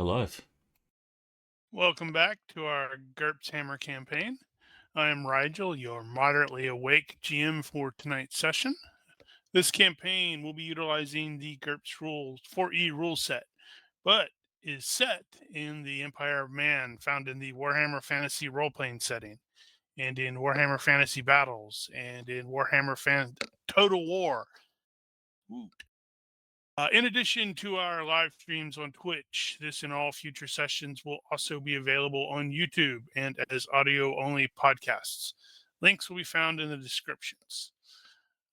alive. Welcome back to our GURPS Hammer campaign. I am Rigil, your moderately awake GM for tonight's session. This campaign will be utilizing the GURPS Rules 4E rule set, but is set in the Empire of Man, found in the Warhammer Fantasy role-playing setting, and in Warhammer Fantasy Battles, and in Warhammer Total War. Ooh. In addition to our live streams on Twitch, this and all future sessions will also be available on YouTube and as audio-only podcasts. Links will be found in the descriptions.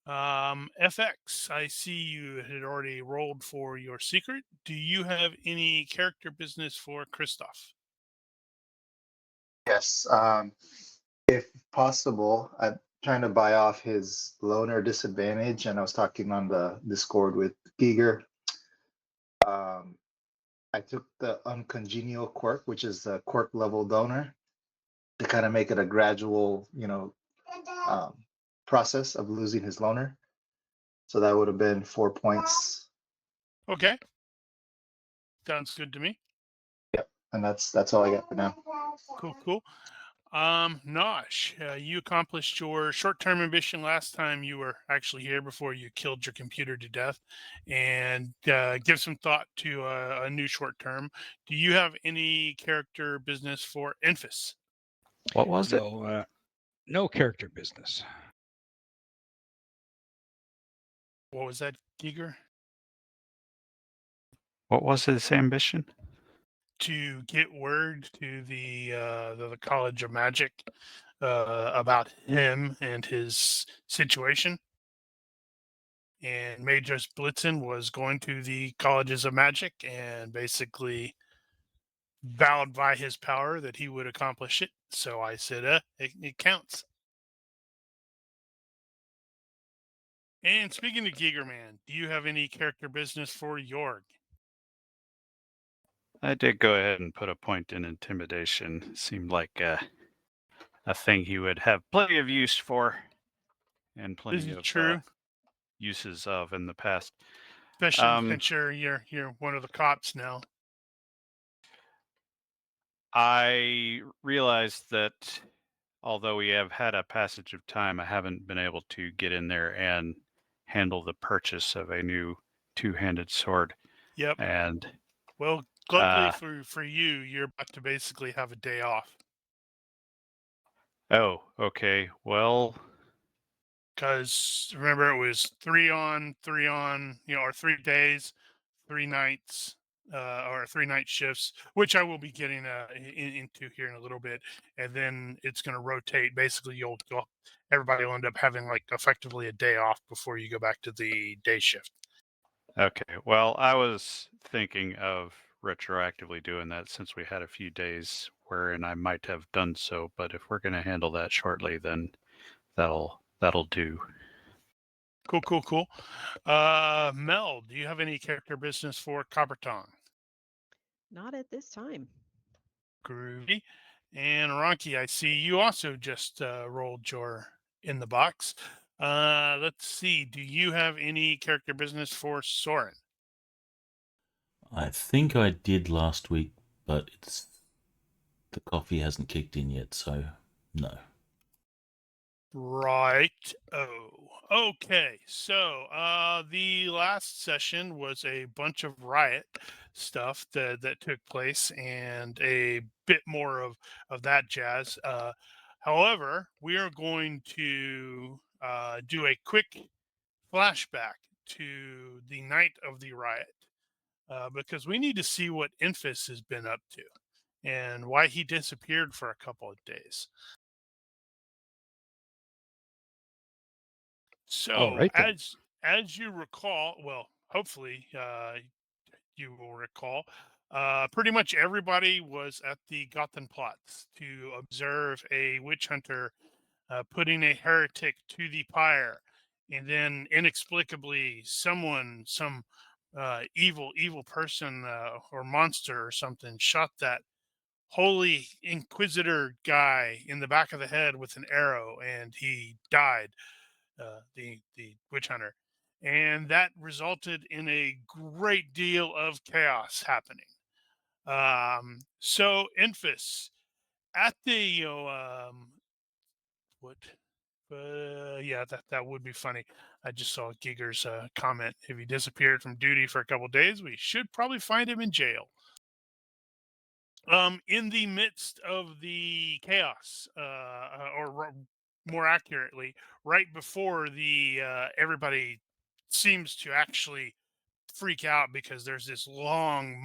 FX, I see you had already rolled for your secret. Do you have any character business for Christoph? Yes. If possible, I'm trying to buy off his loner disadvantage, and I was talking on the Discord with Giger. I took the uncongenial quirk, which is the quirk level donor, to kind of make it a gradual, process of losing his loner. So that would have been 4 points. Okay. Sounds good to me. Yep, and that's all I got for now. Cool. Nosh, you accomplished your short-term ambition last time you were actually here before you killed your computer to death, and give some thought to a new short-term. Do you have any character business for Enfys? What was it? No character business. What was that, Giger? What was his ambition? To get word to the College of Magic about him and his situation. And Magus Blitzen was going to the Colleges of Magic and basically vowed by his power that he would accomplish it. So I said, it counts. And speaking of Gigerman, do you have any character business for Jorg? I did go ahead and put a point in intimidation. Seemed like a thing he would have plenty of use for, and plenty of true. uses of in the past. Especially since you're one of the cops now. I realized that although we have had a passage of time, I haven't been able to get in there and handle the purchase of a new two-handed sword. Yep. And well, luckily for you, you're about to basically have a day off. Oh, okay. Well, because remember it was 3 on, 3 on, or 3 days, 3 nights, or 3 night shifts, which I will be getting into here in a little bit, and then it's going to rotate. Basically, everybody will end up having like effectively a day off before you go back to the day shift. Okay. Well, I was thinking of retroactively doing that since we had a few days wherein I might have done so, but if we're going to handle that shortly, then that'll do. Cool. Mel, do you have any character business for Coppertong? Not at this time. Groovy. And Ronki, I see you also just rolled your in the box. Let's see. Do you have any character business for Soren? I think I did last week, but the coffee hasn't kicked in yet, so no. Right. Oh, okay. So the last session was a bunch of riot stuff that took place and a bit more of that jazz. However, we are going to do a quick flashback to the night of the riot because we need to see what Enfys has been up to and why he disappeared for a couple of days. So, right, as you recall, well, hopefully you will recall, pretty much everybody was at the Gothenplatz to observe a witch hunter putting a heretic to the pyre, and then inexplicably, some evil person or monster or something shot that holy inquisitor guy in the back of the head with an arrow, and he died. The witch hunter, and that resulted in a great deal of chaos happening. So Enfys, at the what? Yeah, that would be funny. I just saw Giger's comment. If he disappeared from duty for a couple days, we should probably find him in jail. In the midst of the chaos, more accurately, right before the everybody seems to actually freak out because there's this long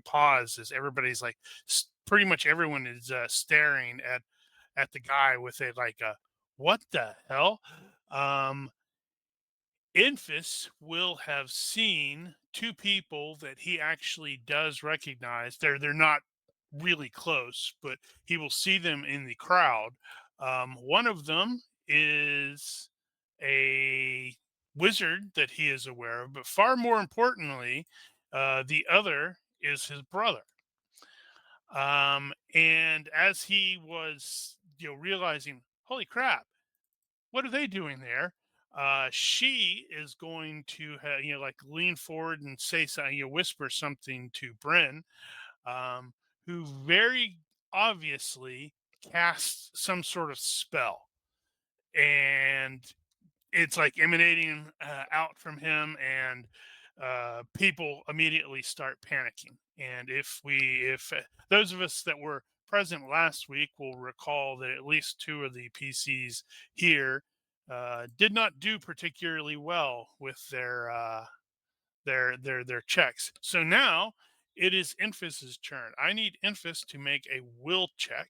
pause as everybody's like, pretty much everyone is staring at the guy with a like a what the hell. Enfys will have seen two people that he actually does recognize. They're not really close, but he will see them in the crowd. One of them is a wizard that he is aware of, but far more importantly, the other is his brother. And as he was, realizing, holy crap, what are they doing there? She is going to, like lean forward and say something, whisper something to Bryn, who very obviously casts some sort of spell, and it's like emanating out from him, and people immediately start panicking. And if those of us that were present last week will recall that at least two of the PCs here did not do particularly well with their checks. So now it is Enfys's turn. I need Enfys to make a will check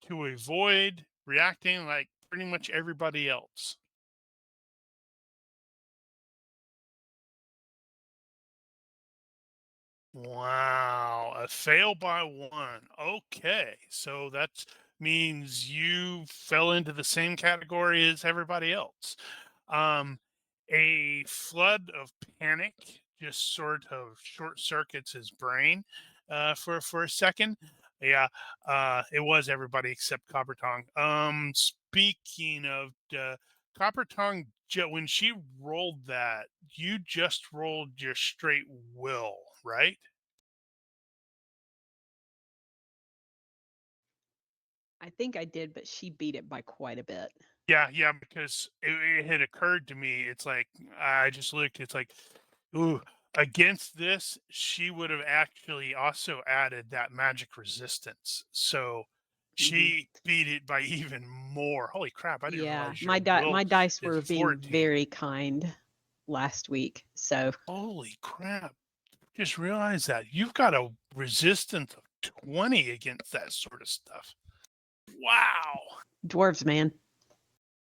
to avoid reacting like pretty much everybody else. Wow, a fail by one. Okay, so that means you fell into the same category as everybody else. A flood of panic just sort of short circuits his brain for a second. Yeah, it was everybody except Copper Tongue. Speaking of Copper Tongue, when she rolled that, you just rolled your straight will, right? I think I did, but she beat it by quite a bit. Yeah, because it had occurred to me. It's like I just looked. It's like, ooh, against this, she would have actually also added that magic resistance. So she beat it by even more. Holy crap! I didn't Yeah, realize your will my dice were is being 14. very kind last week. So Holy crap! Just realized that you've got a resistance of 20 against that sort of stuff. Wow. dwarves, man.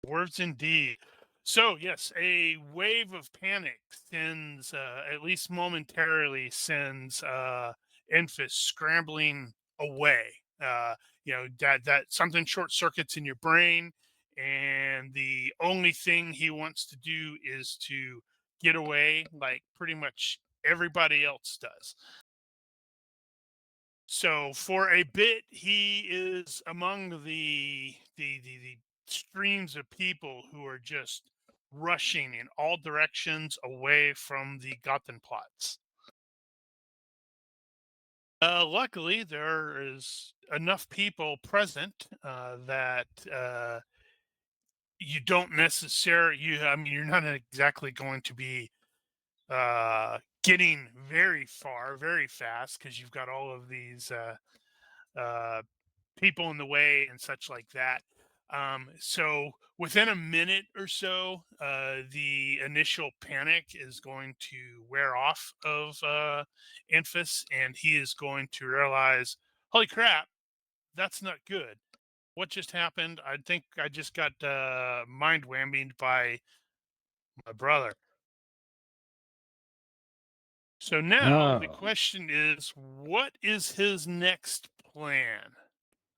Words indeed. So, yes, a wave of panic sends, at least momentarily, sends Enfys scrambling away. That something short circuits in your brain, and the only thing he wants to do is to get away, like pretty much everybody else does. So for a bit, he is among the streams of people who are just rushing in all directions away from the Gotham plots. Luckily, there is enough people present that you don't necessarily. I mean, you're not exactly going to be getting very far, very fast, because you've got all of these people in the way and such like that. So within a minute or so, the initial panic is going to wear off of Enfys, and he is going to realize, holy crap, that's not good. What just happened? I think I just got mind whammied by my brother. So now the question is, what is his next plan?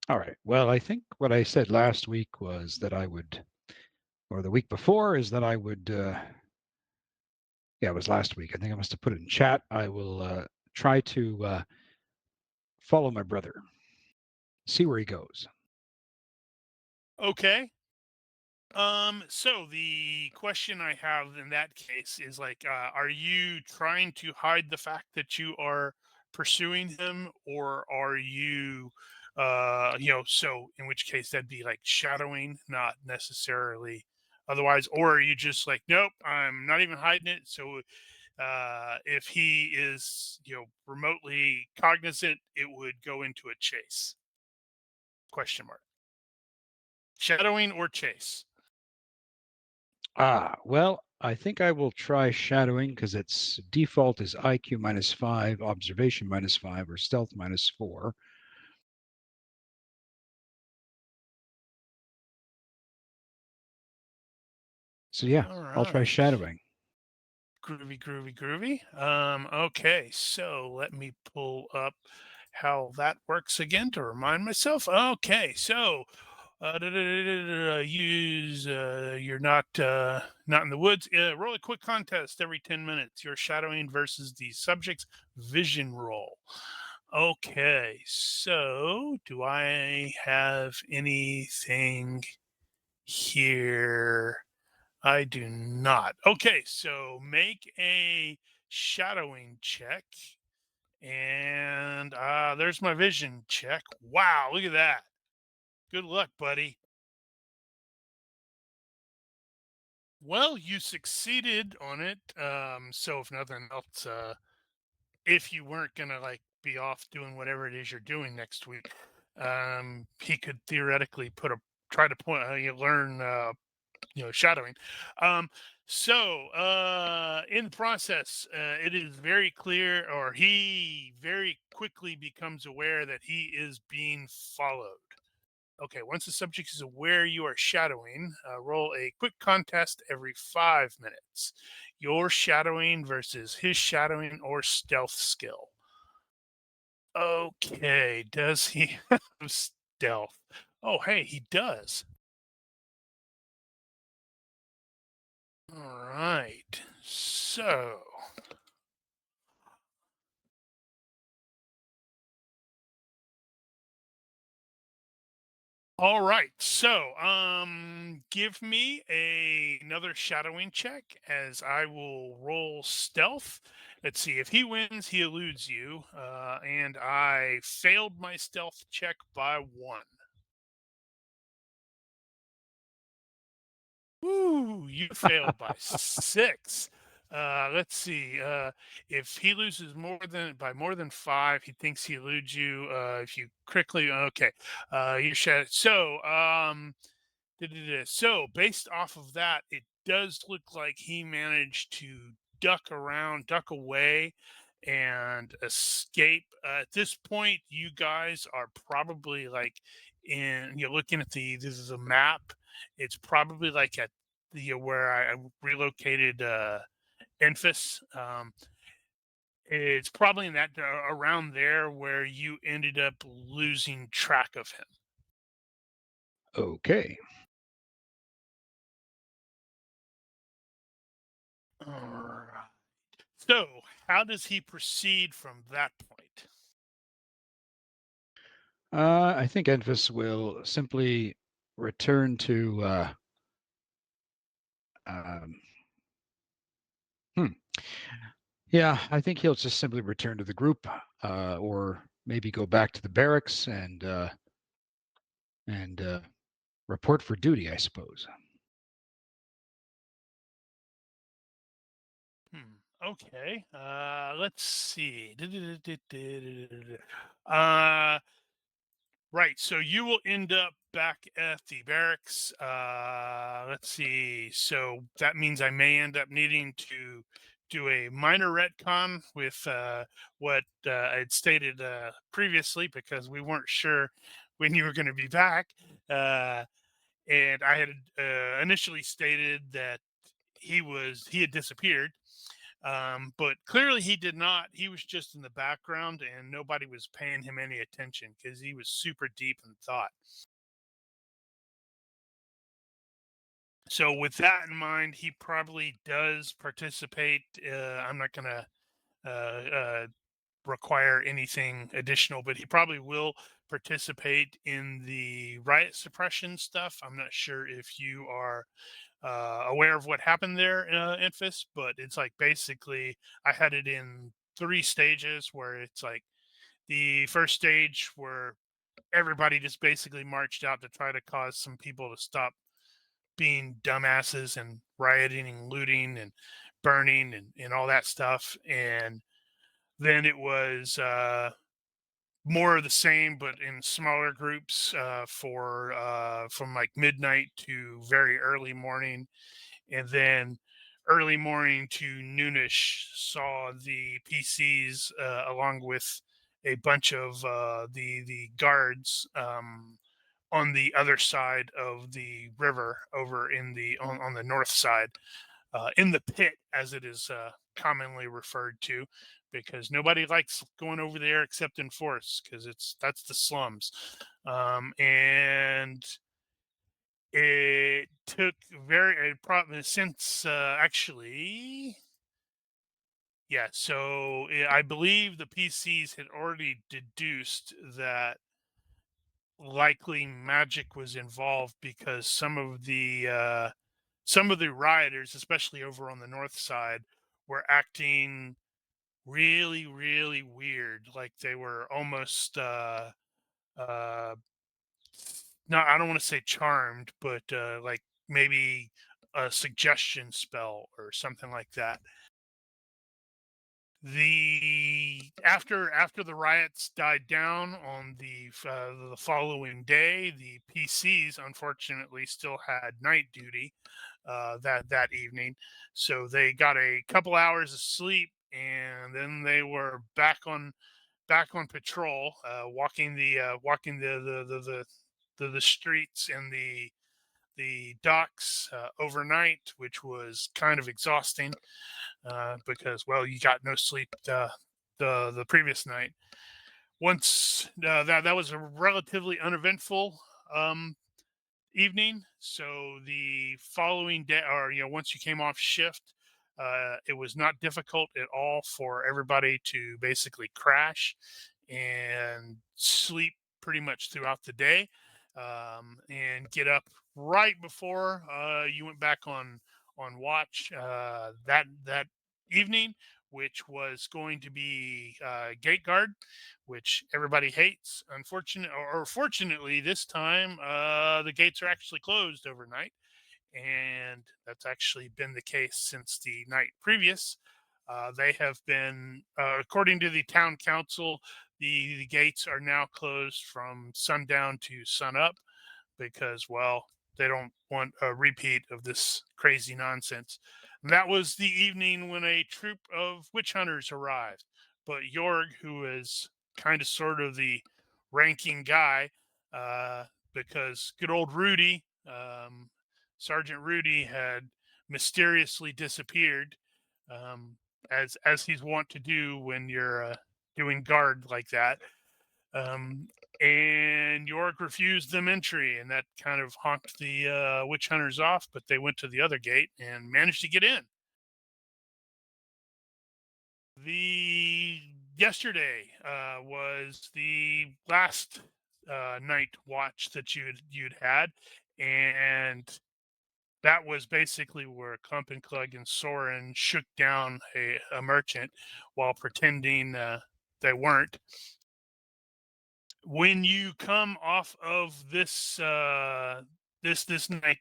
All right. Well, I think what I said last week was that I would, or the week before, is that I would. Yeah, it was last week. I think I must have put it in chat. I will try to follow my brother, see where he goes. Okay. So the question I have in that case is like, are you trying to hide the fact that you are pursuing him, or are you, so in which case that'd be like shadowing, not necessarily otherwise, or are you just like, nope, I'm not even hiding it. So if he is, remotely cognizant, it would go into a chase? Question mark. Shadowing or chase? Well, I think I will try shadowing because its default is IQ -5, observation -5, or stealth -4. So yeah, I'll try Alright. shadowing. Groovy. Okay, so let me pull up how that works again to remind myself. Okay, so use you're not in the woods. Roll a quick contest every 10 minutes. You're shadowing versus the subject's vision roll. Okay, so do I have anything here? I do not. Okay, so make a shadowing check. And there's my vision check. Wow, look at that. Good luck, buddy. Well, you succeeded on it. So if nothing else, if you weren't gonna like be off doing whatever it is you're doing next week, he could theoretically try to point learn shadowing. In the process, it is very clear, or he very quickly becomes aware that he is being followed. Okay, once the subject is aware you are shadowing, roll a quick contest every 5 minutes. Your shadowing versus his shadowing or stealth skill. Okay, does he have stealth? Oh, hey, he does. All right. So, all right. So, give me another shadowing check as I will roll stealth. Let's see. If he wins, he eludes you. And I failed my stealth check by 1. Woo! You failed by 6. Let's see. If he loses more than 5, he thinks he eludes you. If you quickly, okay, you should. So based off of that, it does look like he managed to duck away, and escape. At this point, you guys are probably like you're looking at this is a map. It's probably like at the where I relocated Enfys. It's probably in that around there where you ended up losing track of him. Okay. All right. So, how does he proceed from that point? I think Enfys will simply return to. Um, Yeah, I think he'll just simply return to the group, or maybe go back to the barracks and report for duty, I suppose. Okay. Let's see. Uh, right. So you will end up back at the barracks. Let's see. So that means I may end up needing to do a minor retcon with what I'd stated previously, because we weren't sure when you were going to be back. And I had initially stated that he had disappeared, but clearly he did not. He was just in the background, and nobody was paying him any attention because he was super deep in thought. So with that in mind, he probably does participate. I'm not going to require anything additional, but he probably will participate in the riot suppression stuff. I'm not sure if you are aware of what happened there, Enfys, but it's like basically I had it in 3 stages where it's like the first stage where everybody just basically marched out to try to cause some people to stop being dumbasses and rioting and looting and burning and all that stuff. And then it was more of the same, but in smaller groups for from like midnight to very early morning. And then early morning to noonish saw the PCs along with a bunch of the guards on the other side of the river over in the on the north side, in the pit as it is commonly referred to, because nobody likes going over there except in force, because that's the slums. And it took since actually, yeah, so I believe the PCs had already deduced that likely magic was involved, because some of the rioters, especially over on the north side, were acting really, really weird. Like they were almost uh no, I don't want to say charmed, but like maybe a suggestion spell or something like that. After the riots died down on the following day, the PCs unfortunately still had night duty that evening, so they got a couple hours of sleep, and then they were back on patrol, walking the streets and the docks overnight, which was kind of exhausting because, well, you got no sleep the previous night. Once that was a relatively uneventful um, evening. So the following day, or once you came off shift, it was not difficult at all for everybody to basically crash and sleep pretty much throughout the day, and get up right before you went back on watch that evening, which was going to be gate guard, which everybody hates. Fortunately, this time the gates are actually closed overnight, and that's actually been the case since the night previous. They have been, according to the town council, the gates are now closed from sundown to sunup, because, well, they don't want a repeat of this crazy nonsense. And that was the evening when a troop of witch hunters arrived. But Jorg, who is kind of sort of the ranking guy, uh, because good old Rudy, Sergeant Rudy, had mysteriously disappeared, um, as he's wont to do when you're doing guard like that. Um, and York refused them entry, and that kind of honked the witch hunters off. But they went to the other gate and managed to get in. The yesterday was the last night watch that you'd had, and that was basically where Clump and Clug and Soren shook down a merchant while pretending they weren't. When you come off of this this night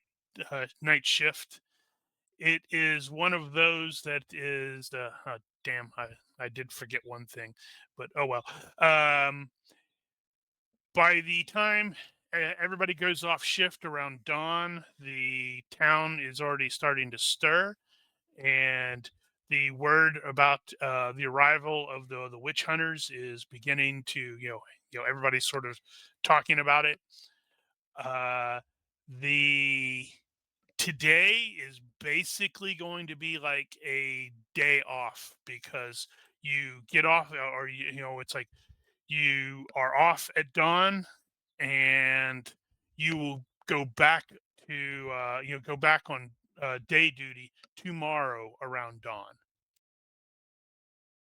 shift, it is one of those that is oh, damn, I did forget one thing, but oh well. By the time everybody goes off shift around dawn, the town is already starting to stir, and the word about the arrival of the witch hunters is beginning to everybody's sort of talking about it. The Today is basically going to be like a day off, because you get off, or it's like you are off at dawn, and you will go back to go back on day duty tomorrow around dawn.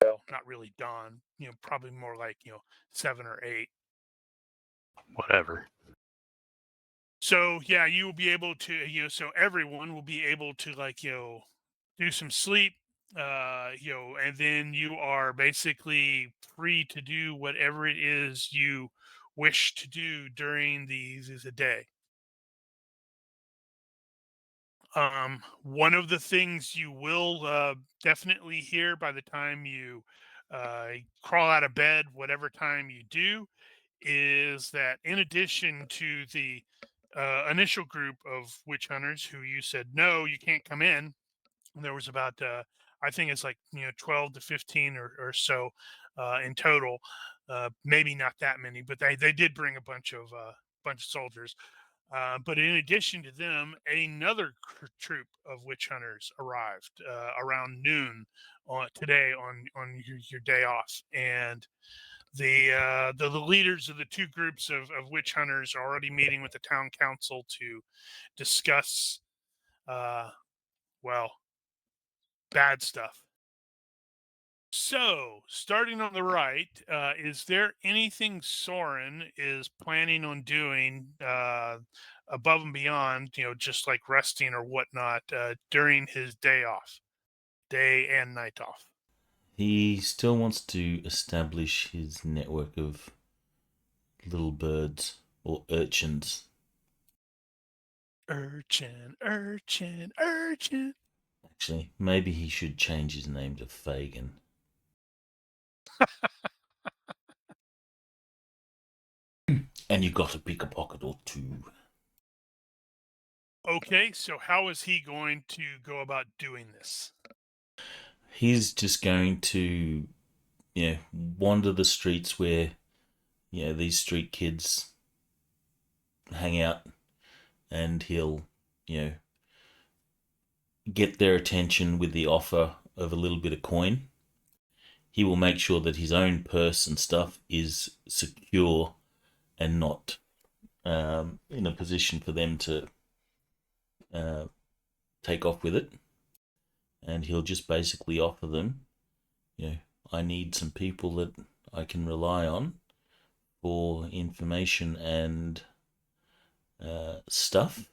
Well, not really dawn, probably more like 7 or 8. Whatever. So yeah, you will be able to so everyone will be able to, like, do some sleep, and then you are basically free to do whatever it is you wish to do during these is a day. One of the things you will definitely hear by the time you crawl out of bed, whatever time you do, is that in addition to the initial group of witch hunters who you said, no, you can't come in, there was about, I think it's like, 12 to 15 or so in total. Maybe not that many, but they did bring a bunch of soldiers. But in addition to them, another troop of witch hunters arrived around noon today on your day off, and the leaders of the two groups of witch hunters are already meeting with the town council to discuss, well, bad stuff. So, starting on the right, is there anything Soren is planning on doing above and beyond, just like resting or whatnot during his day off, day and night off? He still wants to establish his network of little birds or urchins. Urchin, urchin, urchin. Actually, maybe he should change his name to Fagin. And you got to pick a pocket or two. Okay, so how is he going to go about doing this? He's just going to, wander the streets where, these street kids hang out, and he'll, get their attention with the offer of a little bit of coin. He will make sure that his own purse and stuff is secure and not in a position for them to take off with it. And he'll just basically offer them, I need some people that I can rely on for information and stuff.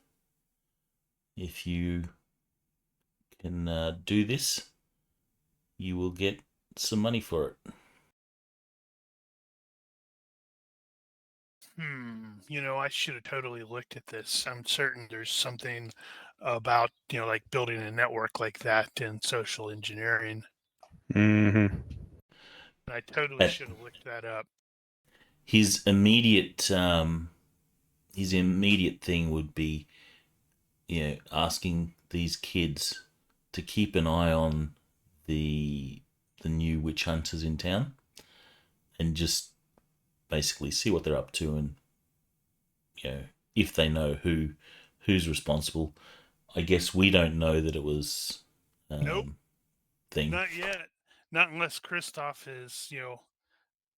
If you can do this, you will get some money for it. I should have totally looked at this. I'm certain there's something about, like building a network like that in social engineering. Mm-hmm. I totally should have looked that up. His immediate thing would be, asking these kids to keep an eye on the new witch hunters in town, and just basically see what they're up to, and if they know who's responsible. I guess we don't know that it was Nope. thing. Not yet. Not unless Christoph has,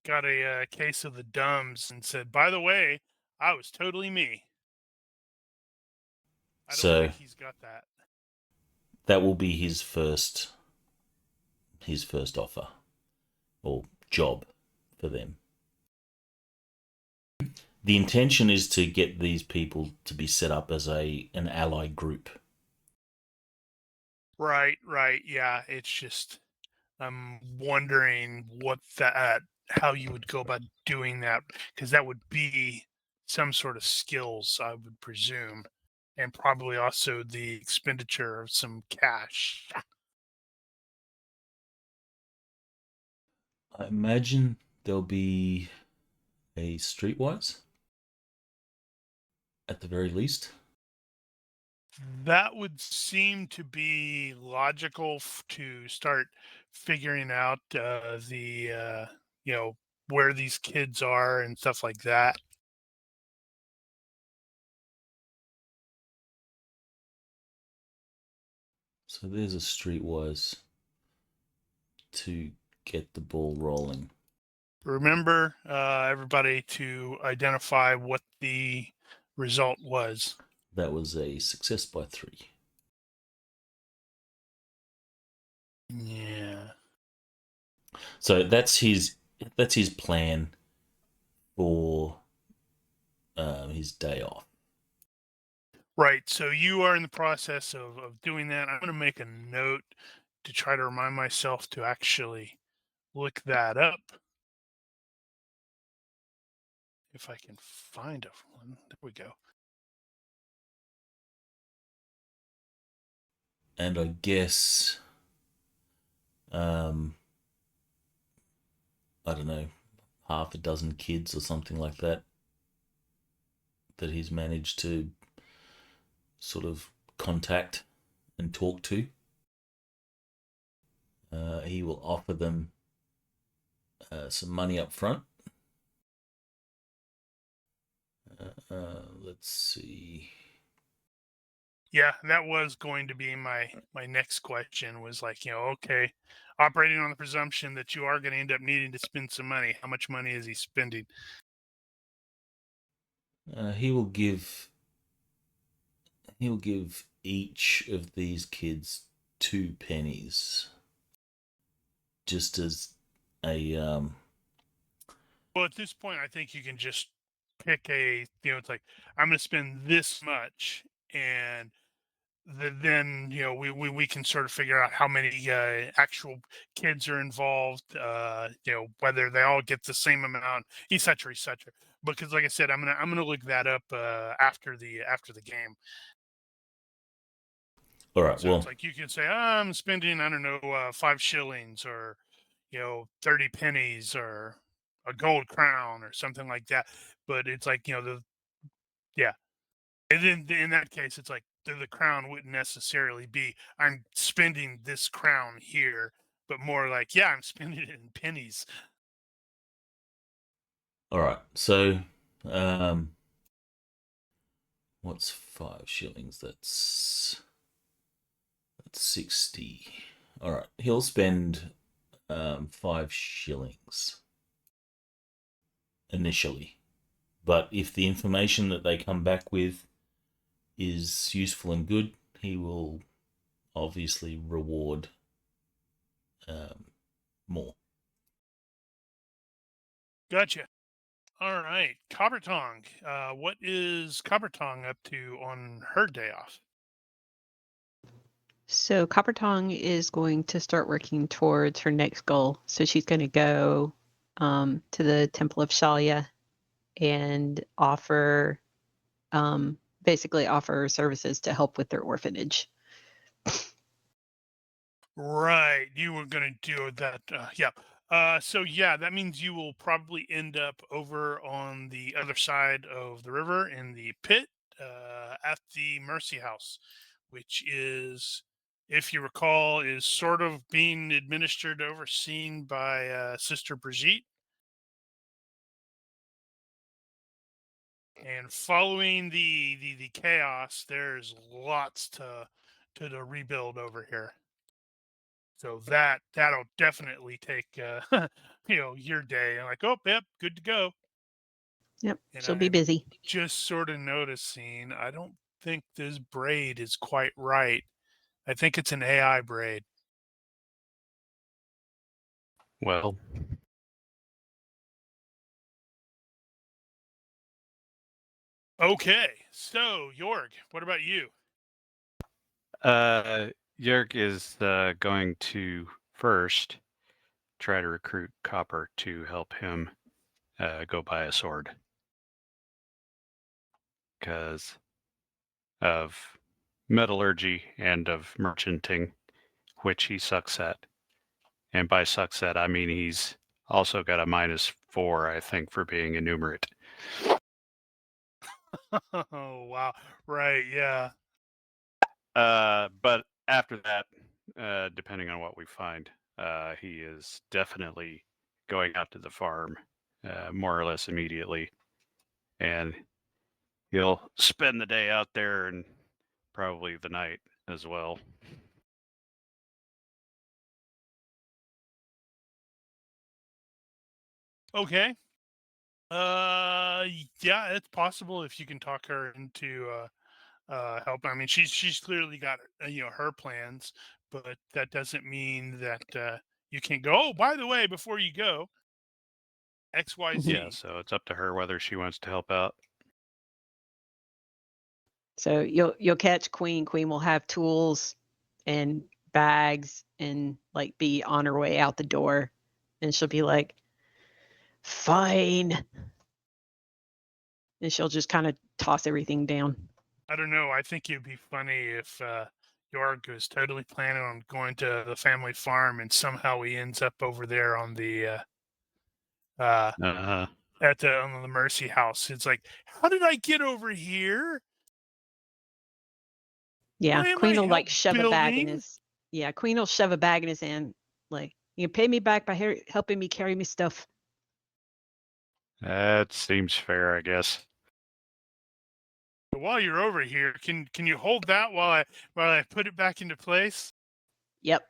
got a case of the dumbs and said, by the way, I was totally me. I don't think he's got that. That will be his first offer or job for them. The intention is to get these people to be set up as an ally group. Right. Yeah, it's just I'm wondering how you would go about doing that, because that would be some sort of skills, I would presume, and probably also the expenditure of some cash. I imagine there'll be a streetwise at the very least. That would seem to be logical to start figuring out where these kids are and stuff like that. So there's a streetwise to get the ball rolling. Remember, everybody, to identify what the result was. That was a success by 3. Yeah. So that's his plan for his day off. Right. So you are in the process of doing that. I'm going to make a note to try to remind myself to actually look that up. If I can find one. There we go. And I guess, I don't know, half a dozen kids or something like that he's managed to sort of contact and talk to. He will offer them some money up front. Let's see. Yeah, that was going to be my next question, was like, okay, operating on the presumption that you are going to end up needing to spend some money. How much money is he spending? He will give each of these kids 2 pennies, just as a Well, at this point, I think you can just pick it's like, I'm going to spend this much, and then we can sort of figure out how many actual kids are involved, whether they all get the same amount, etc., etc. Because, like I said, I'm gonna look that up after the game. all right. So Well, it's like you can say, I'm spending, I don't know, 5 shillings, or 30 pennies, or a gold crown, or something like that. But it's like, yeah. And then in that case, it's like the crown wouldn't necessarily be, I'm spending this crown here, but more like, yeah, I'm spending it in pennies. all right. So, what's 5 shillings? That's 60. All right. He'll spend 5 shillings initially, but if the information that they come back with is useful and good, he will obviously reward more. Gotcha. All right, Coppertongue. What is Coppertongue up to on her day off? So Coppertongue is going to start working towards her next goal. So she's going to go to the Temple of Shalia and basically offer services to help with their orphanage. Right, you were going to do that. Yeah. So yeah, that means you will probably end up over on the other side of the river in the pit at the Mercy House, which is, if you recall, is sort of being administered, overseen by Sister Brigitte. And following the chaos, there's lots to rebuild over here. So that'll definitely take your day. I'm like, oh, yep, good to go. Yep, And she'll be I'm busy. just sort of noticing, I don't think this braid is quite right. I think it's an AI braid. Well, Okay, so Jorg, what about you? Jörg is going to first try to recruit Copper to help him go buy a sword, because of metallurgy and of merchanting, which he sucks at. And by sucks at, I mean he's also got a -4, I think, for being enumerate. Oh, wow. Right, yeah. But after that, depending on what we find, he is definitely going out to the farm more or less immediately. And he'll spend the day out there and probably the night as well. Okay. Yeah, it's possible if you can talk her into help. I mean, she's clearly got her plans, but that doesn't mean that you can't go. Oh, by the way, before you go, XYZ. Yeah, so it's up to her whether she wants to help out. So you'll catch Queen. Queen will have tools and bags and like be on her way out the door, and she'll be like, "Fine," and she'll just kind of toss everything down. I don't know. I think it'd be funny if Jorg was totally planning on going to the family farm, and somehow he ends up over there on the Uh-huh. on the Mercy House. It's like, how did I get over here? Yeah, Why am Queen I will like shove a bag in building? his. Yeah, Queen will shove a bag in his hand. Like, you can pay me back by helping me carry me stuff. That seems fair, I guess. But while you're over here, can you hold that while I put it back into place? Yep.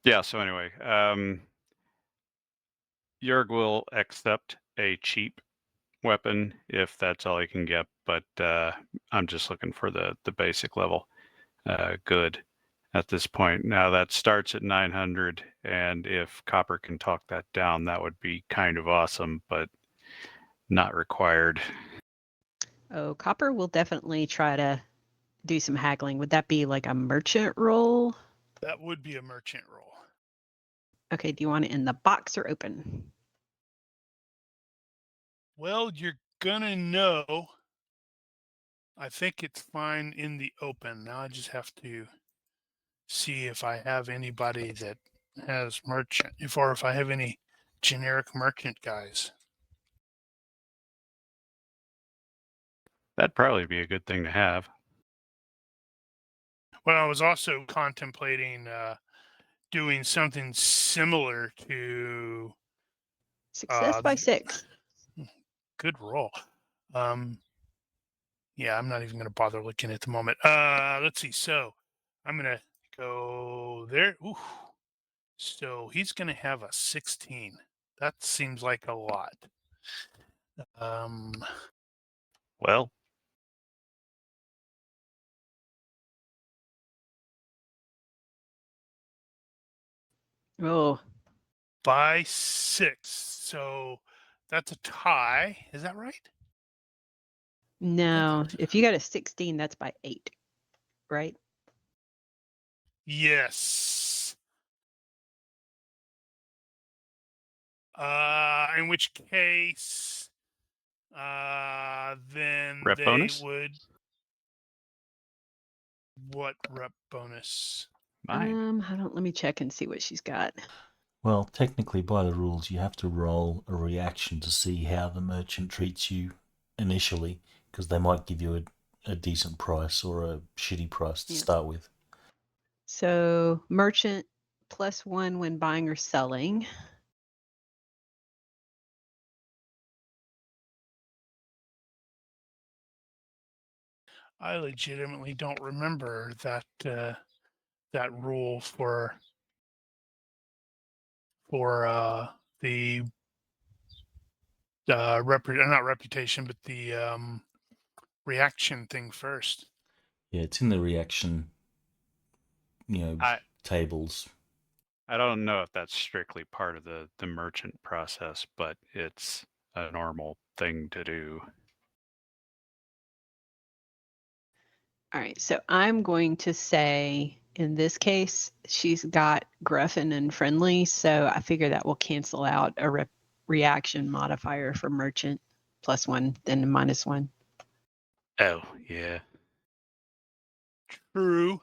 Yeah, so anyway, Jörg will accept a cheap weapon if that's all he can get, but I'm just looking for the basic level good at this point. Now that starts at 900, and if Copper can talk that down, that would be kind of awesome, but not required. Oh, Copper will definitely try to do some haggling. Would that be like a merchant roll? That would be a merchant roll. Okay, do you want it in the box or open? Well, you're gonna know. I think it's fine in the open. Now I just have to see if I have anybody that has merchant, or if I have any generic merchant guys. That'd probably be a good thing to have. Well, I was also contemplating doing something similar to Success by the- 6. good roll. Yeah, I'm not even going to bother looking at the moment. Let's see. So I'm going to go there. Ooh. So he's going to have a 16. That seems like a lot. Well, Oh, by 6. So that's a tie. Is that right? no. If you got a 16, that's by 8, right? Yes. In which case, then rep they bonus? would. What rep bonus? Mine. Let me check and see what she's got. Well, technically, by the rules, you have to roll a reaction to see how the merchant treats you initially, because they might give you a decent price or a shitty price to start with. So merchant +1 when buying or selling. I legitimately don't remember that that rule for the not reputation, but the reaction thing first. Yeah, it's in the reaction, tables. I don't know if that's strictly part of the merchant process, but it's a normal thing to do. All right, so I'm going to say in this case, she's got gruffin and friendly, so I figure that will cancel out a reaction modifier for merchant +1, then -1. Oh, yeah. True.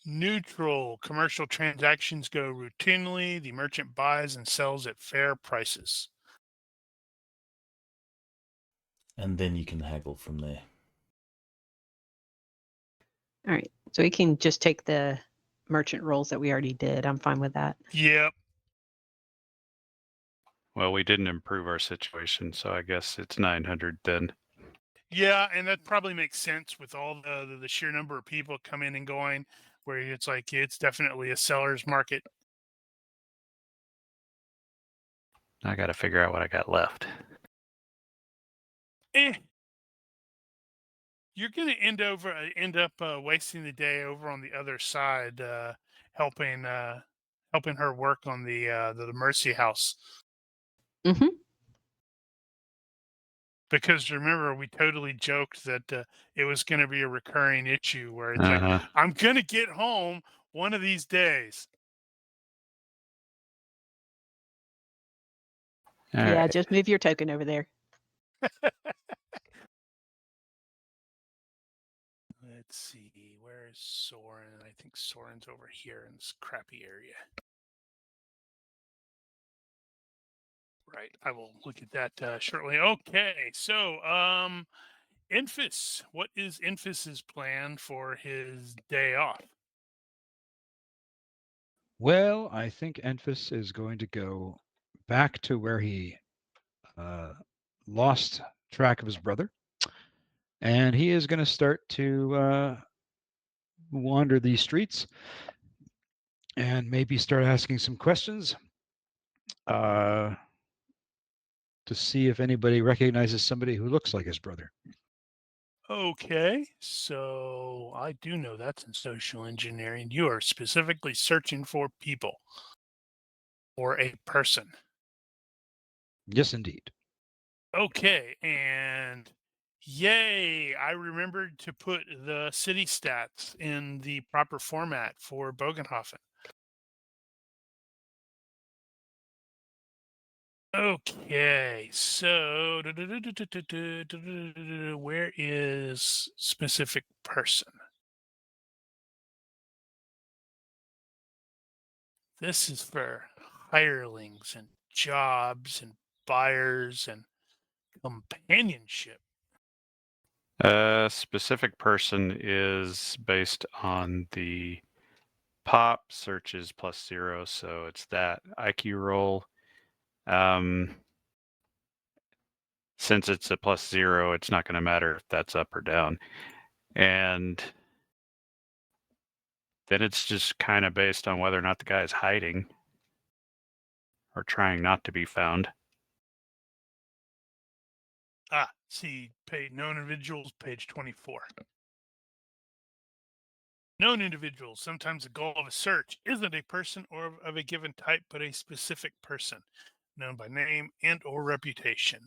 Neutral. Commercial transactions go routinely. The merchant buys and sells at fair prices. And then you can haggle from there. All right, so we can just take the merchant rolls that we already did. I'm fine with that. Yep. Well, we didn't improve our situation, so I guess it's 900 then. Yeah, and that probably makes sense with all the sheer number of people coming and going, where it's like it's definitely a seller's market. I got to figure out what I got left. You're going to end up wasting the day over on the other side, helping her work on the Mercy House. Mm-hmm. Because remember, we totally joked that it was going to be a recurring issue where it's like, Uh-huh. I'm going to get home one of these days. All Yeah, right. just move your token over there. Let's see, where is Soren? I think Soren's over here in this crappy area. Right, I will look at that shortly. Okay, so Enfys, what is Enfys's plan for his day off? Well, I think Enfys is going to go back to where he lost track of his brother, and he is going to start to wander these streets and maybe start asking some questions to see if anybody recognizes somebody who looks like his brother. Okay, so I do know that's in social engineering. You are specifically searching for people or a person. Yes, indeed. Okay, and yay, I remembered to put the city stats in the proper format for Bögenhafen. Okay, so where is specific person? This is for hirelings and jobs and buyers and companionship. Specific person is based on the pop searches +0, so it's that IQ roll. Since it's a +0, it's not going to matter if that's up or down. And then it's just kind of based on whether or not the guy is hiding or trying not to be found. See, known individuals, page 24. Known individuals. Sometimes the goal of a search isn't a person or of a given type, but a specific person, known by name and or reputation.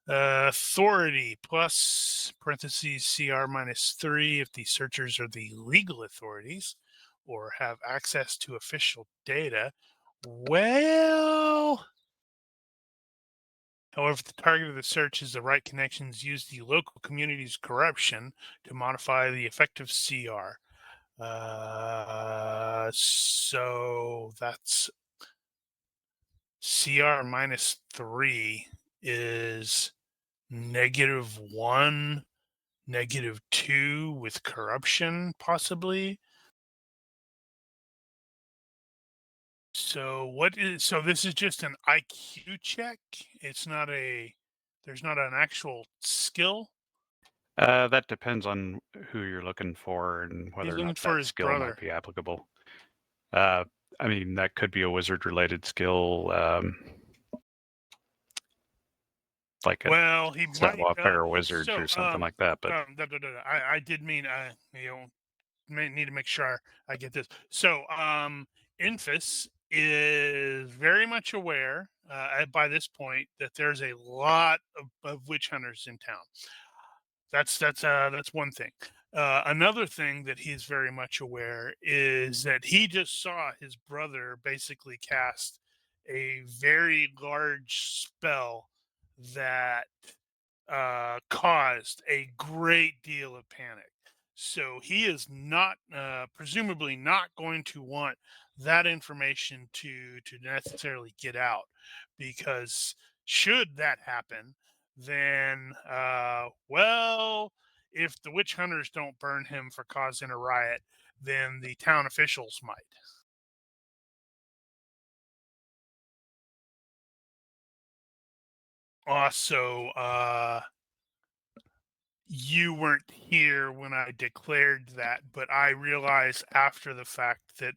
Authority plus parentheses CR -3 if the searchers are the legal authorities or have access to official data. Well, however, the target of the search is the right connections, use the local community's corruption to modify the effective CR. So that's CR -3 is -1, -2 with corruption, possibly. So this is just an IQ check. It's not there's not an actual skill. That depends on who you're looking for and He's whether or looking not for that his skill brother. might be applicable. I mean, that could be a wizard-related skill, like a Well, he set might. Faire wizards or something like that. But I did mean may need to make sure I get this. So Enfys is very much aware by this point that there's a lot of witch hunters in town. That's one thing. Another thing that he's very much aware is that he just saw his brother basically cast a very large spell that caused a great deal of panic. So he is not, presumably, not going to want that information to necessarily get out, because should that happen, then well, if the witch hunters don't burn him for causing a riot, then the town officials might. Also, you weren't here when I declared that, but I realized after the fact that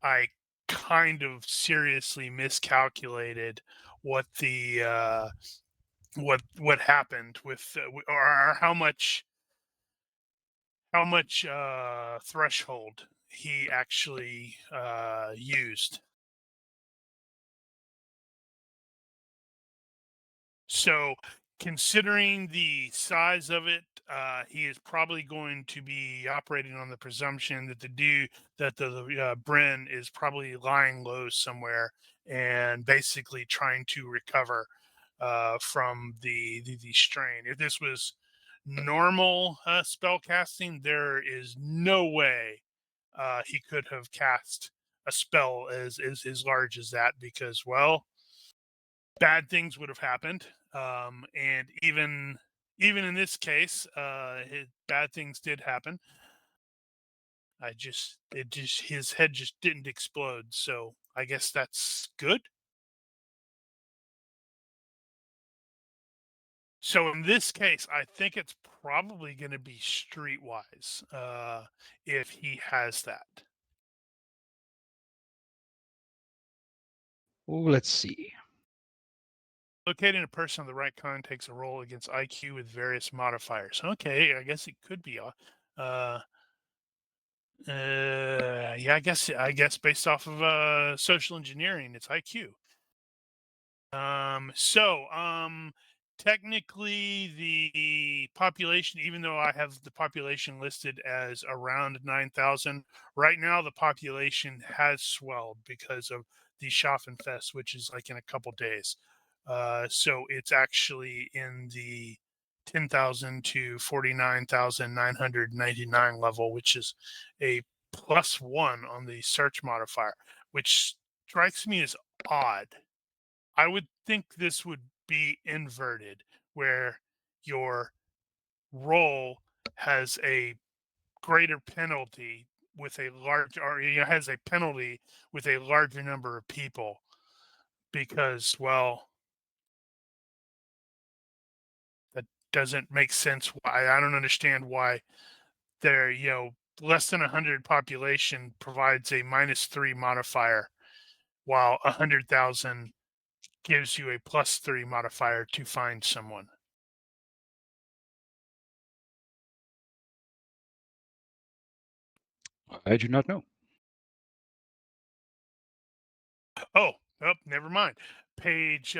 I kind of seriously miscalculated what the what happened with or how much threshold he actually used. So, considering the size of it, he is probably going to be operating on the presumption that the Bren is probably lying low somewhere and basically trying to recover from the strain. If this was normal spell casting, there is no way he could have cast a spell as large as that, because, well, bad things would have happened. And even in this case, bad things did happen. His head just didn't explode. So I guess that's good. So in this case, I think it's probably going to be streetwise if he has that. Oh, let's see. Locating a person of the right kind takes a roll against IQ with various modifiers. Okay, I guess it could be. Yeah, I guess based off of social engineering, it's IQ. Technically the population, even though I have the population listed as around 9,000, right now the population has swelled because of the Schaffenfest, which is like in a couple days. So it's actually in the 10,000 to 49,999 level, which is a +1 on the search modifier, which strikes me as odd. I would think this would be inverted, where your roll has a greater penalty with a large, or has a penalty with a larger number of people, because, well, that doesn't make sense. Why? I don't understand why there, less than 100 population provides a -3 modifier, while 100,000 gives you a +3 modifier to find someone. I do not know. Oh, never mind. Page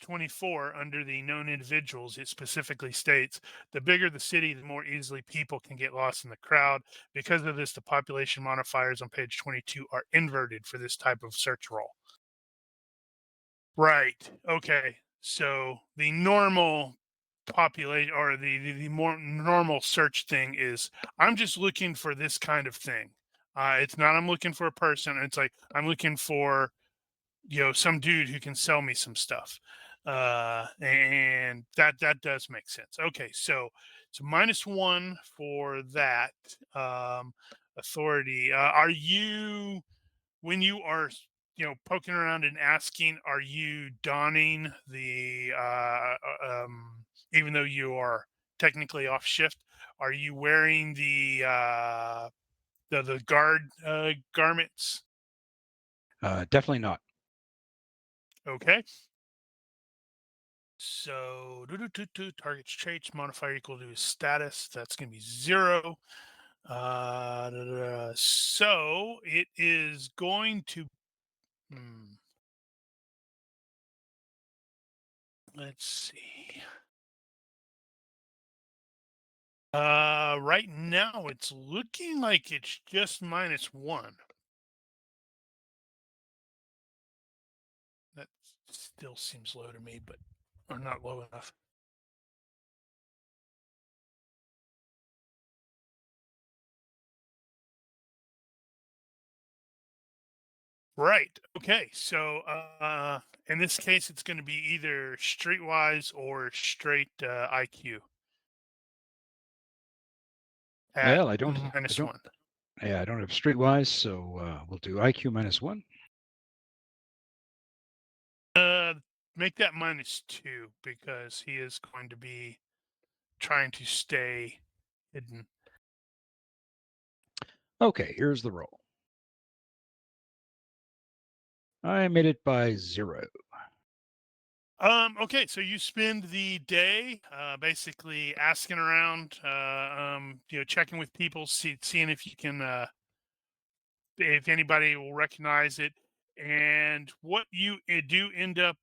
24, under the known individuals, it specifically states, the bigger the city, the more easily people can get lost in the crowd. Because of this, the population modifiers on page 22 are inverted for this type of search roll. Right. Okay. So the normal population, or the more normal search thing, is I'm just looking for this kind of thing. It's not I'm looking for a person. It's like I'm looking for some dude who can sell me some stuff, and that does make sense. Okay, so -1 for that authority. Are you, when you are poking around and asking, are you donning the even though you are technically off shift, are you wearing the guard garments? Definitely not. Okay. So, target's traits modifier equal to his status. That's going to be 0. So it is going to. Let's see. Right now it's looking like it's just -1. That still seems low to me, or not low enough. Right. Okay. So, in this case, it's going to be either streetwise or straight IQ. Well, I don't. -1. Yeah, I don't have streetwise, so we'll do IQ -1. Make that -2, because he is going to be trying to stay hidden. Okay, here's the roll. I made it by 0. Okay, so you spend the day basically asking around, checking with people, seeing if you can, if anybody will recognize it. And what you do end up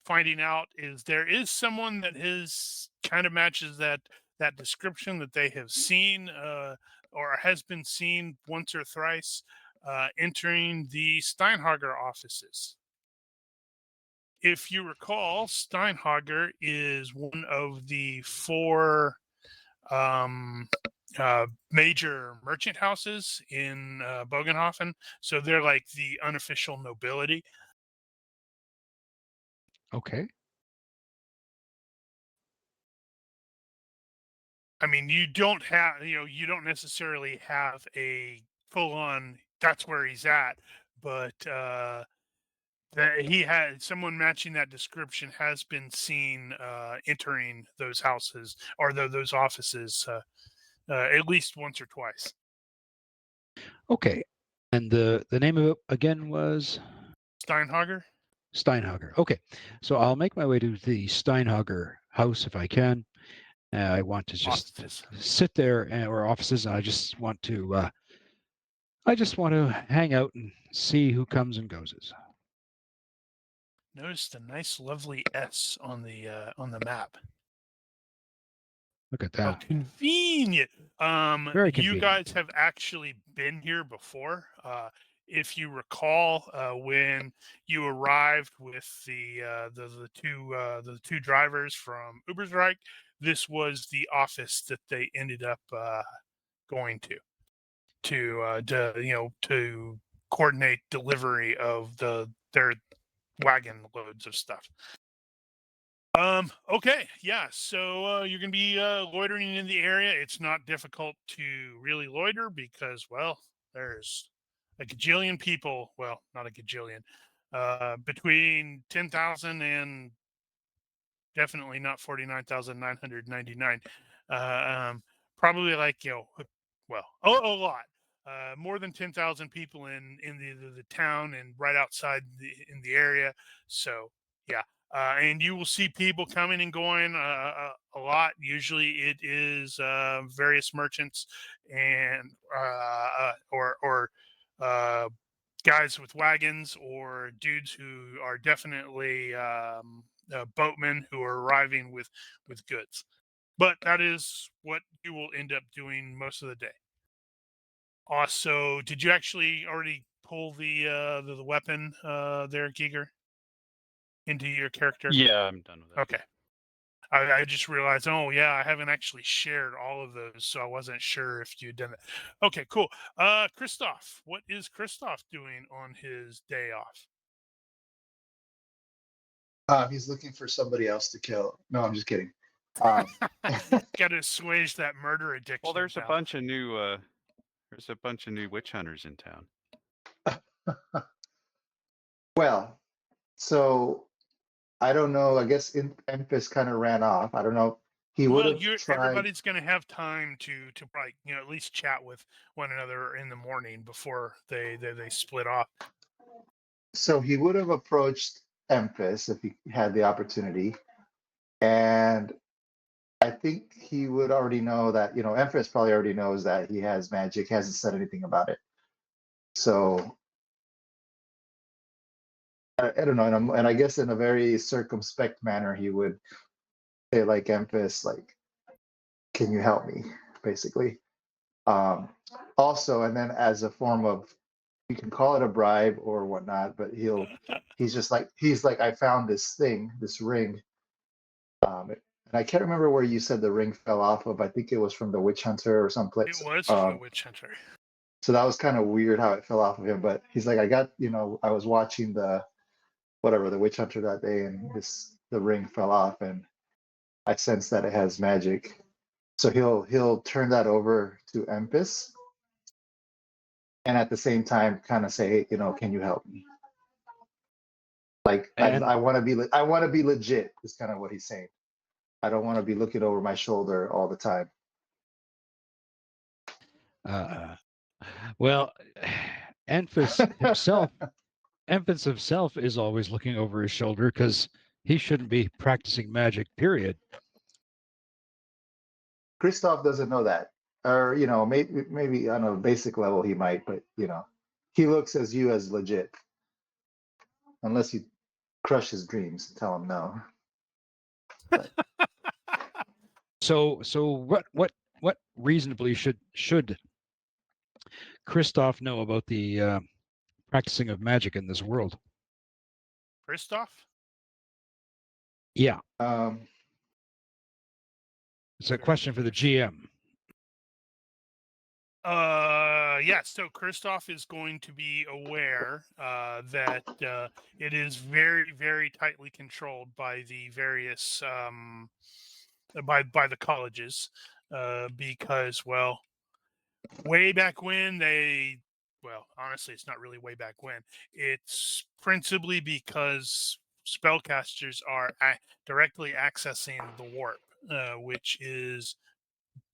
finding out is there is someone that kind of matches that description that they have seen or has been seen once or thrice entering the Steinhager offices. If you recall, Steinhager is one of the 4 major merchant houses in Bögenhafen. So they're like the unofficial nobility. Okay. I mean, you don't necessarily have a full on, that's where he's at, but he had someone matching that description has been seen entering those houses or those offices at least once or twice. Okay. And the name of it again was Steinhager? Steinhager. Okay. So I'll make my way to the Steinhager house if I can. I want to just Offices. sit there or offices. I just want to hang out and see who comes and goes. Notice the nice, lovely S on the map. Look at How that. convenient. Very You convenient. guys have actually been here before. If you recall, when you arrived with the two drivers from Ubersreich, this was the office that they ended up going to coordinate delivery of their wagon loads of stuff. Okay, yeah. So you're gonna be loitering in the area. It's not difficult to really loiter because, well, there's a gajillion people. Well, not a gajillion. Between 10,000 and definitely not 49,999. Probably like well, a lot. More than 10,000 people in the town and right outside in the area. So yeah, and you will see people coming and going a lot. Usually, it is various merchants and or guys with wagons or dudes who are definitely boatmen who are arriving with goods. But that is what you will end up doing most of the day. Also, did you actually already pull the weapon there, Giger, into your character? Yeah, I'm done with that. Okay. I just realized, oh yeah, I haven't actually shared all of those, so I wasn't sure if you'd done that. Okay, cool. Christoph, what is Christoph doing on his day off? He's looking for somebody else to kill. No, I'm just kidding. Um, Got to assuage that murder addiction. Well, there's a pal. bunch of new witch hunters in town. well, so I don't know. I guess Enfys kind of ran off. I don't know. He would Well, have tried. everybody's going to have time to like, at least chat with one another in the morning before they split off. So he would have approached Enfys if he had the opportunity, and I think he would already know that. Enfys probably already knows that he has magic. Hasn't said anything about it. So I don't know, and I guess in a very circumspect manner, he would say like Enfys, like, "Can you help me?" Basically. Also, and then as a form of, you can call it a bribe or whatnot, but he's like, I found this thing, this ring, and I can't remember where you said the ring fell off of. I think it was from the witch hunter or someplace. It was from the witch hunter. So that was kind of weird how it fell off of him. But he's like, I got, I was watching the witch hunter that day, and the ring fell off, and I sense that it has magic. So he'll turn that over to Enfys, and at the same time kind of say, hey, can you help me? Like, And I want to be legit is kind of what he's saying. I don't want to be looking over my shoulder all the time. well, Enfys himself is always looking over his shoulder because he shouldn't be practicing magic, period. Christoph doesn't know that. Or, maybe on a basic level he might, but he looks as legit. Unless you crush his dreams and tell him no. So what reasonably should Christoph know about the practicing of magic in this world? Christoph? Yeah, it's a Very question for the interesting. GM. Yeah, so Christoph is going to be aware that it is very, very tightly controlled by the various by the colleges, because, well, way back when well, honestly, it's not really way back when. It's principally because spellcasters are directly accessing the warp, which is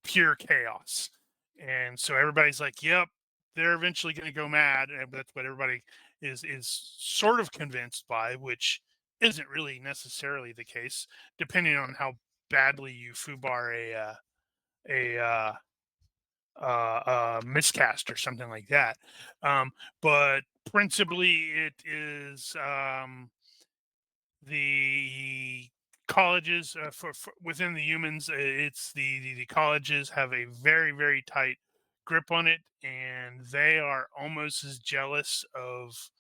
pure chaos. And so everybody's like, yep, they're eventually going to go mad. And that's what everybody is sort of convinced by, which isn't really necessarily the case, depending on how badly you foobar a miscast or something like that. But principally, it is the colleges for within the humans. It's the colleges have a very, very tight grip on it, and they are almost as jealous of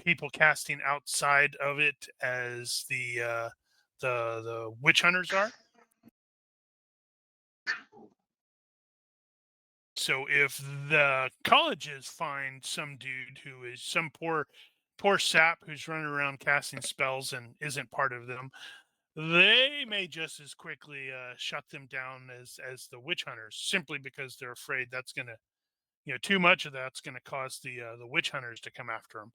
people casting outside of it as the witch hunters are. So if the colleges find some dude who is some poor sap who's running around casting spells and isn't part of them, they may just as quickly shut them down as the witch hunters, simply because they're afraid that's going to, too much of that's going to cause the witch hunters to come after them.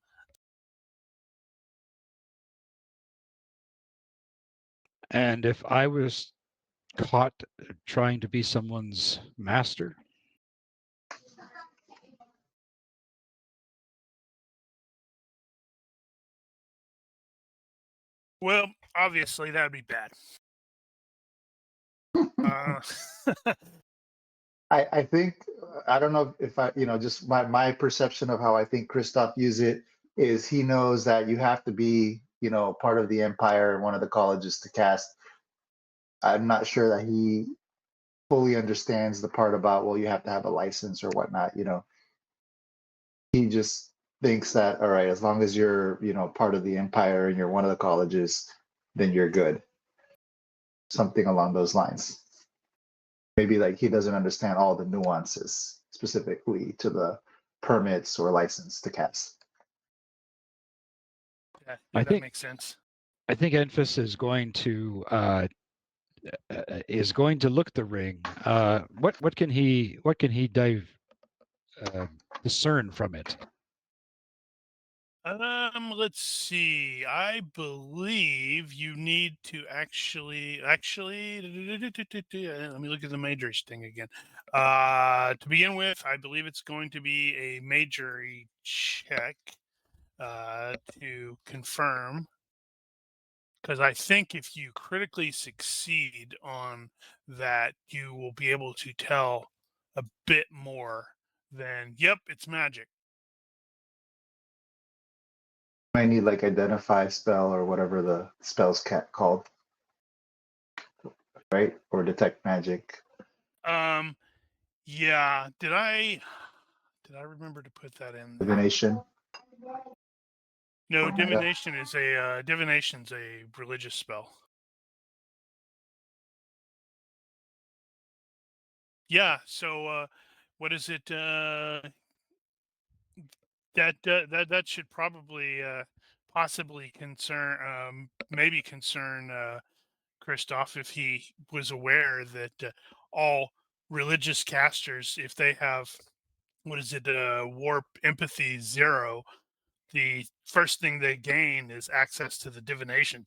And if I was caught trying to be someone's master, Well, obviously that'd be bad. I think I don't know if I just my perception of how I think Christoph used it is he knows that you have to be part of the empire, one of the colleges to cast. I'm not sure that he fully understands the part about, well, you have to have a license or whatnot. He just thinks that, all right, as long as you're part of the empire and you're one of the colleges, then you're good. Something along those lines. Maybe like he doesn't understand all the nuances specifically to the permits or license to cast. Yeah, I that think- makes sense. I think Enfys is going to look the ring. What can he discern from it? Let's see. I believe you need to actually let me look at the majors thing again. To begin with, I believe it's going to be a majory check to confirm, because I think if you critically succeed on that, you will be able to tell a bit more than, yep, it's magic. I need like identify spell or whatever the spell's called, right? Or detect magic. Yeah. Did I remember to put that in there? Divination. No, Something like that. divination's a religious spell. Yeah. So, what is it? That should probably possibly concern, maybe concern Christoph, if he was aware that all religious casters, if they have, what is it, warp empathy 0, the first thing they gain is access to the divination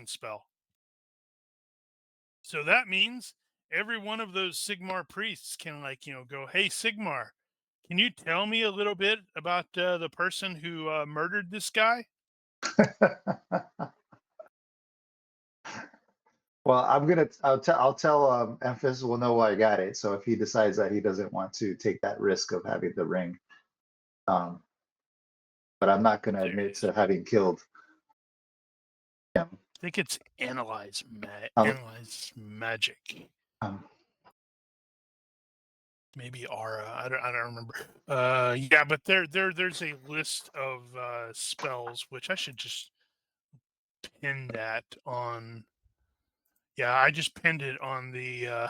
spell. So that means every one of those Sigmar priests can, go, hey, Sigmar, can you tell me a little bit about the person who murdered this guy? Well, I'll tell Enfys will know why I got it. So if he decides that he doesn't want to take that risk of having the ring, but I'm not going to There it admit is. to having killed Yeah. I think it's analyze magic. Maybe aura. I don't remember. Yeah, but there's a list of spells which I should just pin that on. Yeah, I just pinned it on the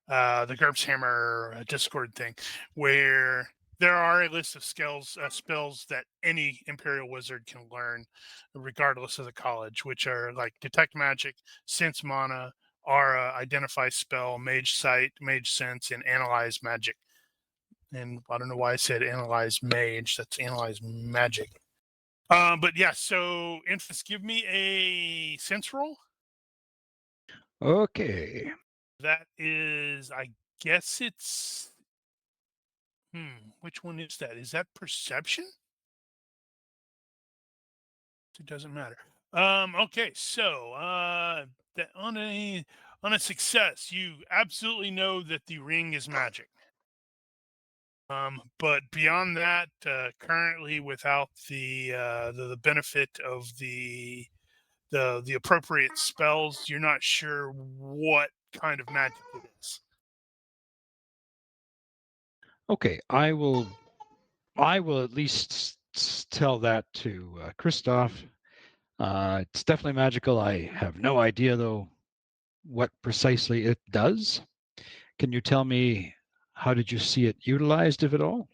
GURPS Hammer Discord thing, where there are a list of spells that any Imperial Wizard can learn, regardless of the college, which are like Detect Magic, Sense Mana, Aura, Identify Spell, Mage Sight, Mage Sense, and Analyze Magic. And I don't know why I said Analyze Mage. That's Analyze Magic. But yeah, so Enfys, give me a sense roll. Okay. That is, I guess it's. Which one is that? Is that perception? It doesn't matter. Okay, so that on a success, you absolutely know that the ring is magic. But beyond that, currently without the benefit of the appropriate spells, you're not sure what kind of magic it is. Okay, I will at least tell that to Christoph. It's definitely magical. I have no idea though what precisely it does. Can you tell me how did you see it utilized, if at all?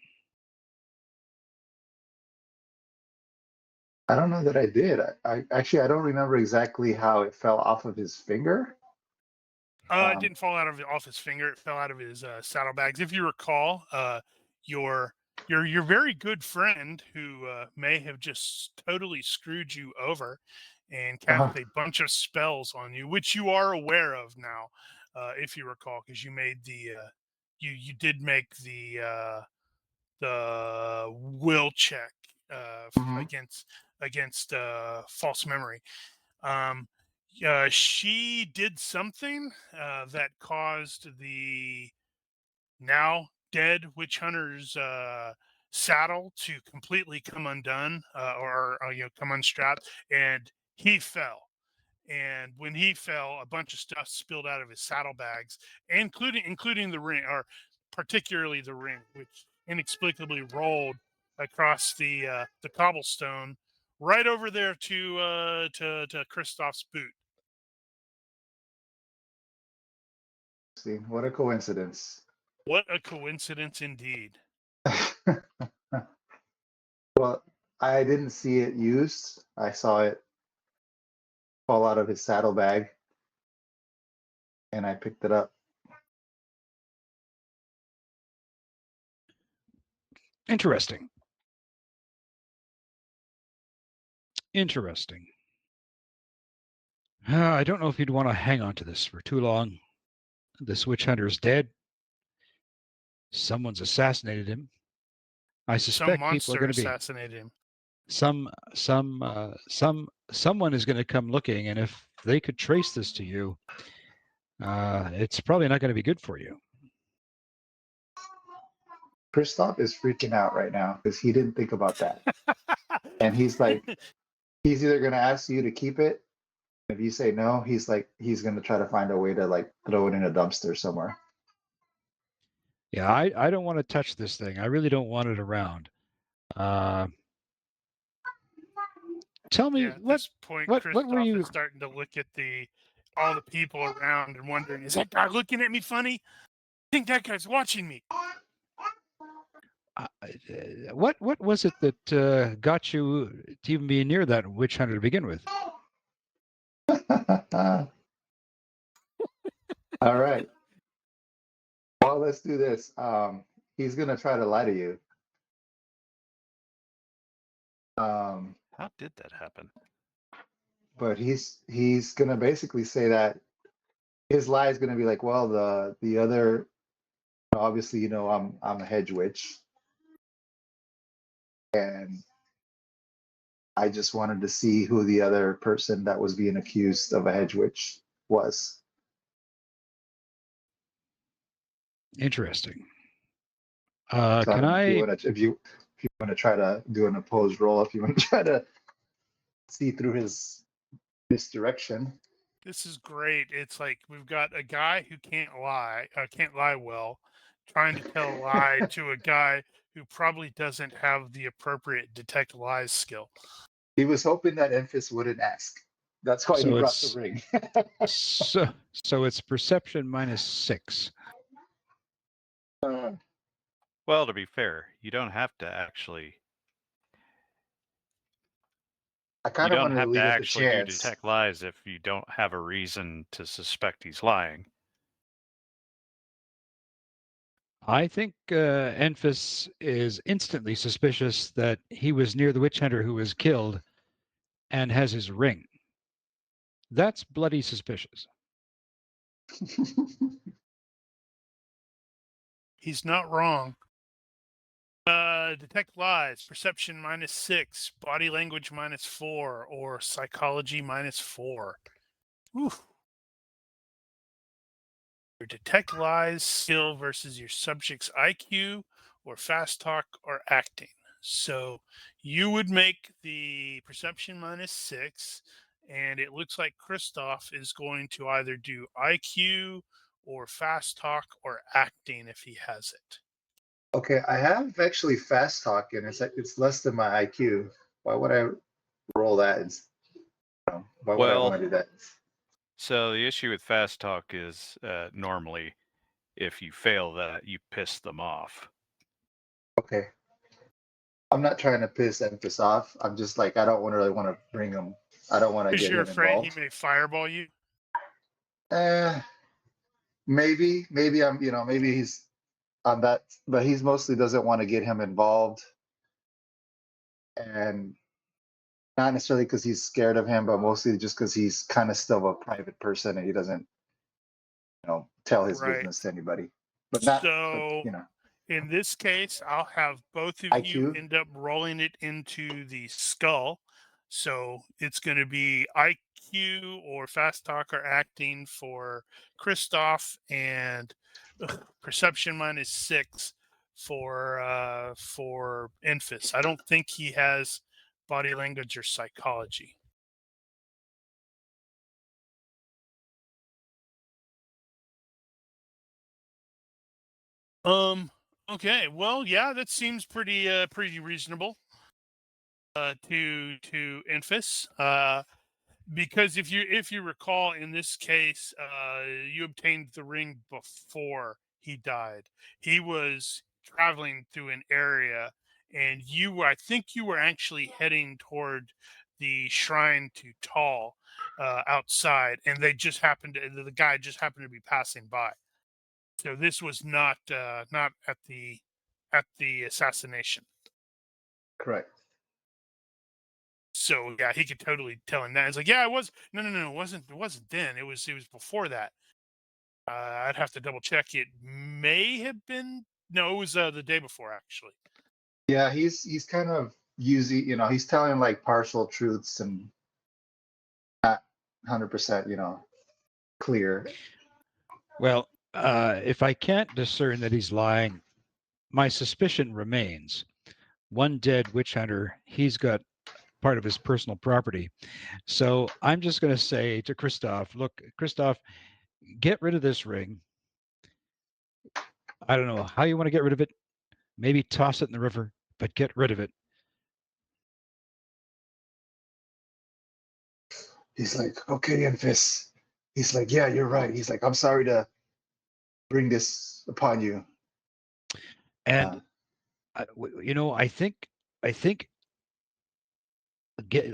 I don't know that I did. I actually I don't remember exactly how it fell off of his finger. It didn't fall out of off his finger. It fell out of his saddlebags. If you recall, your very good friend who may have just totally screwed you over and cast a bunch of spells on you, which you are aware of now, if you recall, because you made the you did make the will check against false memory. She did something that caused the now dead witch hunter's saddle to completely come undone, or come unstrapped, and he fell. And when he fell, a bunch of stuff spilled out of his saddlebags, including the ring, or particularly the ring, which inexplicably rolled across the cobblestone right over there to Christoph's boot. See, what a coincidence. What a coincidence indeed. Well, I didn't see it used. I saw it fall out of his saddlebag, and I picked it up. Interesting. Interesting. I don't know if you'd want to hang on to this for too long. This witch hunter's dead. Someone's assassinated him. I suspect people are going to be assassinated him. Someone is going to come looking, and if they could trace this to you, it's probably not going to be good for you. Christoph is freaking out right now because he didn't think about that. And he's like, he's either going to ask you to keep it. If you say no, he's like, he's going to try to find a way to like throw it in a dumpster somewhere. Yeah, I don't want to touch this thing. I really don't want it around. Tell me, at this point, what Christoph were you? is starting to look at all the people around and wondering, is that guy looking at me funny? I think that guy's watching me. What was it that got you to even be near that witch hunter to begin with? All right. Well, let's do this. He's going to try to lie to you. How did that happen? But he's going to basically say that his lie is going to be like, well, the other, obviously, you know, I'm a hedge witch, and I just wanted to see who the other person that was being accused of a hedge witch was. Interesting. So Can if you want to try to do an opposed roll, if you want to try to see through his misdirection. This is great. It's like we've got a guy who can't lie well, trying to tell a lie to a guy who probably doesn't have the appropriate detect lies skill. He was hoping that Enfys wouldn't ask. That's why he So brought the it's ring. so it's perception -6. Well, to be fair, you don't have to actually. I You kind of don't wanted to have to leave it to actually do chance. detect lies if you don't have a reason to suspect he's lying. I think Enfys is instantly suspicious that he was near the witch hunter who was killed and has his ring. That's bloody suspicious. He's not wrong. Detect lies, perception -6, body language -4, or psychology -4. Oof. Your detect lies skill versus your subject's IQ, or fast talk, or acting. So you would make the perception -6, and it looks like Christoph is going to either do IQ or fast talk or acting if he has it. Okay, I have actually fast talk, and it's less than my IQ. Why would I roll that? Why would I want to do that? So the issue with fast talk is normally, if you fail that, you piss them off. Okay. I'm not trying to piss Enfys off. I'm just like, I don't really want to bring him. I don't want to Because get you're him afraid involved. he may fireball you. Maybe I'm, maybe he's on that, but he's mostly doesn't want to get him involved, and not necessarily because he's scared of him, but mostly just because he's kind of still a private person and he doesn't, tell his Right. business to anybody. But not, So in this case, I'll have both of you IQ. end up rolling it into the skull. So it's going to be IQ or fast talk or acting for Christoph, and perception -6 for Enfys. I don't think he has body language or psychology. Okay. Well, yeah, that seems pretty reasonable. To Enfys. Because if you recall, in this case, you obtained the ring before he died. He was traveling through an area, and I think you were actually heading toward the shrine to Tal outside, and the guy just happened to be passing by. So this was not at the assassination. Correct. So yeah, he could totally tell him that. It's like, yeah, it was no, it wasn't then. It was before that. I'd have to double check. It may have been no, it was the day before actually. Yeah, he's kind of using, he's telling like partial truths and not 100%, clear. Well, if I can't discern that he's lying, my suspicion remains. One dead witch hunter, he's got part of his personal property. So I'm just going to say to Christoph, look, Christoph, get rid of this ring. I don't know how you want to get rid of it. Maybe toss it in the river, but get rid of it. He's like, okay, Enfys. He's like, yeah, you're right. He's like, I'm sorry to bring this upon you. And I think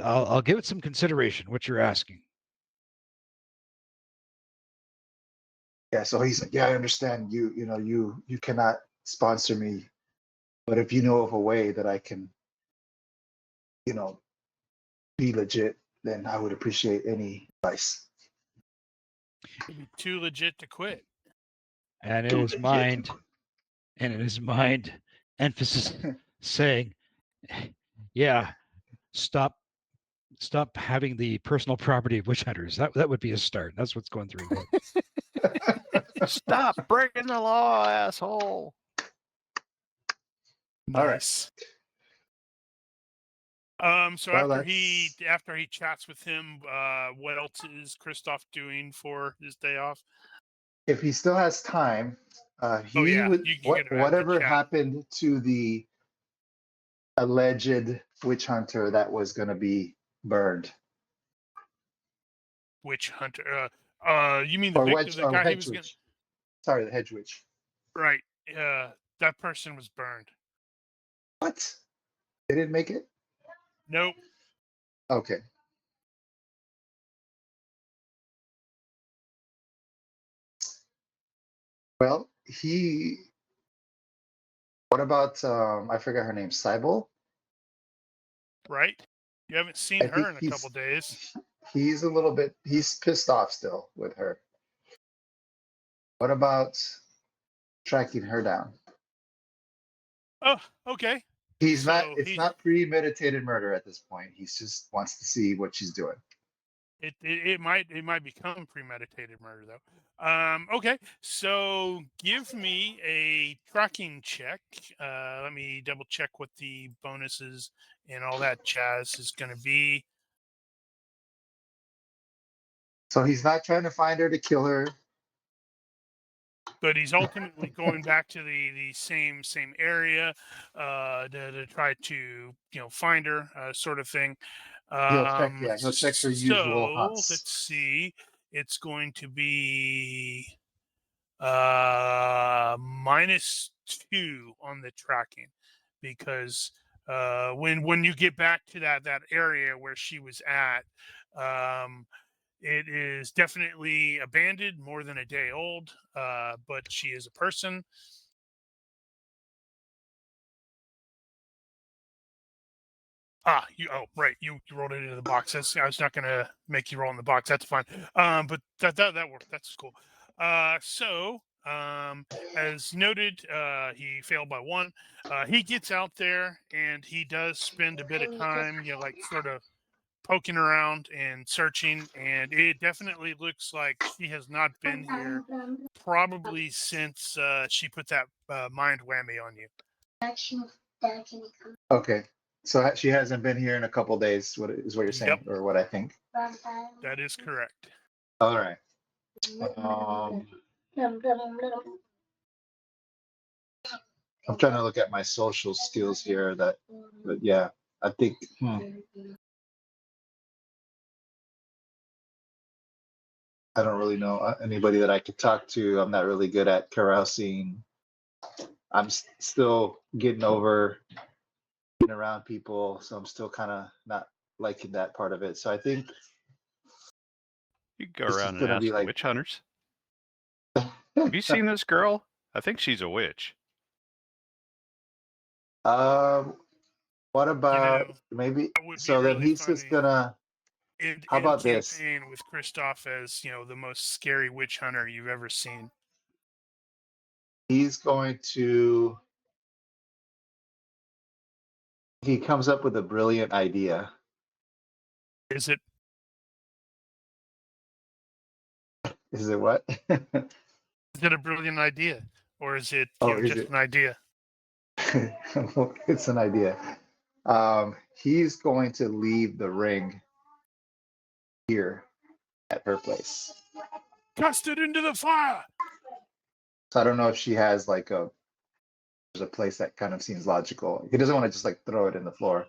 I'll give it some consideration. What you're asking. Yeah, so he's like, yeah, I understand. You cannot sponsor me, but if you know of a way that I can, be legit, then I would appreciate any advice. It'd be too legit to quit. And in his mind, emphasis saying, yeah, stop having the personal property of witch hunters. That would be a start. That's what's going through his head. Stop breaking the law, asshole. All right. Nice. So Well, after he chats with him, what else is Christoph doing for his day off? if he still has time, Oh he yeah, would you could add to whatever chat. happened to the alleged witch hunter that was going to be burned, Witch hunter. You mean the or victim? The guy he hedge was gonna. witch. Sorry, the hedge witch. Right. That person was burned. What? They didn't make it? Nope. Okay. Well, what about I forgot her name, Cybele? Right. You haven't seen I her think in a couple days. he's a little bit, he's pissed off still with her. What about tracking her down? Oh, okay. It's So not premeditated murder at this point. He just wants to see what she's doing. It might become premeditated murder though. Okay, so give me a tracking check. Let me double check what the bonuses and all that jazz is going to be. So he's not trying to find her to kill her. But he's ultimately going back to the same area to try to find her, sort of thing. He'll check her usual So hunts. let's see. It's going to be -2 on the tracking, because when you get back to that area where she was at, it is definitely abandoned, more than a day old, but she is a person. Right, you rolled it into the box. I was not going to make you roll in the box. That's fine. But that worked. That's cool. So as noted, he failed by 1. He gets out there and he does spend a bit of time, like sort of poking around and searching, and it definitely looks like she has not been here probably since she put that mind whammy on you. Okay. So she hasn't been here in a couple days, what you're saying, Yep, or what I think. that is correct. All right. I'm trying to look at my social skills here. But yeah, I think. I don't really know anybody that I could talk to. I'm not really good at carousing. I'm still getting over being around people, so I'm still kind of not liking that part of it. So I think You can go this is around and gonna be ask like. witch hunters. Have you seen this girl? I think she's a witch. What about maybe? That would be So then really he's just funny. gonna. End How about this? campaign with Christoph as the most scary witch hunter you've ever seen. He's going to. He comes up with a brilliant idea. Is it? Is it what? Is it a brilliant idea, or is it just an idea? It's an idea. He's going to leave the ring here at her place. Cast it into the fire. So I don't know if she has like there's a place that kind of seems logical. He doesn't want to just like throw it in the floor,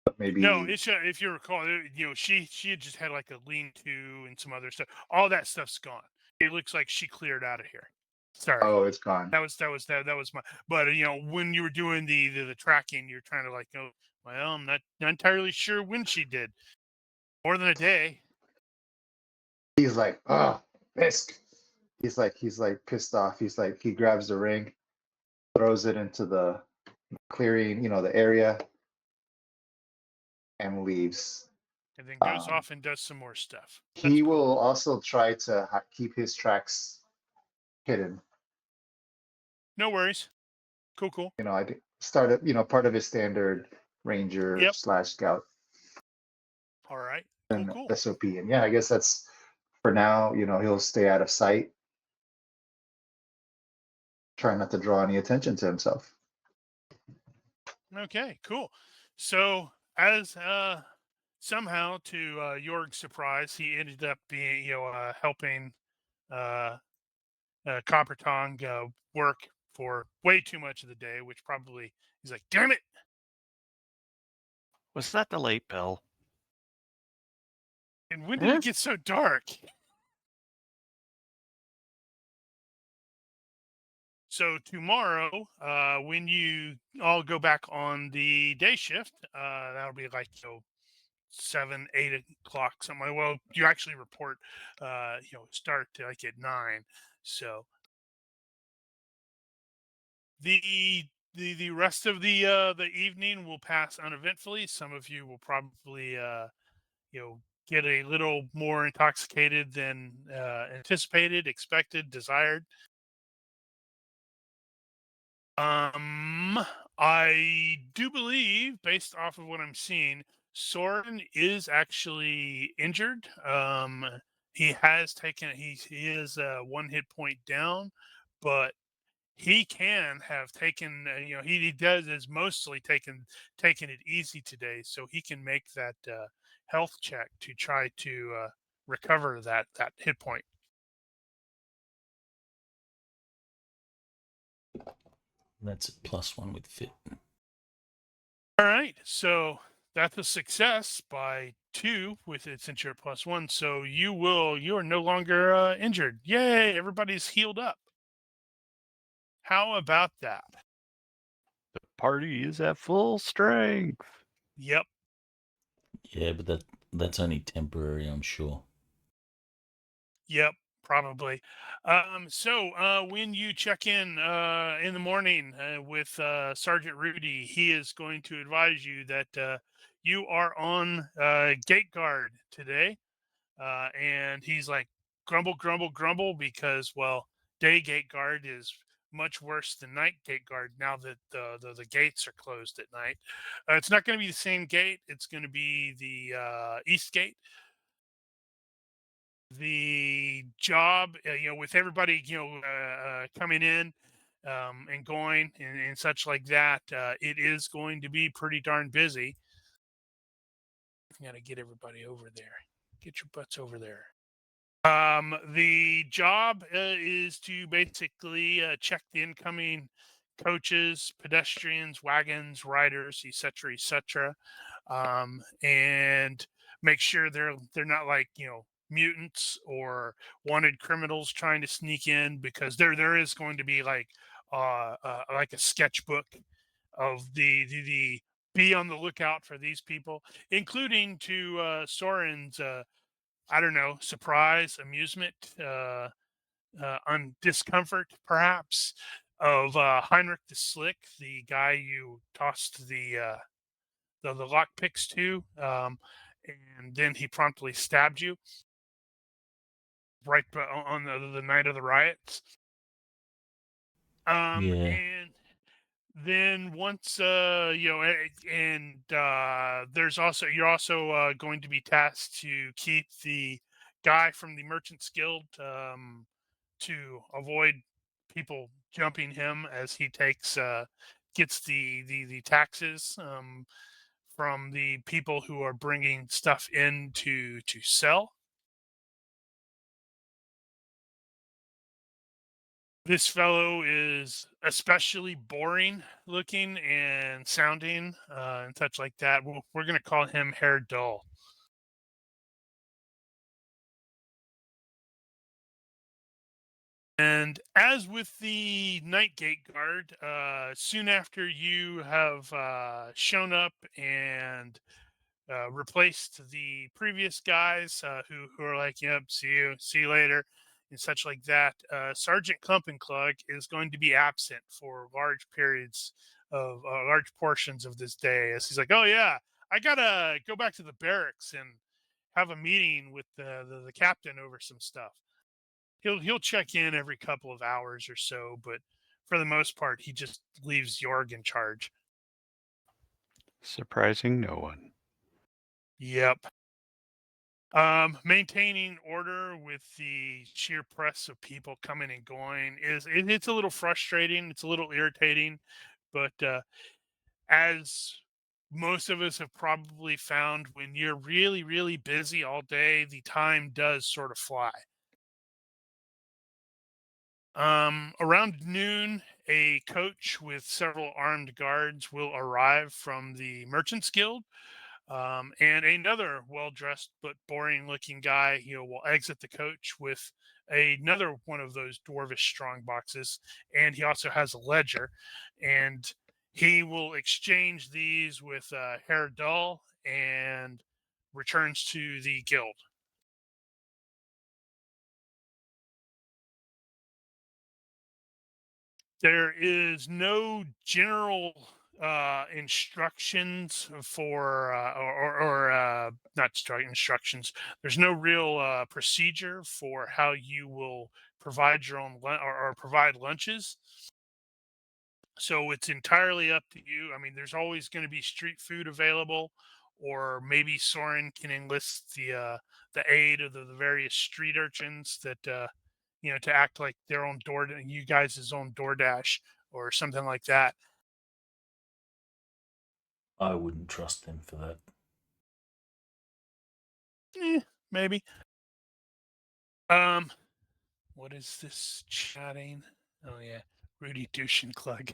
but maybe. No, it's if you recall, she had just had like a lean-to and some other stuff. All that stuff's gone. It looks like she cleared out of here. Sorry. Oh, it's gone. That was my. But when you were doing the tracking, you're trying to like go. Well, I'm not entirely sure when she did. More than a day. He's like, oh, Fisk. He's like pissed off. He's like, he grabs the ring, throws it into the clearing, the area, and leaves. And then goes off and does some more stuff. He will also try to keep his tracks hidden. No worries. Cool. I started, part of his standard ranger / scout. All right. And Cool. SOP. And yeah, I guess that's for now, he'll stay out of sight. Try not to draw any attention to himself. Okay, cool. So as somehow to Jorg's surprise, he ended up being helping Copper Tongue work for way too much of the day, which probably he's like, damn it. Was that the late bell? And when did it get so dark? So tomorrow, when you all go back on the day shift, that'll be like 7, 8 o'clock, something. Well, you actually report, start to like at 9. So the rest of the evening will pass uneventfully. Some of you will probably get a little more intoxicated than anticipated, expected, desired. I do believe, based off of what I'm seeing, Soren is actually injured. He has taken he is 1 hit point down, but he can have taken he does is mostly taken it easy today, so he can make that health check to try to recover that hit point. That's a +1 with fit. All right, so that's a success by 2 with it since you're +1. So you are no longer injured. Yay! Everybody's healed up. How about that? The party is at full strength. Yep. Yeah, but that's only temporary, I'm sure. Yep, probably. So when you check in the morning with Sergeant Rudy, he is going to advise you that you are on gate guard today. And he's like, grumble, grumble, grumble, because, well, day gate guard is much worse than night gate guard now that the gates are closed at night. It's not going to be the same gate. It's going to be the east gate. The job, with everybody, coming in and going and such like that, it is going to be pretty darn busy. I got to get everybody over there. Get your butts over there. The job is to basically check the incoming coaches, pedestrians, wagons, riders, etc., and make sure they're not like mutants or wanted criminals trying to sneak in, because there is going to be like a sketchbook of the be on the lookout for these people, including to Soren's I don't know, surprise, amusement, discomfort, perhaps, of Heinrich the Slick, the guy you tossed the lock picks to, and then he promptly stabbed you right on the night of the riots. Yeah. And then once there's also you're also going to be tasked to keep the guy from the Merchants Guild, to avoid people jumping him as he gets the taxes from the people who are bringing stuff in to sell. This fellow is especially boring looking and sounding and such like that. We're going to call him Hair Dull. And as with the Night Gate Guard, soon after you have shown up and replaced the previous guys who are like, yep, see you later, and such like that, Sergeant Klumpenklug is going to be absent for large periods of large portions of this day, as he's like, oh yeah, I gotta go back to the barracks and have a meeting with the captain over some stuff. He'll check in every couple of hours or so, but for the most part, he just leaves Jorg in charge. Surprising no one. Yep. Maintaining order with the sheer press of people coming and going it's a little frustrating. It's a little irritating, but as most of us have probably found when you're really, really busy all day, the time does sort of fly. Around noon, a coach with several armed guards will arrive from the Merchants Guild, and another well-dressed but boring-looking guy, will exit the coach with another one of those dwarvish strong boxes, and he also has a ledger, and he will exchange these with Herr Dull and returns to the guild. There is no general instructions for, or not instructions. There's no real procedure for how you will provide your own or provide lunches. So it's entirely up to you. I mean, there's always going to be street food available, or maybe Soren can enlist the aid of the various street urchins that to act like their own you guys' own DoorDash or something like that. I wouldn't trust them for that. Maybe. What is this chatting? Oh yeah, Rudy Duschenklug.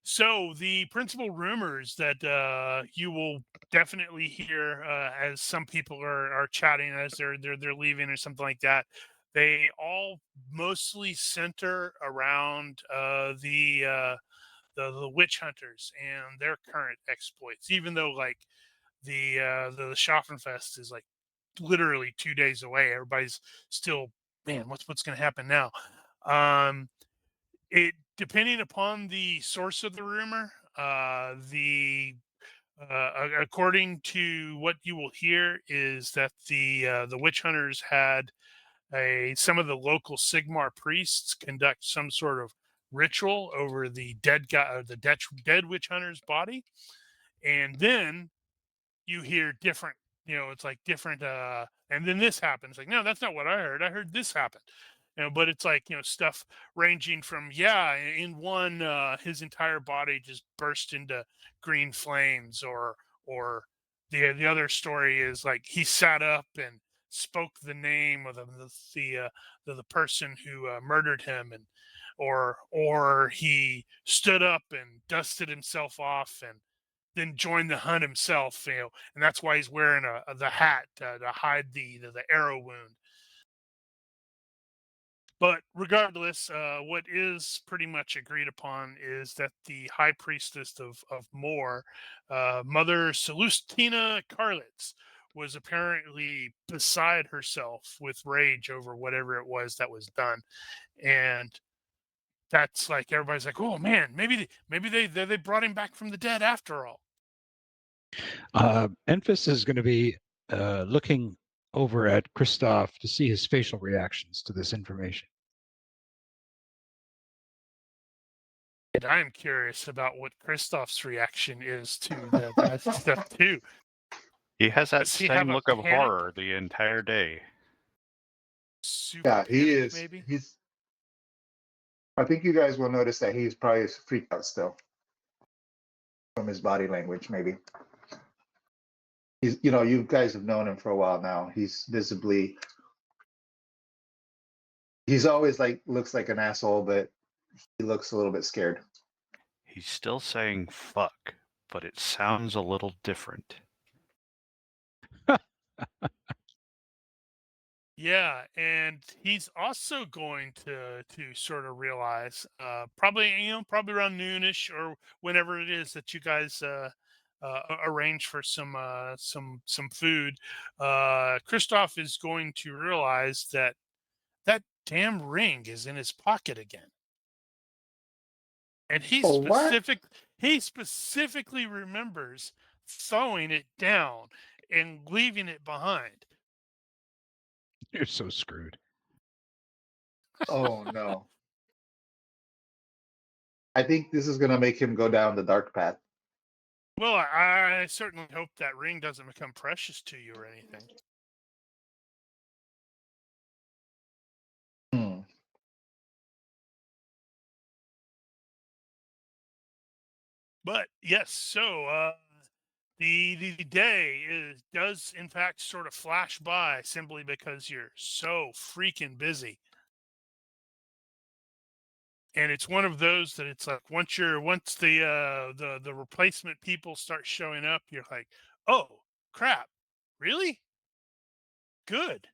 So the principal rumors that you will definitely hear as some people are chatting as they're leaving or something like that, they all mostly center around the witch hunters and their current exploits. Even though like the Schaffenfest is like literally 2 days away, everybody's still, man, what's going to happen now? It depending upon the source of the rumor, according to what you will hear is that the witch hunters had some of the local Sigmar priests conduct some sort of ritual over the dead guy, or the dead witch hunter's body, and then you hear different, it's like different, and then this happens. Like, no, that's not what I heard this happen. But it's like, stuff ranging from, yeah, in one, his entire body just burst into green flames, or the other story is like he sat up and spoke the name of the person who murdered him, and or he stood up and dusted himself off and then joined the hunt himself, and that's why he's wearing the hat to hide the arrow wound. But regardless, what is pretty much agreed upon is that the high priestess of Moor, Mother Celestina Carlitz, was apparently beside herself with rage over whatever it was that was done, and that's like everybody's like, oh man, maybe they brought him back from the dead after all. Enfys is going to be looking over at Christoph to see his facial reactions to this information. And I'm curious about what Christoph's reaction is to that stuff too. He has that Does he have same a look of panic? horror the entire day. Super Yeah, he panic, is. maybe. I think you guys will notice that he's probably freaked out still from his body language. Maybe he's. You guys have known him for a while now. He's visibly. He's always looks like an asshole, but he looks a little bit scared. He's still saying fuck, but it sounds a little different. Yeah, and he's also going to sort of realize, probably around noonish or whenever it is that you guys arrange for some food. Christoph is going to realize that damn ring is in his pocket again. And he specifically remembers throwing it down and leaving it behind. You're so screwed. Oh no! I think this is gonna make him go down the dark path. Well, I certainly hope that ring doesn't become precious to you or anything. Hmm. But yes, so the day does in fact sort of flash by simply because you're so freaking busy. And it's one of those that it's like once the replacement people start showing up, you're like, oh crap, really? Good.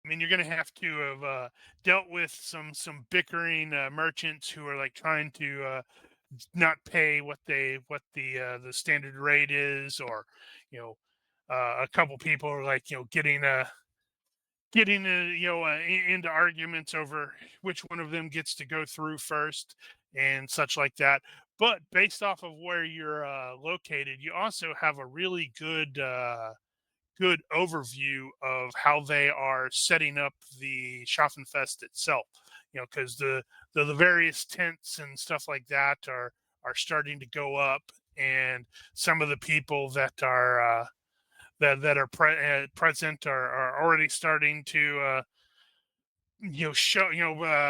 I mean, you're going to have to have dealt with some bickering merchants who are like trying to not pay what the standard rate is, or you know, a couple people are like getting into arguments over which one of them gets to go through first and such like that. But based off of where you're located, you also have a really good overview of how they are setting up the Schaffenfest itself. Because the various tents and stuff like that are starting to go up, and some of the people that are present are already starting to show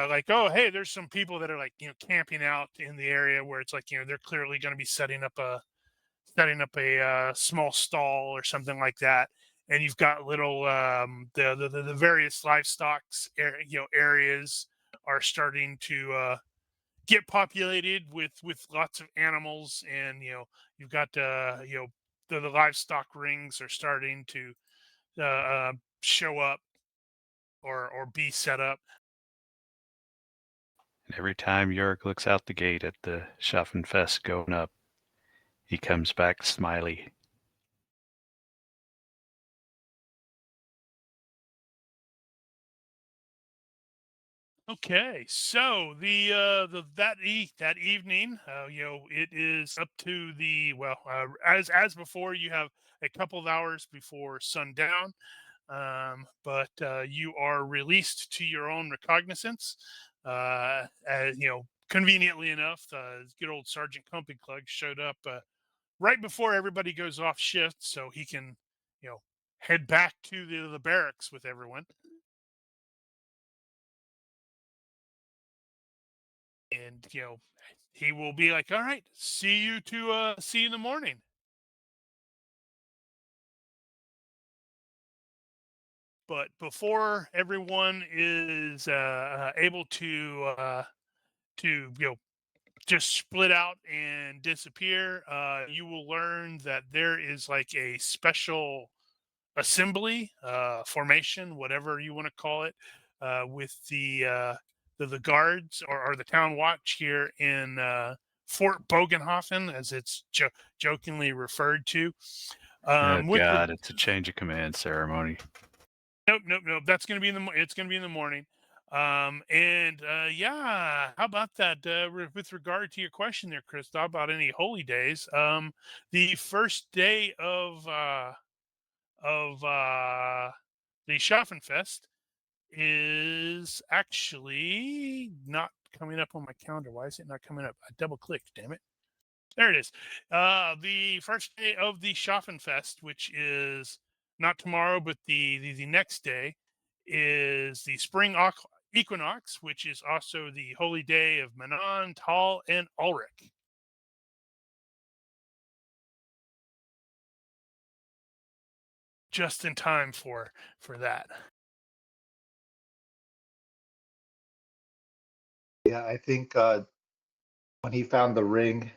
like, oh hey, there's some people that are like camping out in the area where it's like they're clearly going to be setting up a small stall or something like that. And you've got little the various areas are starting to get populated with lots of animals. And you've got the livestock rings are starting to show up or be set up. And every time Jörg looks out the gate at the Schaffenfest going up, he comes back smiley. Okay, so that evening, it is up to as before. You have a couple of hours before sundown, but you are released to your own recognizance. Conveniently enough, good old Sergeant Clug showed up right before everybody goes off shift, so he can head back to the barracks with everyone. And he will be like, all right, see you in the morning. But before everyone is able to just split out and disappear, you will learn that there is like a special assembly formation, whatever you want to call it, with the guards or the town watch here in Fort Bögenhafen, as it's jokingly referred to. Oh God, it's a change of command ceremony. Nope. That's gonna be it's gonna be in the morning. And yeah, how about that? With regard to your question there, Chris, about any holy days, the first day of the Schaffenfest is actually not coming up on my calendar. Why is it not coming up? I double clicked, damn it. There it is. The first day of the Schaffenfest, which is not tomorrow, but the next day, is the spring equinox, which is also the holy day of Manon, Tal, and Ulrich. Just in time for that. Yeah, I think when he found the ring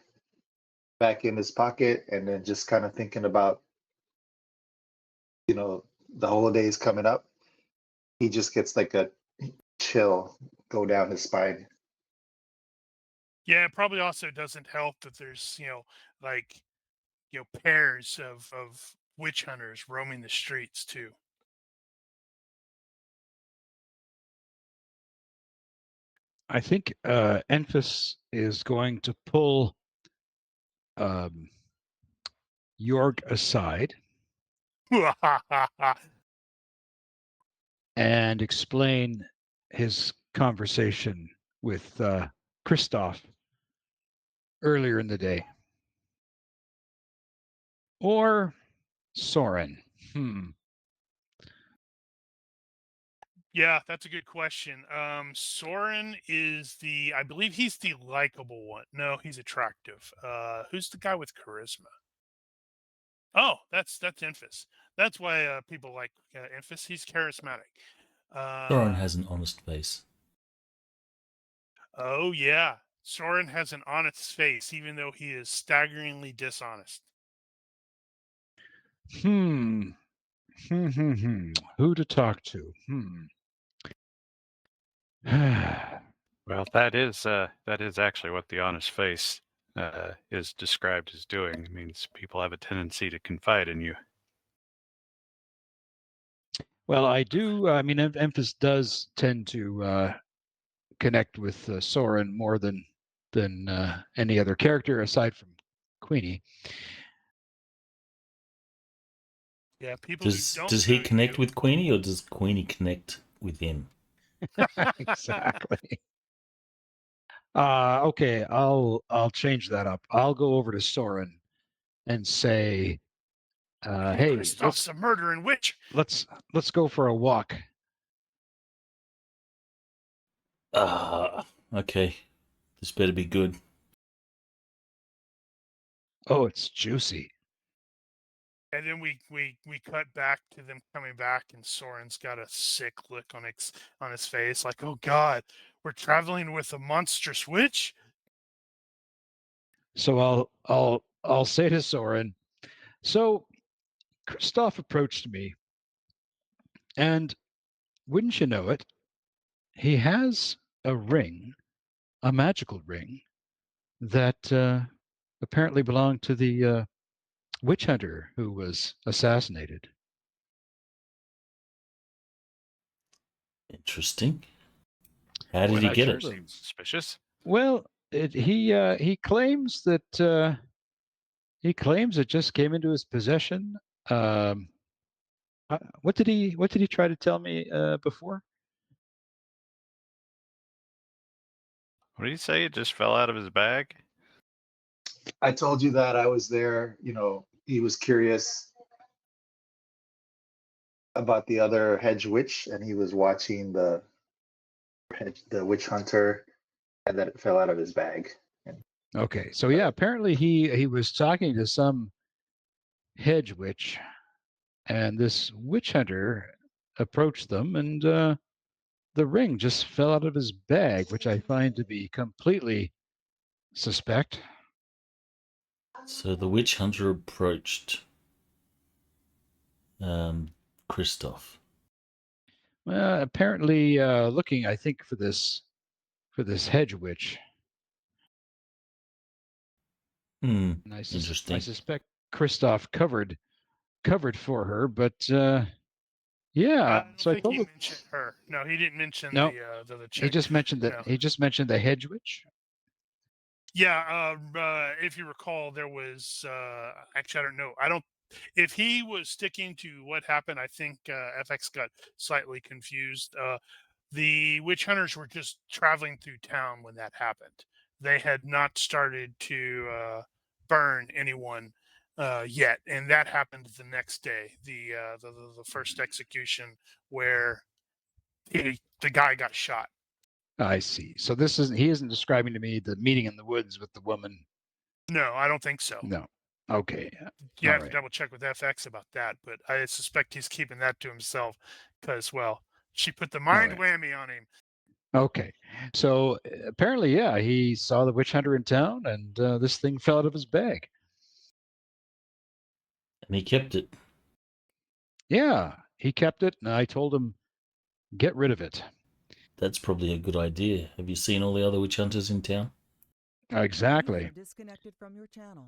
back in his pocket, and then just kind of thinking about, the holidays coming up, he just gets like a chill go down his spine. Yeah, it probably also doesn't help that there's pairs of witch hunters roaming the streets too. I think Enfys is going to pull Jörg aside and explain his conversation with Christoph earlier in the day. Or Soren. Yeah, that's a good question. Soren is I believe he's the likable one. No, he's attractive. Who's the guy with charisma? Oh, that's Enfys. That's why people like Enfys. He's charismatic. Thorin has an honest face. Oh yeah, Soren has an honest face, even though he is staggeringly dishonest. Who to talk to? Well, that is actually what the honest face is described as doing. It means people have a tendency to confide in you. Well, I do. I mean, Enfys does tend to connect with Soren more than any other character aside from Queenie. Yeah, people who don't Does he know connect you, with Queenie, or does Queenie connect with him? Exactly. Okay, I'll change that up. I'll go over to Soren and say, "Hey, Kristoff's a murdering witch. let's go for a walk." Okay. This better be good. Oh, it's juicy. And then we cut back to them coming back, and Soren's got a sick look on his face, like, "Oh God, we're traveling with a monstrous witch." So I'll say to Soren, "So Kristoff approached me, and wouldn't you know it, he has a ring, a magical ring that apparently belonged to the witch hunter who was assassinated." Interesting. How did When he I get told it? him, Seems suspicious. well, he claims that it just came into his possession. Um, what did he try to tell me before? What did he say? It just fell out of his bag? I told you that I was there. You know, he was curious about the other hedge witch, and he was watching the witch hunter, and then it fell out of his bag. Okay, so yeah, apparently he was talking to some hedge witch, and this witch hunter approached them, and the ring just fell out of his bag, which I find to be completely suspect. So the witch hunter approached Kristoff. Well, apparently looking, I think, for this hedge witch. And I Interesting. suspect Kristoff covered for her, but I yeah. don't So I think told he him. mentioned her. No, he didn't mention No, the he chick. just mentioned that. No. He just mentioned the hedge witch. Yeah, if you recall, there was actually, I don't know. I don't. If he was sticking to what happened, I think FX got slightly confused. The witch hunters were just traveling through town when that happened. They had not started to burn anyone yet, and that happened the next day. The first execution where the guy got shot. I see. So he isn't describing to me the meeting in the woods with the woman. No, I don't think so. No. Okay. You All have to right. double check with FX about that, but I suspect he's keeping that to himself because, well, she put the mind right. whammy on him. Okay. So apparently, yeah, he saw the witch hunter in town, and this thing fell out of his bag. And he kept it. Yeah, he kept it, and I told him, get rid of it. That's probably a good idea. Have you seen all the other witch hunters in town? Exactly. User disconnected from your channel.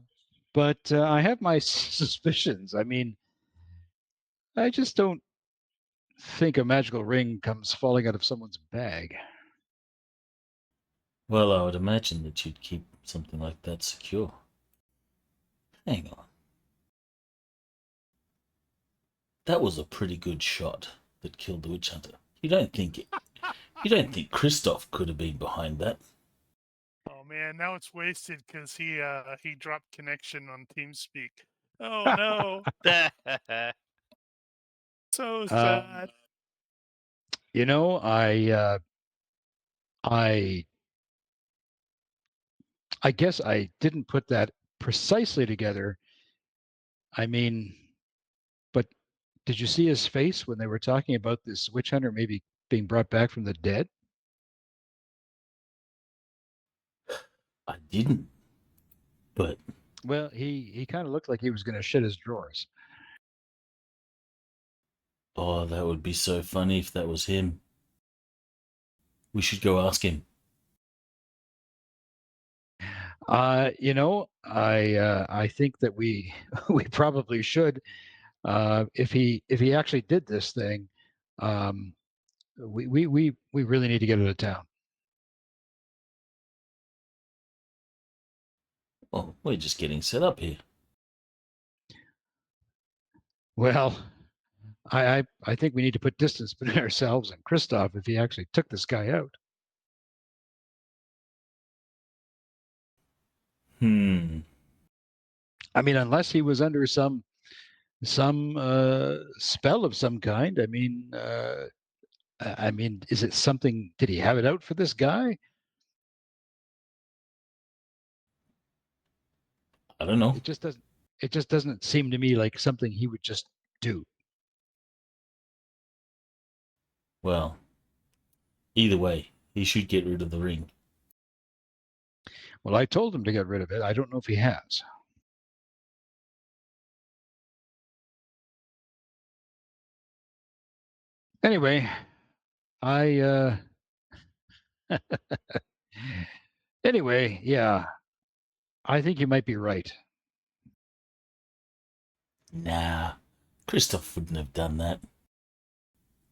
But I have my suspicions. I mean, I just don't think a magical ring comes falling out of someone's bag. Well, I would imagine that you'd keep something like that secure. Hang on. That was a pretty good shot that killed the witch hunter. You don't think Kristoff could have been behind that? Oh man, now it's wasted because he dropped connection on TeamSpeak. Oh no, so sad. You know, I guess I didn't put that precisely together. I mean, but did you see his face when they were talking about this witch hunter maybe being brought back from the dead? I didn't, but Well, he kind of looked like he was going to shit his drawers. oh, that would be so funny if that was him. We should go ask him. You know, I think that we we probably should. If he actually did this thing, um, we really need to get out of town. Well, we're just getting set up here. Well, I think we need to put distance between ourselves and Christoph if he actually took this guy out. I mean, unless he was under some spell of some kind. I mean, is it something? Did he have it out for this guy? I don't know. It just doesn't. It just doesn't seem to me like something he would just do. Well, either way, he should get rid of the ring. Well, I told him to get rid of it. I don't know if he has. Anyway, anyway, yeah, I think you might be right. Nah, Christoph wouldn't have done that.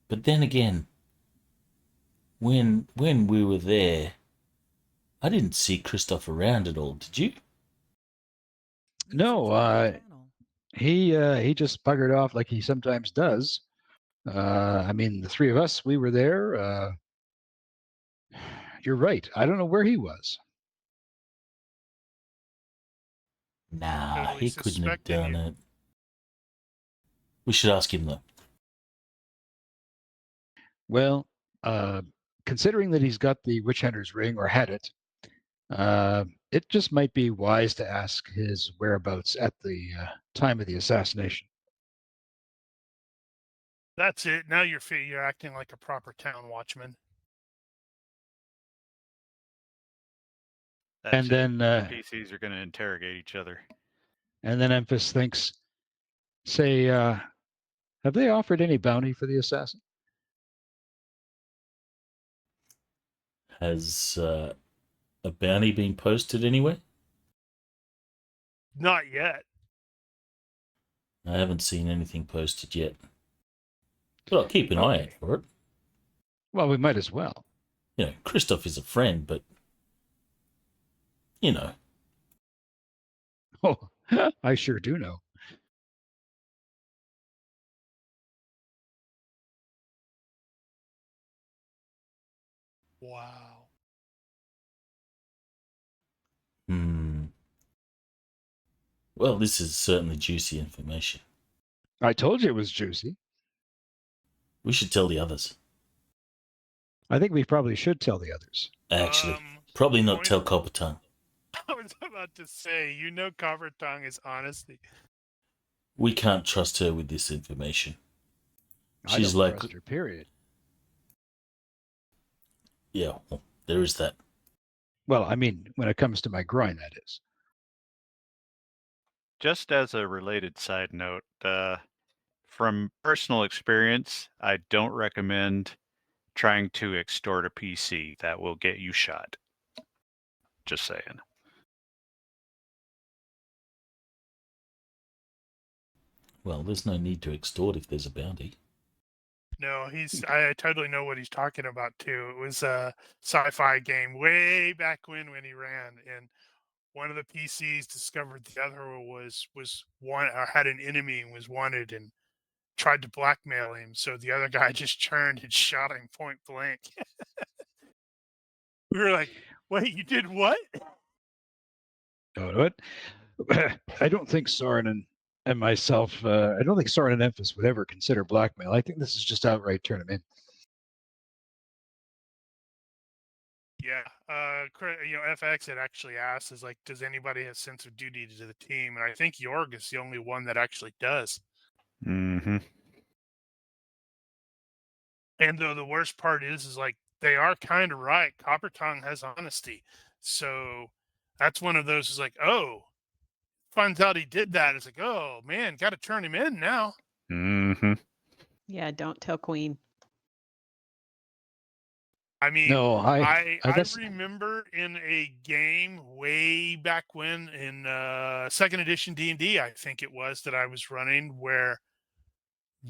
But then again, when we were there, I didn't see Christoph around at all. Did you? No, he just buggered off like he sometimes does. I mean, the three of us, we were there. You're right. I don't know where he was. Nah, Totally he couldn't have suspecting done you. it. We should ask him though. Well, considering that he's got the witch hunter's ring or had it, it just might be wise to ask his whereabouts at the time of the assassination. That's it. Now you're acting like a proper town watchman. That's And it. then PCs are going to interrogate each other. and then Enfys thinks, say, have they offered any bounty for the assassin? Has a bounty been posted anywhere? Not yet. I haven't seen anything posted yet. But I'll keep an eye out for it. Well, we might as well. You know, Christoph is a friend, but you know. Oh, I sure do know. Wow. Well, this is certainly juicy information. I told you it was juicy. We should tell the others. I think we probably should tell the others. Actually, probably not tell Copper Tongue. I was about to say, you know, Copper Tongue is honesty. We can't trust her with this information. I She's don't like, trust her, period. Yeah, well, there is that. Well, I mean, when it comes to my groin, that is. Just as a related side note, from personal experience, I don't recommend trying to extort a PC. That will get you shot. Just saying. Well, there's no need to extort if there's a bounty. No, I totally know what he's talking about too. It was a sci-fi game way back when he ran, and one of the PCs discovered the other was one or had an enemy and was wanted and tried to blackmail him. So the other guy just turned and shot him point blank. We were like, "Wait, you did what?" Oh, what? I don't think Soren and myself, I don't think Soren and Enfys would ever consider blackmail. I think this is just outright turn him in. Yeah, FX had actually asked, is like, does anybody have sense of duty to the team? And I think Jorg is the only one that actually does. Mm-hmm. And though the worst part is like, they are kind of right. Copper Tongue has honesty. So that's one of those is like, oh, finds out he did that. It's like, oh, man, got to turn him in now. Mm-hmm. Yeah, don't tell Queen. I mean, No, I guess remember in a game way back when in second edition D&D, I think it was, that I was running, where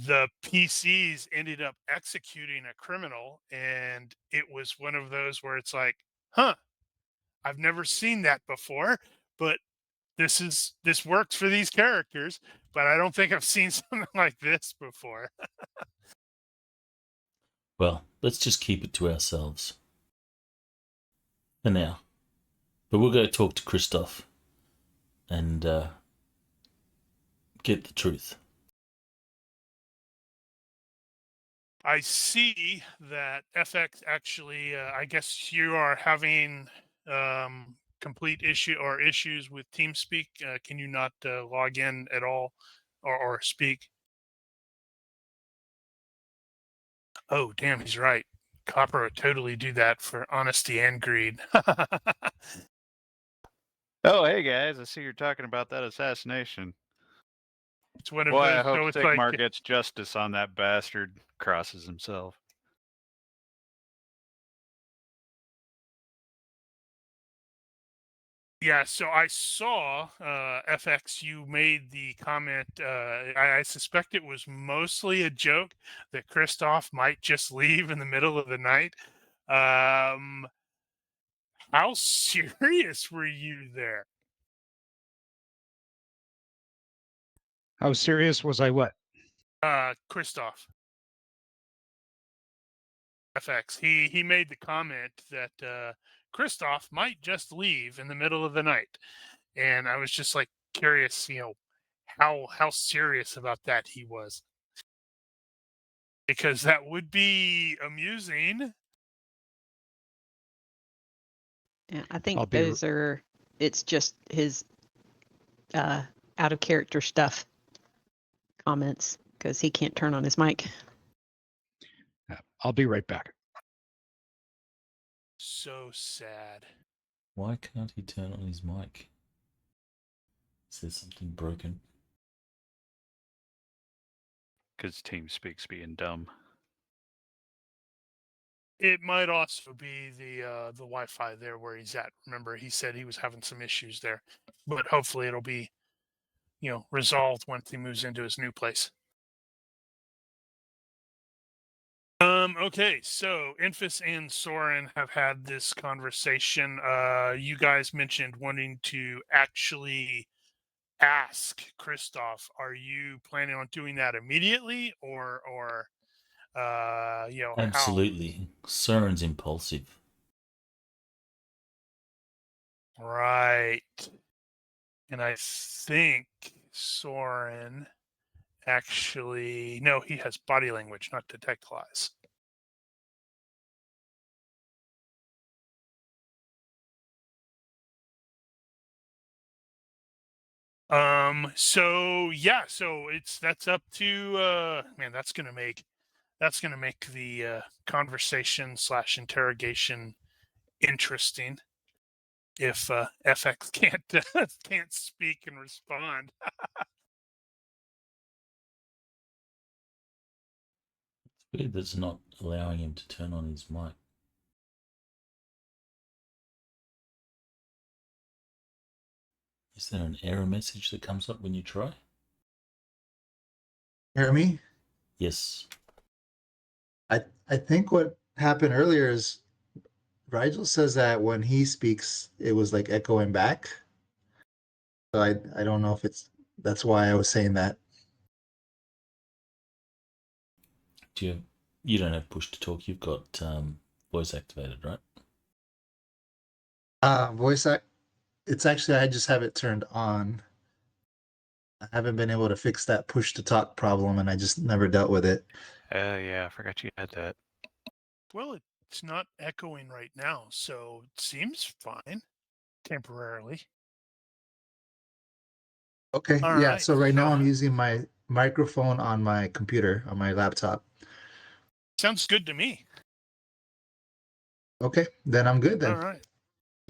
the PCs ended up executing a criminal, and it was one of those where it's like, huh, I've never seen that before, but this works for these characters, but I don't think I've seen something like this before. Well, let's just keep it to ourselves for now. But we'll go talk to Christoph and get the truth. I see that FX actually, I guess you are having complete issues with TeamSpeak. Can you not log in at all or speak? Oh, damn, he's right. Copper would totally do that for honesty and greed. Oh, hey guys, I see you're talking about that assassination. It's one of Boy, I those. hope So it's like, Sigmar gets justice on that bastard. Crosses himself. yeah. So I saw FX. You made the comment. I suspect it was mostly a joke that Christoph might just leave in the middle of the night. How serious were you there? how serious was I? What? Christoph. FX. He made the comment that Christoph might just leave in the middle of the night, and I was just like curious, how serious about that he was, because that would be amusing. Yeah, I think I'll be it's just his out of character stuff comments because he can't turn on his mic. I'll be right back. So sad. Why can't he turn on his mic? Is there something broken? Because TeamSpeak's being dumb. It might also be the Wi-Fi there where he's at. Remember, he said he was having some issues there, but hopefully it'll be, resolved once he moves into his new place. Okay, so Enfys and Soren have had this conversation. You guys mentioned wanting to actually ask Christoph. Are you planning on doing that immediately, or how? Absolutely. Soren's impulsive. Right. And I think Soren actually, no, he has body language, not detect lies. So yeah, so that's up to man, that's gonna make the conversation / interrogation interesting if FX can't speak and respond. It's weird that's not allowing him to turn on his mic. Is there an error message that comes up when you try? Hear me? Yes. I think what happened earlier is Rigel says that when he speaks, it was like echoing back. So I don't know if that's why I was saying that. You don't have push to talk. You've got voice activated, right? Voice act. It's actually I just have it turned on. I haven't been able to fix that push to talk problem, and I just never dealt with it. Yeah, I forgot you had that. Well, it it's not echoing right now, so it seems fine temporarily. Okay, All yeah. right. So right now So I'm using my microphone on my computer, on my laptop. sounds good to me. Okay, then I'm good All then. right.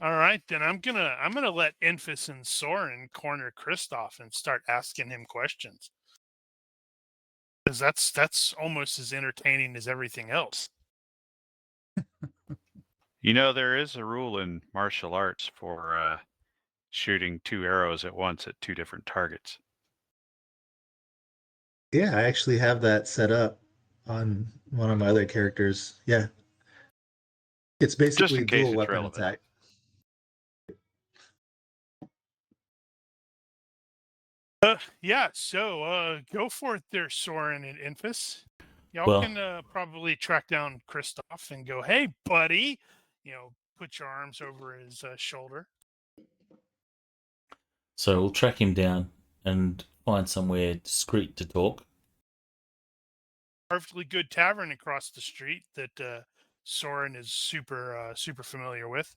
All right, then I'm gonna let Enfys and Soren corner Kristoff and start asking him questions. Because that's almost as entertaining as everything else. You know, there is a rule in martial arts for shooting 2 arrows at once at 2 different targets. Yeah, I actually have that set up on one of my other characters. Yeah. It's Just basically in case dual it's weapon relevant. attack. Yeah, so go for it there, Soren and Enfys. Y'all Well- can probably track down Kristoff and go, "Hey, buddy," put your arms over his shoulder. So we'll track him down and find somewhere discreet to talk. Perfectly good tavern across the street that Soren is super familiar with.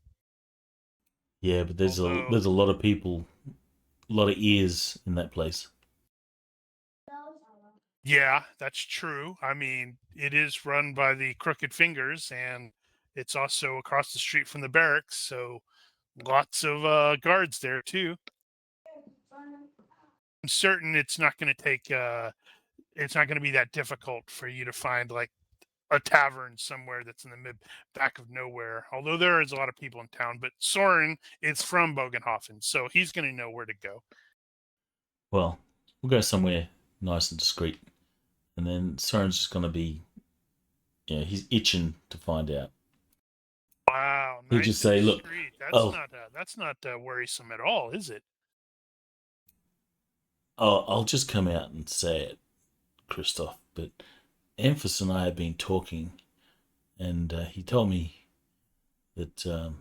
Yeah, but there's a lot of people, a lot of ears in that place. Yeah, that's true. I mean, it is run by the Crooked Fingers, and it's also across the street from the barracks, so lots of guards there too. I'm certain it's not going to take. It's not going to be that difficult for you to find like a tavern somewhere that's in the back of nowhere. Although there is a lot of people in town, but Soren is from Bögenhafen, so he's going to know where to go. Well, we'll go somewhere nice and discreet. And then Soren's just going to be, he's itching to find out. Wow, He'll nice just say, and look, discreet. oh. That's not worrisome at all, is it? Oh, I'll just come out and say it, Christoph. But Enfys and I have been talking, and he told me that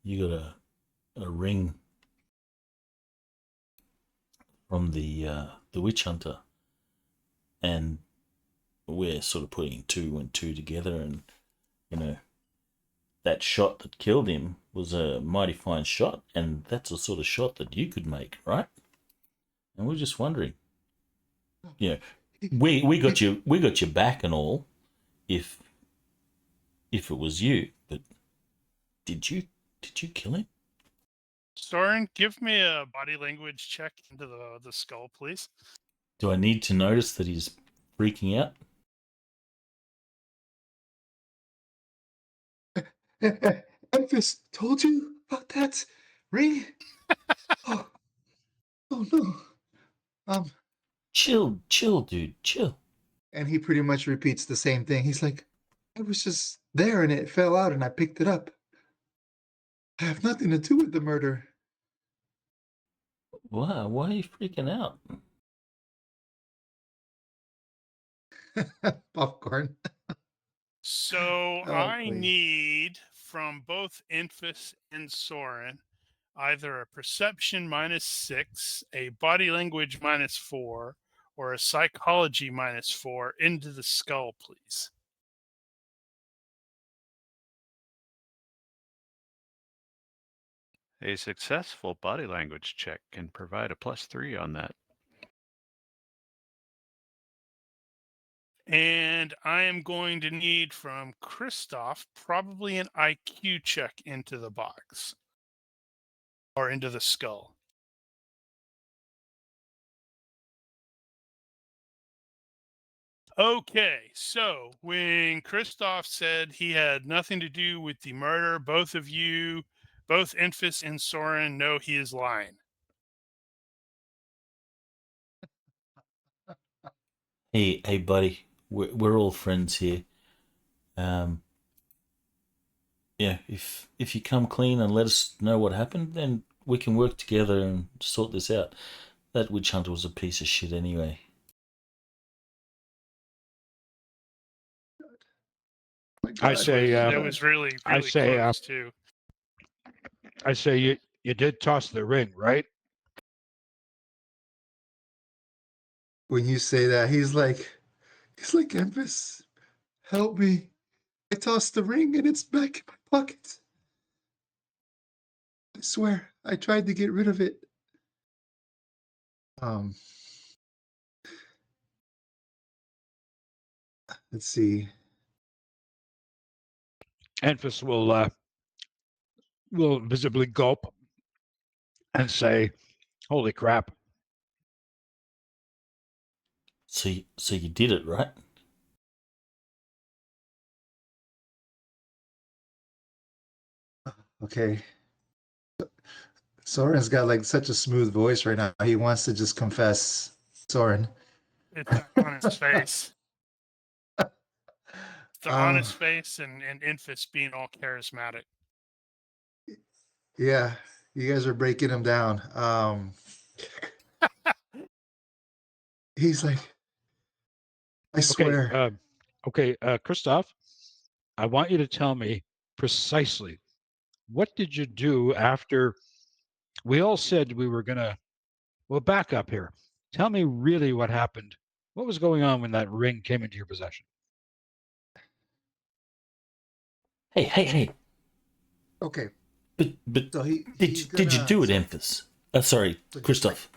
you got a ring from the witch hunter, and we're sort of putting 2 and 2 together, and that shot that killed him was a mighty fine shot, and that's the sort of shot that you could make, right? And we're just wondering, we got your back and all, if it was you, but did you kill him? Soren, give me a body language check into the skull, please. Do I need to notice that he's freaking out? Enfys told you about that ring? Oh, no. Chill, dude, chill. And he pretty much repeats the same thing. He's like, I was just there and it fell out and I picked it up. I have nothing to do with the murder. Why are you freaking out? Popcorn. So I please. need from both Enfys and Soren either a perception -6, a body language -4, or a psychology -4 into the skull, please. A successful body language check can provide a +3 on that. And I am going to need from Kristoff probably an IQ check into the box or into the skull. Okay, so when Kristoff said he had nothing to do with the murder, both of you, both Enfys and Soren, know he is lying. Hey, buddy, we're all friends here. Yeah, if you come clean and let us know what happened, then we can work together and sort this out. That witch hunter was a piece of shit anyway. I say, that was really I say, close too. I say you did toss the ring, right? When you say that, he's like, Enfys, help me. I tossed the ring and it's back in my pocket. I swear, I tried to get rid of it. Let's see. Enfys will visibly gulp and say, "Holy crap!" So you did it, right? Okay. Soren's got like such a smooth voice right now. He wants to just confess. Soren. It's on his face. The honest face and Enfys being all charismatic. Yeah, you guys are breaking him down. He's like, I swear. Okay, Christoph, I want you to tell me precisely what did you do after we all said we were gonna. Well, back up here. Tell me really what happened. What was going on when that ring came into your possession? Hey. Okay. But So did you do it, Enfys? Sorry, So Christoph.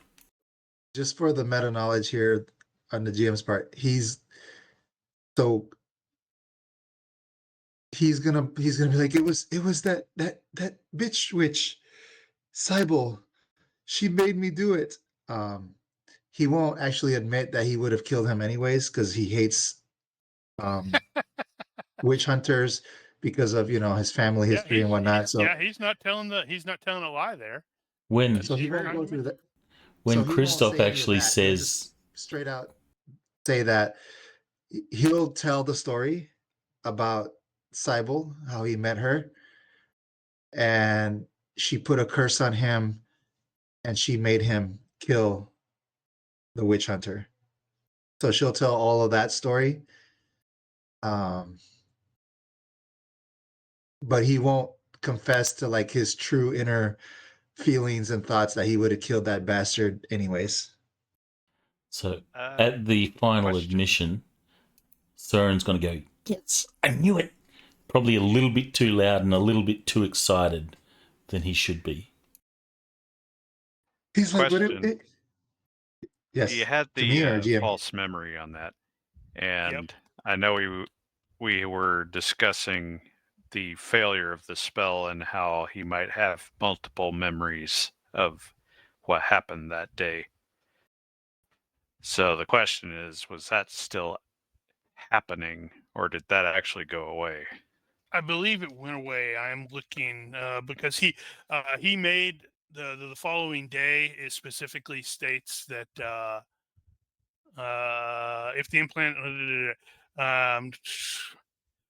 just for the meta knowledge here on the GM's part, he's gonna be like, it was that bitch witch, Cybele. She made me do it. He won't actually admit that he would have killed him anyways because he hates witch hunters because of his family history and whatnot. He's not telling a lie there. When So he won't go through that. when So he won't Christoph say any of actually that. He'll says, just straight out say that he'll tell the story about Cybele, how he met her, and she put a curse on him, and she made him kill the witch hunter. So she'll tell all of that story. But he won't confess to like his true inner feelings and thoughts that he would have killed that bastard anyways. so at the final admission, Soren's going to go, yes, I knew it. Probably a little bit too loud and a little bit too excited than he should be. He's like, yes. You had to me or the GM? false memory on that, and I know we were discussing the failure of the spell and how he might have multiple memories of what happened that day. So the question is, was that still happening, or did that actually go away? I believe it went away. I am looking because he made the following day. It specifically states that if the implant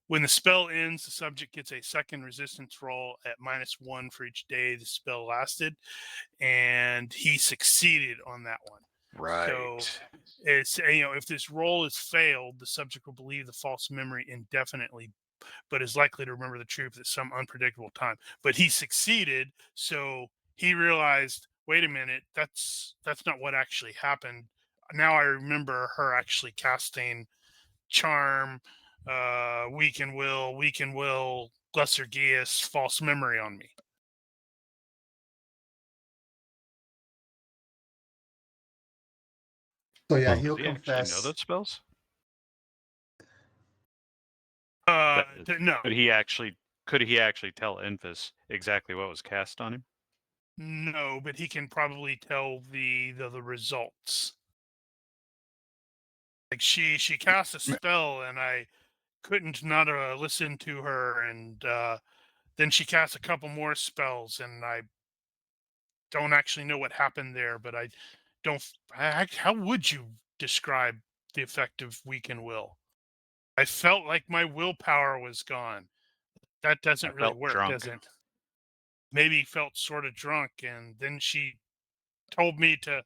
when the spell ends, the subject gets a second resistance roll at -1 for each day the spell lasted, and he succeeded on that one. Right. So it's if this roll is failed, the subject will believe the false memory indefinitely, but is likely to remember the truth at some unpredictable time. But he succeeded, so he realized, wait a minute, that's not what actually happened. Now I remember her actually casting charm, weaken will, lesser geas, false memory on me. So yeah, he'll Did he confess. actually know those spells? No. Could he actually tell Enfys exactly what was cast on him? No, but he can probably tell the results. Like she cast a spell, and I couldn't not listen to her, and then she cast a couple more spells, and I don't actually know what happened there. But I don't. How would you describe the effect of weaken will? I felt like my willpower was gone. That doesn't really work, drunk. does it? Maybe felt sort of drunk, and then she told me to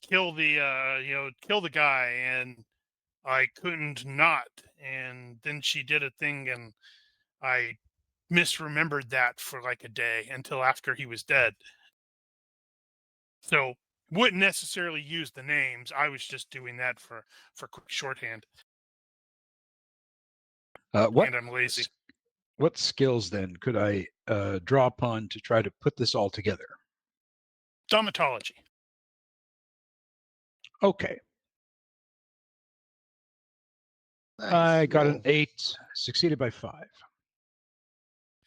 kill the guy, and I couldn't not. And then she did a thing, and I misremembered that for like a day until after he was dead. So wouldn't necessarily use the names. I was just doing that for quick shorthand. What and I'm lazy. What skills then could I draw upon to try to put this all together? Domatology. Okay. Nice. I got Roll. an 8, succeeded by 5.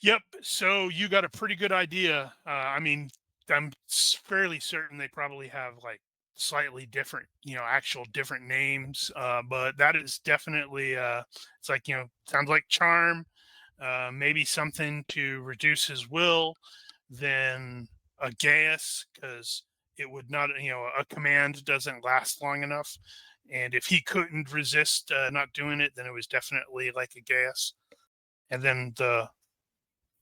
Yep. So you got a pretty good idea. I mean, I'm fairly certain they probably have like slightly different, actual different names. But that is definitely, it's like, sounds like charm, maybe something to reduce his will, then a gas, because it would not, a command doesn't last long enough. And if he couldn't resist not doing it, then it was definitely like a gas. And then the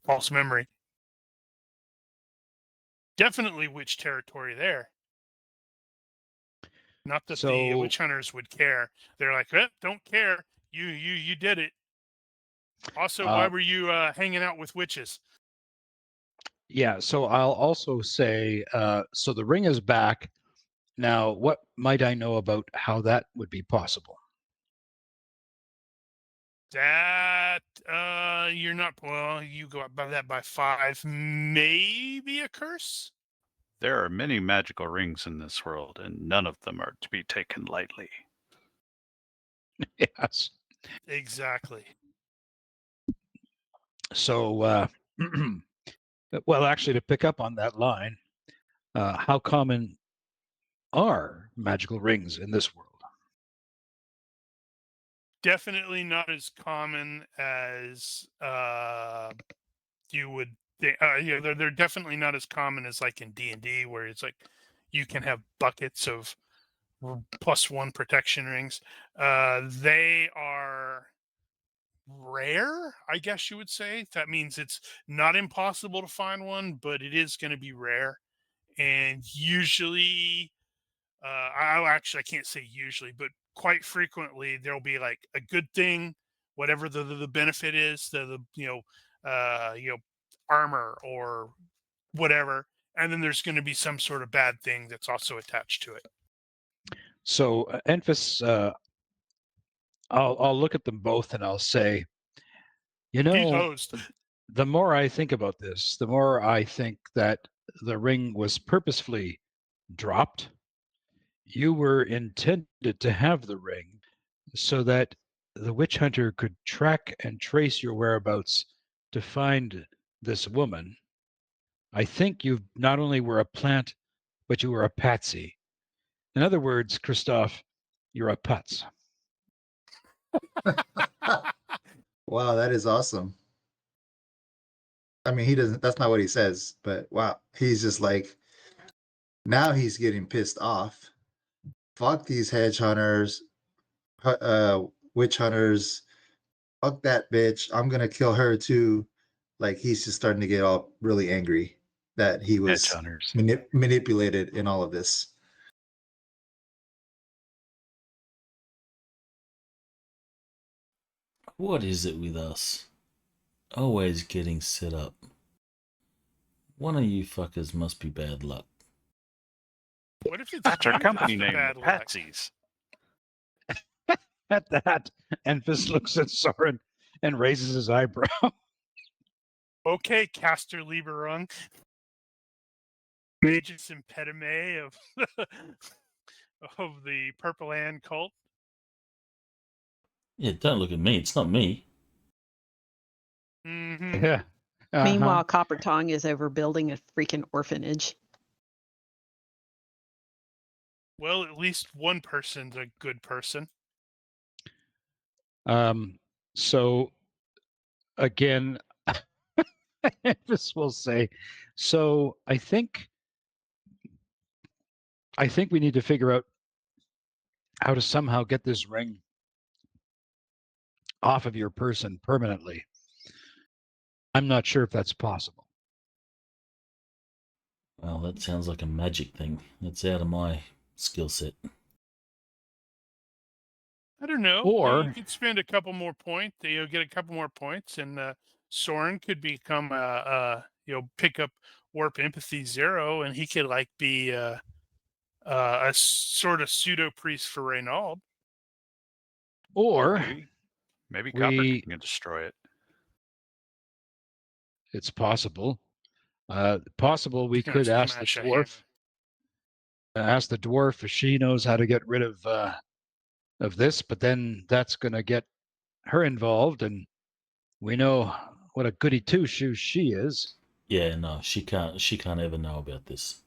false memory. Definitely witch territory there. Not that the So, witch hunters would care. They're like, don't care. You did it. Also, why were you hanging out with witches? yeah, so I'll also say, so the ring is back. Now, what might I know about how that would be possible? That you're not. Well, you go up by that by 5. Maybe a curse. There are many magical rings in this world, and none of them are to be taken lightly. Yes. Exactly. So, well, actually, to pick up on that line, how common are magical rings in this world? Definitely not as common as you would think. They're definitely not as common as like in D&D, where it's like you can have buckets of +1 protection rings. They are rare, I guess you would say. That means it's not impossible to find one, but it is going to be rare. And usually, I can't say usually, but quite frequently there'll be like a good thing, whatever the benefit is, the armor or whatever, and then there's going to be some sort of bad thing that's also attached to it. So, Enfys, I'll look at them both and I'll say, you He's know, hosed. the more I think about this, the more I think that the ring was purposefully dropped. You were intended to have the ring so that the witch hunter could track and trace your whereabouts to find this woman. I think you not only were a plant, but you were a patsy. In other words, Christoph, you're a putz. Wow, that is awesome. I mean, he doesn't, that's not what he says, but wow, he's just like, now he's getting pissed off. Fuck these hedge hunters, witch hunters. Fuck that bitch. I'm gonna kill her too. Like he's just starting to get all really angry that he Hedge was hunters. manipulated in all of this. What is it with us? Always getting set up. One of you fuckers must be bad luck. What if it's That's our you company that's the name, bad the luck? Patsies. At that, Enfys looks at Soren and raises his eyebrow. Okay, Caster Lieberung. Magus Impedime of of the Purple Hand cult. Yeah, don't look at me. It's not me. Mm-hmm. Yeah. Uh-huh. Meanwhile, Copper Tongue is over building a freaking orphanage. Well, at least one person's a good person. So again, Enfys will say, so I think we need to figure out how to somehow get this ring off of your person permanently. I'm not sure if that's possible. Well, that sounds like a magic thing. That's out of my skill set. I don't know. Or- you could spend a couple more points. Get a couple more points, and Soren could become pick up Warp Empathy 0, and he could like be a sort of pseudo priest for Reynald. Or Maybe. Maybe Copper We, can destroy it. it's possible. Possible we It's gonna could ask the smash a hammer. dwarf if she knows how to get rid of this, but then that's going to get her involved, and we know what a goody two shoes she is. Yeah, no, she can't ever know about this.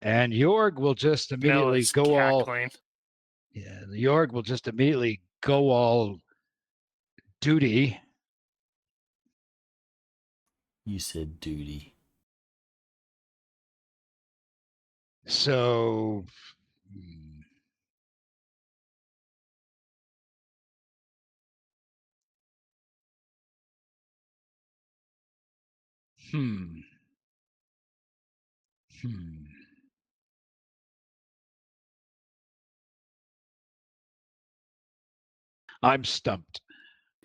And Jorg will just immediately Nella's go all. cackling. Yeah, Jorg will just immediately go all duty. You said duty. So. Hmm. I'm stumped.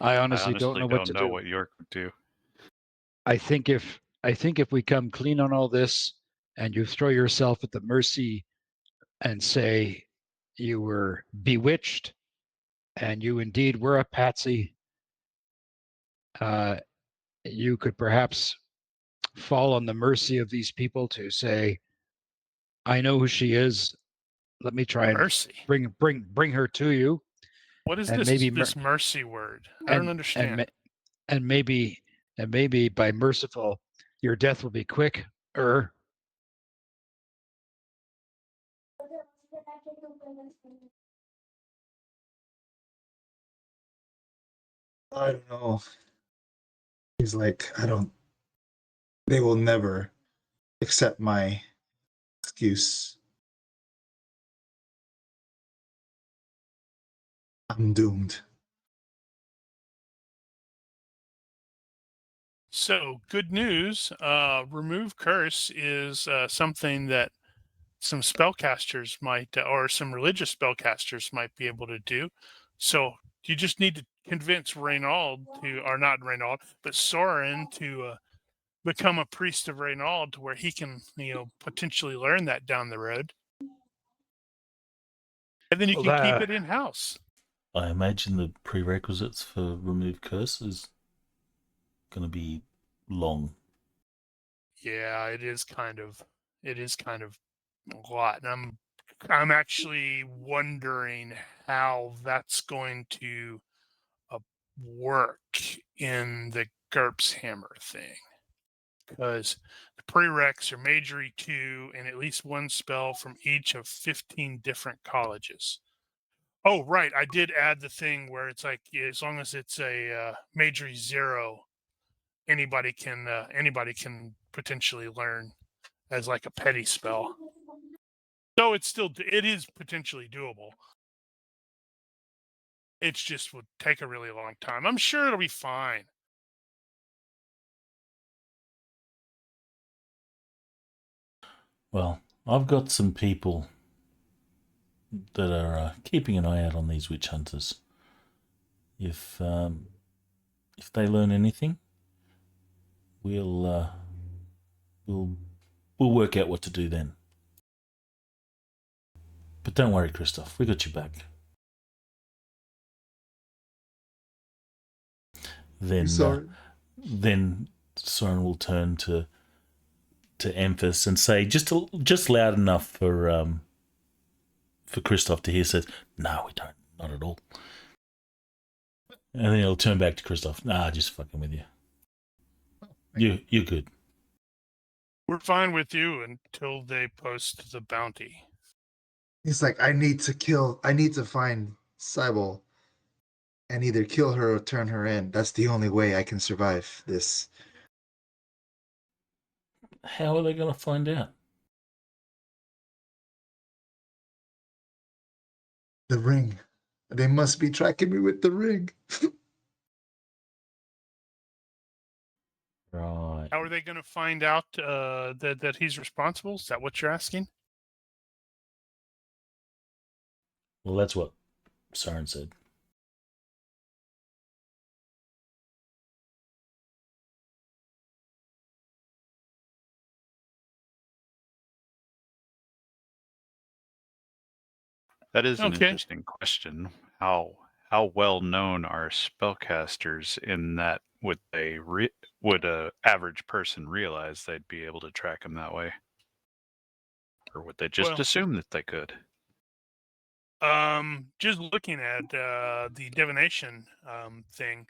I honestly don't know what to do. What York would do. I think if we come clean on all this and you throw yourself at the mercy and say you were bewitched and you indeed were a patsy, you could perhaps fall on the mercy of these people to say, I know who she is. Let me try and Mercy. bring her to you. What is and this maybe this mercy word? I don't understand. And maybe by merciful, your death will be quick. I don't know. He's like, they will never accept my excuse. I'm doomed. So, good news. Remove curse is something that some spellcasters might, or some religious spellcasters might be able to do. So, you just need to convince Reynald or not Reynald, but Soren to become a priest of Reynald to where he can, potentially learn that down the road. And then you can keep it in house. I imagine the prerequisites for remove curse is going to be long. Yeah, it is kind of a lot. And I'm actually wondering how that's going to work in the GURPS hammer thing. Because the prereqs are majory 2 and at least one spell from each of 15 different colleges. Oh, right. I did add the thing where it's like, as long as it's a majory 0, anybody can potentially learn as like a petty spell. So it is potentially doable. It just would take a really long time. I'm sure it'll be fine. Well, I've got some people that are keeping an eye out on these witch hunters. If they learn anything, we'll work out what to do then. But don't worry, Christoph, we got you back. Then Soren will turn to Enfys and say just loud enough for Christoph to hear. Says, "No, we don't, not at all." And then he'll turn back to Christoph. Nah, just fucking with you. You're good. We're fine with you until they post the bounty. He's like, I need to find Cybele and either kill her or turn her in. That's the only way I can survive this. How are they going to find out? The ring. They must be tracking me with the ring. Right. How are they going to find out that he's responsible? Is that what you're asking? Well, that's what Soren said. That is an Okay. interesting question. How well known are spellcasters in that would a average person realize they'd be able to track them that way? Or would they just Well, assume that they could? just looking at the divination thing,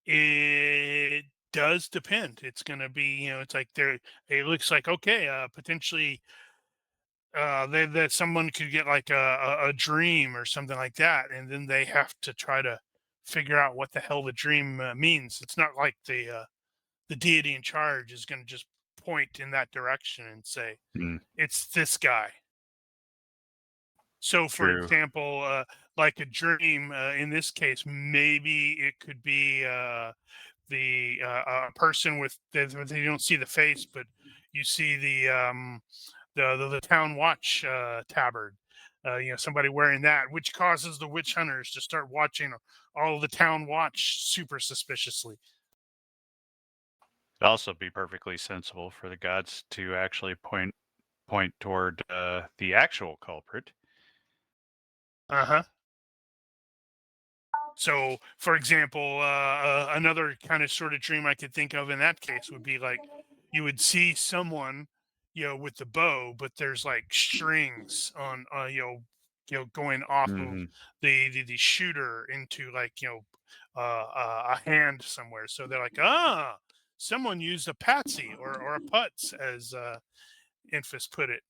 it does depend. It's going to be, it's like there. It looks like okay, potentially that someone could get like a dream or something like that, and then they have to try to figure out what the hell the dream means. It's not like the deity in charge is going to just point in that direction and say Mm, it's this guy. So, for true. example, like a dream, in this case, maybe it could be the person with they don't see the face, but you see the town watch tabard. Somebody wearing that, which causes the witch hunters to start watching all of the town watch super suspiciously. It'd also be perfectly sensible for the gods to actually point toward the actual culprit. Uh-huh. So, for example, another kind of sort of dream I could think of in that case would be like you would see someone, with the bow, but there's like strings on, going off of Hmm. the shooter into like a hand somewhere. So they're like, ah, someone used a patsy or a putz, as Enfys put it.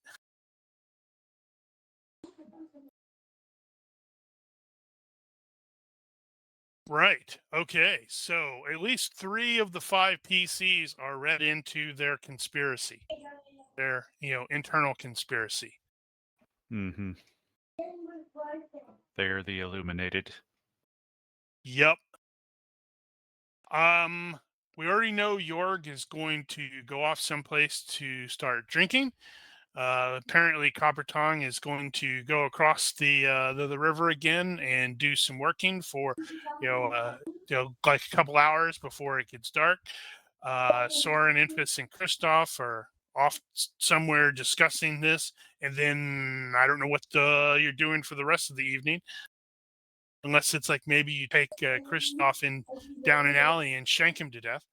Right. Okay. So at least 3 of the 5 PCs are read into their conspiracy, their internal conspiracy. Hmm. They are the illuminated. Yep. We already know Jorg is going to go off someplace to start drinking. Apparently, Copper Tongue is going to go across the river again and do some working for like a couple hours before it gets dark. Soren, Enfys, and Kristoff are off somewhere discussing this, and then I don't know what you're doing for the rest of the evening, unless it's like maybe you take Kristoff in down an alley and shank him to death.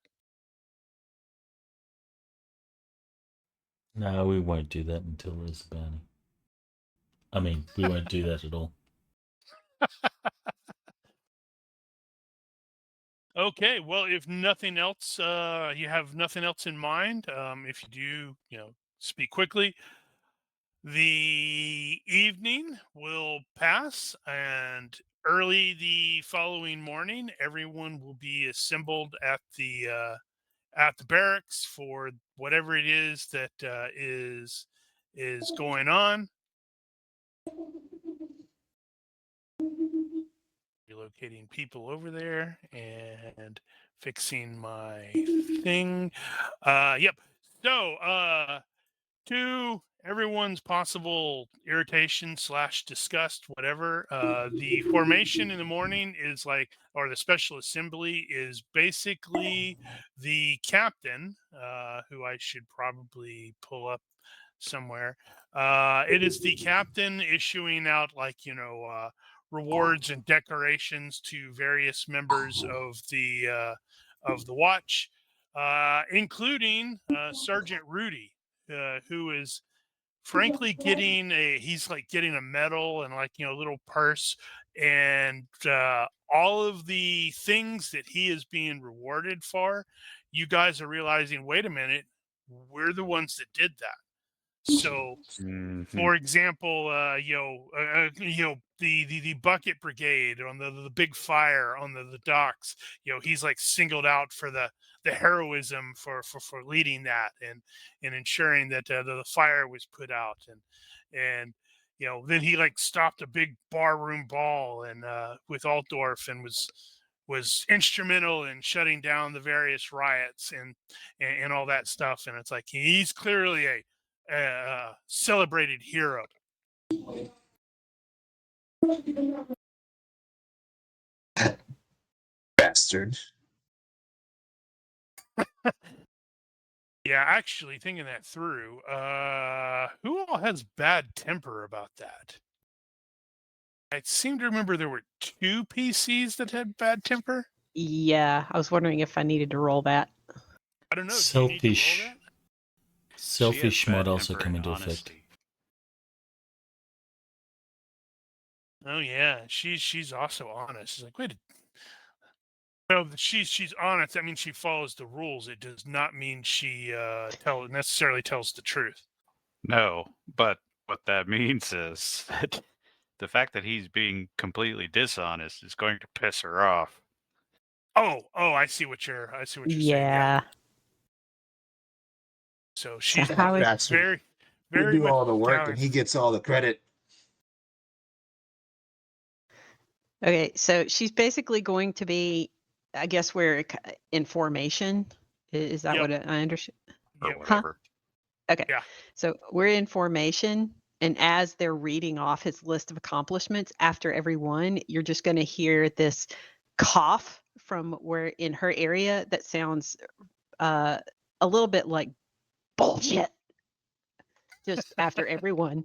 No, we won't do that until there's a bounty. I mean, we won't do that at all. Okay, well, if nothing else, you have nothing else in mind. If you do, speak quickly. The evening will pass, and early the following morning, everyone will be assembled at the barracks for whatever it is that is going on. Relocating people over there and fixing my thing. Yep. So, to everyone's possible irritation / disgust, whatever, the formation in the morning is like, or the special assembly is basically the captain, who I should probably pull up somewhere. It is the captain issuing out like rewards and decorations to various members of the watch, including Sergeant Rudy, who is frankly he's like getting a medal and like a little purse, and all of the things that he is being rewarded for. You guys are realizing, wait a minute, we're the ones that did that. So, Hmm. for example, the bucket brigade on the big fire on the docks. He's like singled out for the heroism for leading that and ensuring that the fire was put out, and then he like stopped a big barroom brawl and with Altdorf, and was instrumental in shutting down the various riots and all that stuff. And it's like he's clearly a celebrated hero. Bastard. Yeah, actually thinking that through, who all has bad temper about that? I seem to remember there were 2 PCs that had bad temper. Yeah, I was wondering if I needed to roll that. I don't know. Do you need to roll Selfish. that? Selfish She has might bad also temper come and into effect. honesty. Oh yeah, she's also honest. She's like, wait. No, she's honest. That means she follows the rules. It does not mean she necessarily tells the truth. No, but what that means is that the fact that he's being completely dishonest is going to piss her off. Oh, I see what you're saying. Yeah. Yeah. So she's how is- Bastard. very, We very do much all the work down. and he gets all the credit. Okay, so she's basically going to be, I guess, we're in formation. Is that Yep. what I understand? Or Yep. whatever. Okay. Yeah. So we're in formation, and as they're reading off his list of accomplishments, after every one, you're just going to hear this cough from where in her area that sounds a little bit like bullshit. Just after every one.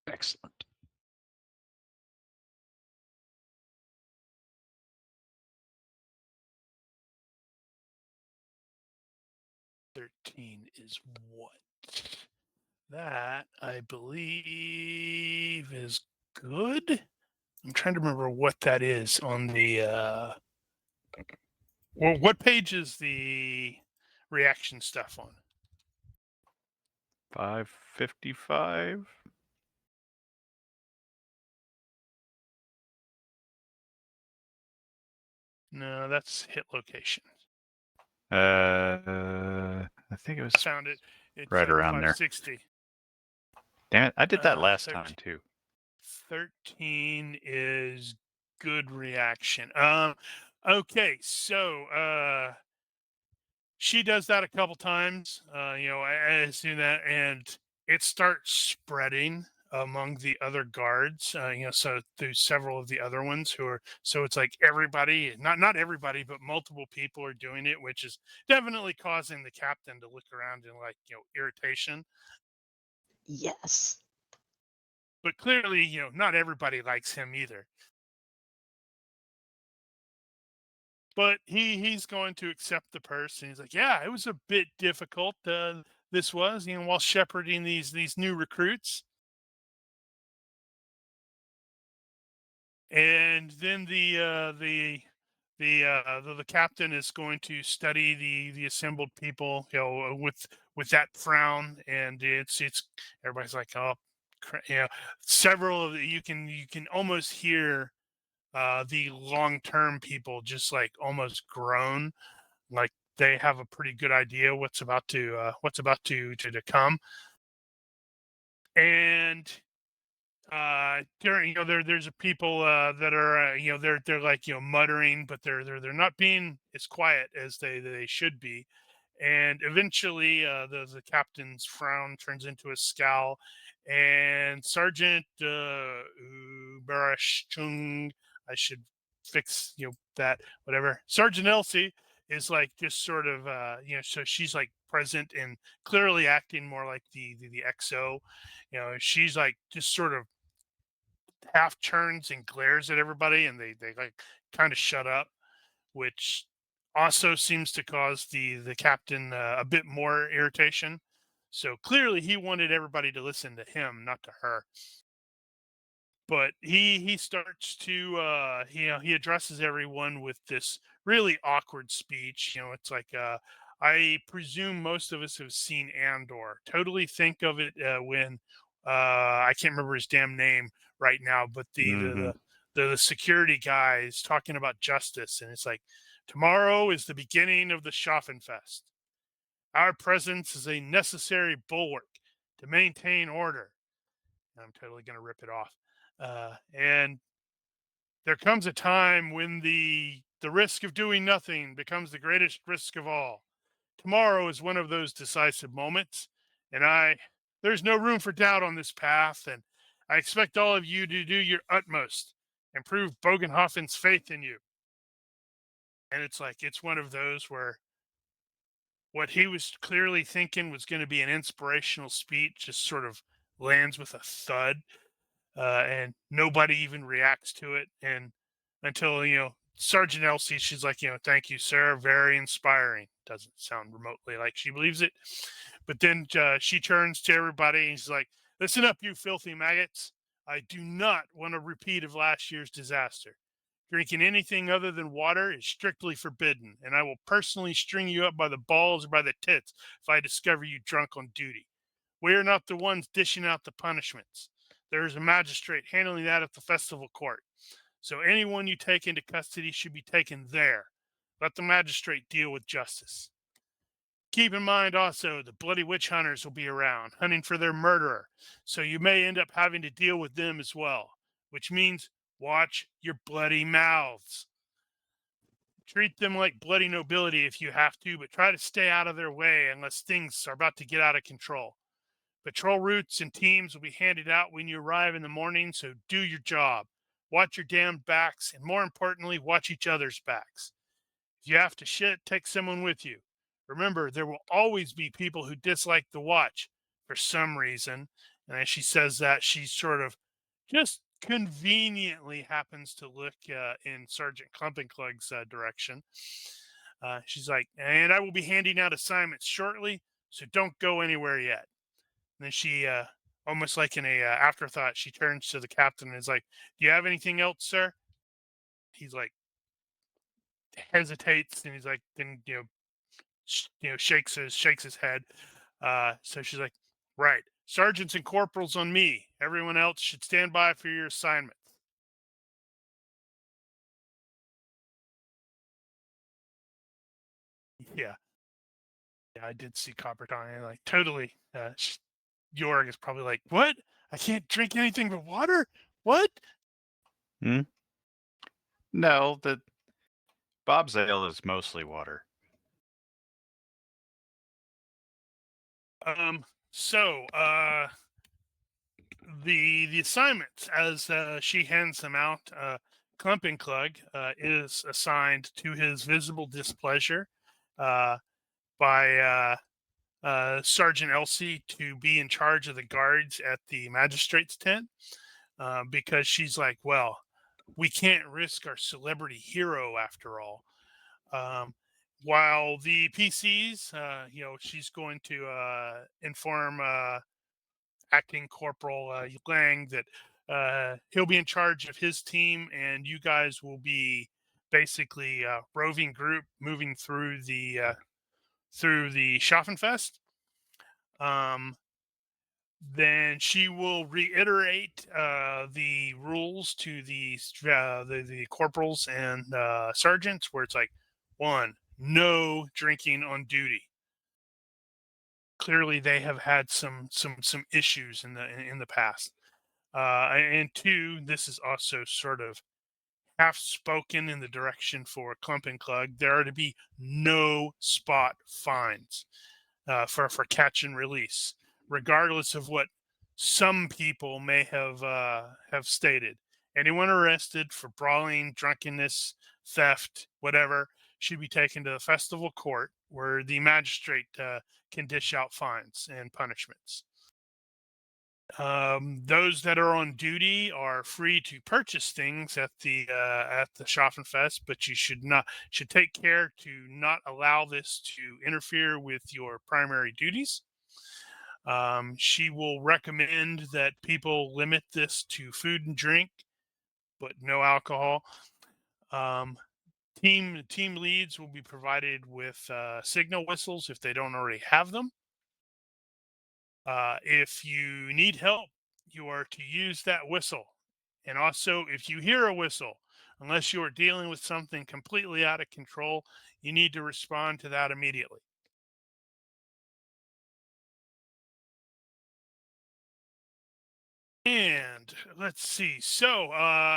Excellent. $13 is what? That, I believe, is good. I'm trying to remember what that is on the. Well, what page is the reaction stuff on? 555. No, that's hit location. I think it was Found it. It's right around there. 560. Damn it! I did that last 13. time too. 13 is good reaction. Okay, so she does that a couple times. As do that, and it starts spreading among the other guards. So through several of the other ones who are. So it's like everybody, not everybody, but multiple people are doing it, which is definitely causing the captain to look around in irritation. Yes. But clearly, not everybody likes him either. But he's going to accept the purse, and he's like, yeah, it was a bit difficult. This was, while shepherding these new recruits. And then the captain is going to study the assembled people, with that frown, and it's everybody's like, oh, several of you can almost hear the long-term people just like almost groan, like they have a pretty good idea what's about to come. And during there's people that are they're like muttering, but they're not being as quiet as they should be. And eventually the captain's frown turns into a scowl, and Sergeant Barash Chung, I should fix that, whatever, Sergeant Elsie is like just sort of so she's like present and clearly acting more like the XO. She's like just sort of half turns and glares at everybody, and they like kind of shut up, which also seems to cause the captain a bit more irritation. So clearly he wanted everybody to listen to him, not to her. But he starts to he addresses everyone with this really awkward speech. It's like I presume most of us have seen Andor. Totally think of it when I can't remember his damn name right now, but the security guy is talking about justice, and it's like, tomorrow is the beginning of the Schaffenfest. Our presence is a necessary bulwark to maintain order. And I'm totally going to rip it off. And there comes a time when the risk of doing nothing becomes the greatest risk of all. Tomorrow is one of those decisive moments, and there's no room for doubt on this path, and I expect all of you to do your utmost and prove Bögenhafen's faith in you. And it's like, it's one of those where what he was clearly thinking was going to be an inspirational speech just sort of lands with a thud. and nobody even reacts to it. And until, Sergeant Elsie, she's like, thank you, sir. Very inspiring. Doesn't sound remotely like she believes it. But then she turns to everybody and she's like, listen up, you filthy maggots. I do not want a repeat of last year's disaster. Drinking anything other than water is strictly forbidden, and I will personally string you up by the balls or by the tits if I discover you drunk on duty. We are not the ones dishing out the punishments. There is a magistrate handling that at the festival court. So anyone you take into custody should be taken there. Let the magistrate deal with justice. Keep in mind also the bloody witch hunters will be around, hunting for their murderer, so you may end up having to deal with them as well, which means watch your bloody mouths. Treat them like bloody nobility if you have to, but try to stay out of their way unless things are about to get out of control. Patrol routes and teams will be handed out when you arrive in the morning, so do your job. Watch your damn backs, and more importantly, watch each other's backs. If you have to shit, take someone with you. Remember, there will always be people who dislike the watch for some reason. And as she says that, she sort of just conveniently happens to look in Sergeant Klumpenklug's direction. She's like, and I will be handing out assignments shortly, so don't go anywhere yet. And then she, almost like in a afterthought, she turns to the captain and is like, do you have anything else, sir? He's like, hesitates, and he's like, then, shakes his head. So she's like, right, sergeants and corporals on me. Everyone else should stand by for your assignment. Yeah, I did see Copper dying. Like totally. Jorg is probably like, what? I can't drink anything but water. What? No, the Bob's ale is mostly water. So the assignments as she hands them out, Klumpenklug is assigned to his visible displeasure by Sergeant Elsie to be in charge of the guards at the magistrate's tent, because she's like, well, we can't risk our celebrity hero after all. While the PCs, she's going to inform Acting Corporal Lang that he'll be in charge of his team, and you guys will be basically a roving group moving through the Schaffenfest. Then she will reiterate the rules to the corporals and sergeants, where it's like, 1, no drinking on duty. Clearly, they have had some issues in the past. And 2, this is also sort of half spoken in the direction for Klumpenklug. There are to be no spot fines for catch and release, regardless of what some people may have stated. Anyone arrested for brawling, drunkenness, theft, whatever, should be taken to the festival court, where the magistrate can dish out fines and punishments. Those that are on duty are free to purchase things at the Schaffenfest, but you should take care to not allow this to interfere with your primary duties. She will recommend that people limit this to food and drink, but no alcohol. Team leads will be provided with signal whistles if they don't already have them. If you need help, you are to use that whistle. And also, if you hear a whistle, unless you are dealing with something completely out of control, you need to respond to that immediately. And let's see. So,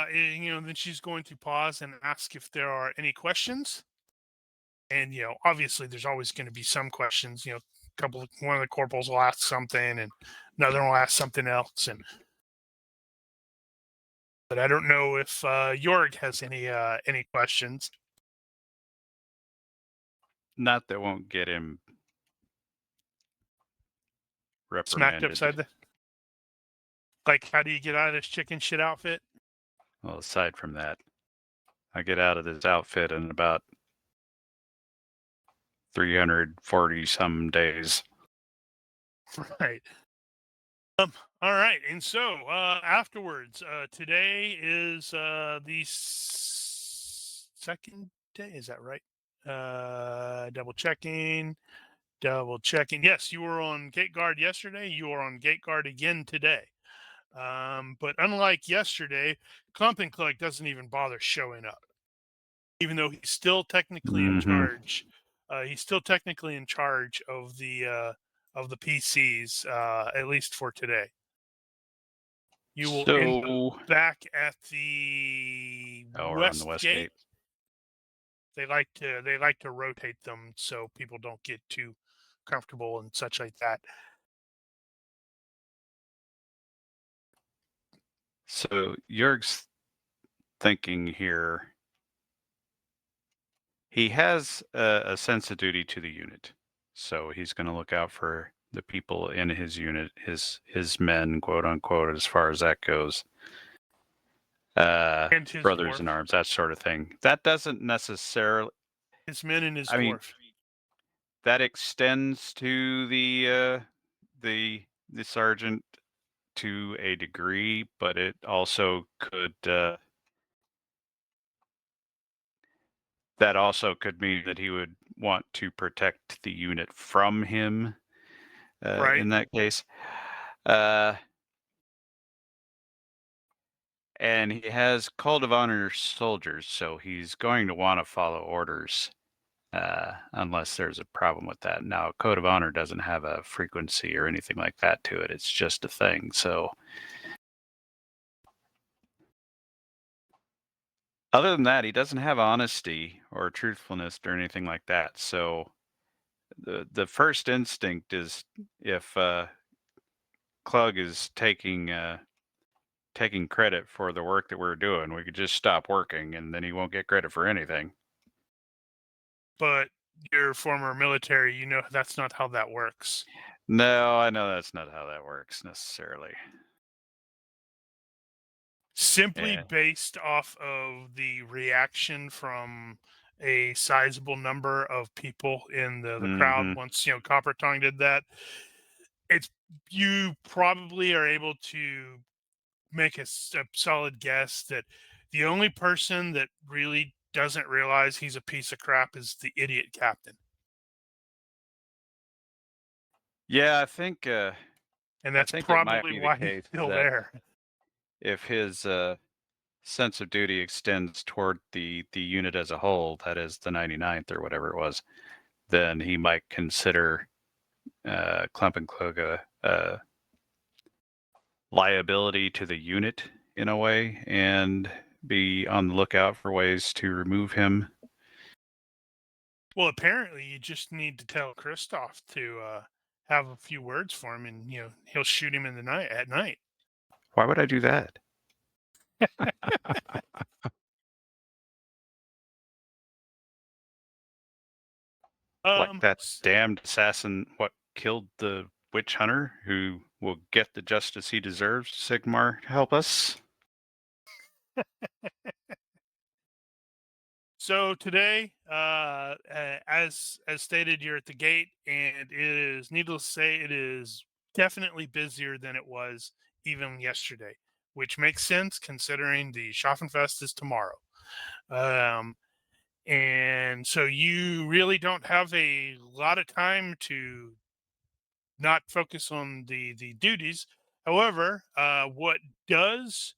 then she's going to pause and ask if there are any questions. And, obviously there's always going to be some questions. One of the corporals will ask something and another will ask something else. But I don't know if Jorg has any questions. Not that won't get him Smacked reprimanded. upside the. Like, how do you get out of this chicken shit outfit? Well, aside from that, I get out of this outfit in about 340 some days. Right. All right. And so afterwards, today is the second day. Is that right? Double checking. Yes, you were on gate guard yesterday. You are on gate guard again today. But unlike yesterday, Clump and Cluck doesn't even bother showing up, even though he's still technically in charge. He's still technically in charge of the PCs, at least for today. You will end up back at the we're on the west gate. They like to rotate them so people don't get too comfortable and such like that. So Jörg's thinking here. He has a sense of duty to the unit, so he's going to look out for the people in his unit, his men, quote unquote, as far as that goes. And his brothers dwarf. in arms, that sort of thing. That doesn't necessarily. His men and his I mean, dwarf. that extends to the sergeant to a degree, but it also could. That also could mean that he would want to protect the unit from him. Right. In that case. And he has Code of Honor soldiers, so he's going to want to follow orders unless there's a problem with that. Now, Code of Honor doesn't have a frequency or anything like that to it. It's just a thing. So, other than that, he doesn't have honesty or truthfulness or anything like that. So, the first instinct is if Klug is taking credit for the work that we're doing, we could just stop working and then he won't get credit for anything. But you're former military, you know that's not how that works. No, I know that's not how that works necessarily. Simply based off of the reaction from a sizable number of people in the crowd once Copper Tongue did that, you probably are able to make a solid guess that the only person that really doesn't realize he's a piece of crap is the idiot captain. Yeah, I think and that's probably why he's still there. If his sense of duty extends toward the unit as a whole, that is the 99th or whatever it was, then he might consider Clump and Klug a liability to the unit in a way and be on the lookout for ways to remove him. Well, apparently you just need to tell Christoph to have a few words for him, and he'll shoot him in the night at night. Why would I do that? Like that damned assassin, what killed the witch hunter, who will get the justice he deserves. Sigmar, help us. So today, as stated, you're at the gate, and it is needless to say, it is definitely busier than it was even yesterday, which makes sense considering the Schaffenfest is tomorrow. And so you really don't have a lot of time to not focus on the duties. However, what does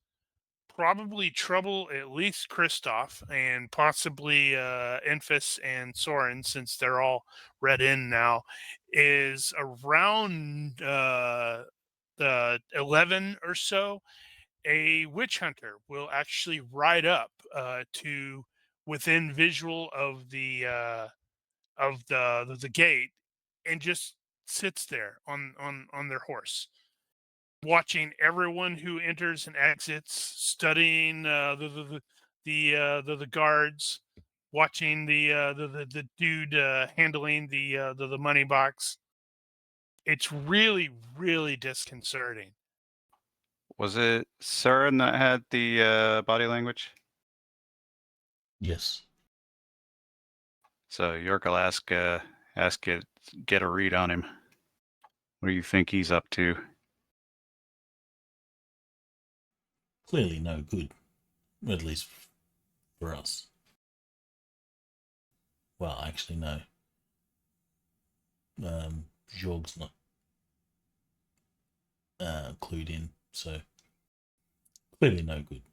probably trouble at least Christoph and possibly Enfys and Soren, since they're all read in now, is around the 11 or so, a witch hunter will actually ride up to within visual of the gate and just sits there on their horse, watching everyone who enters and exits, studying the guards, watching the dude handling the money box. It's really, really disconcerting. Was it Søren that had the body language? Yes. So York will ask it, get a read on him. What do you think he's up to? Clearly no good. At least for us. Well, actually, no. Jorg's not clued in, so clearly no good.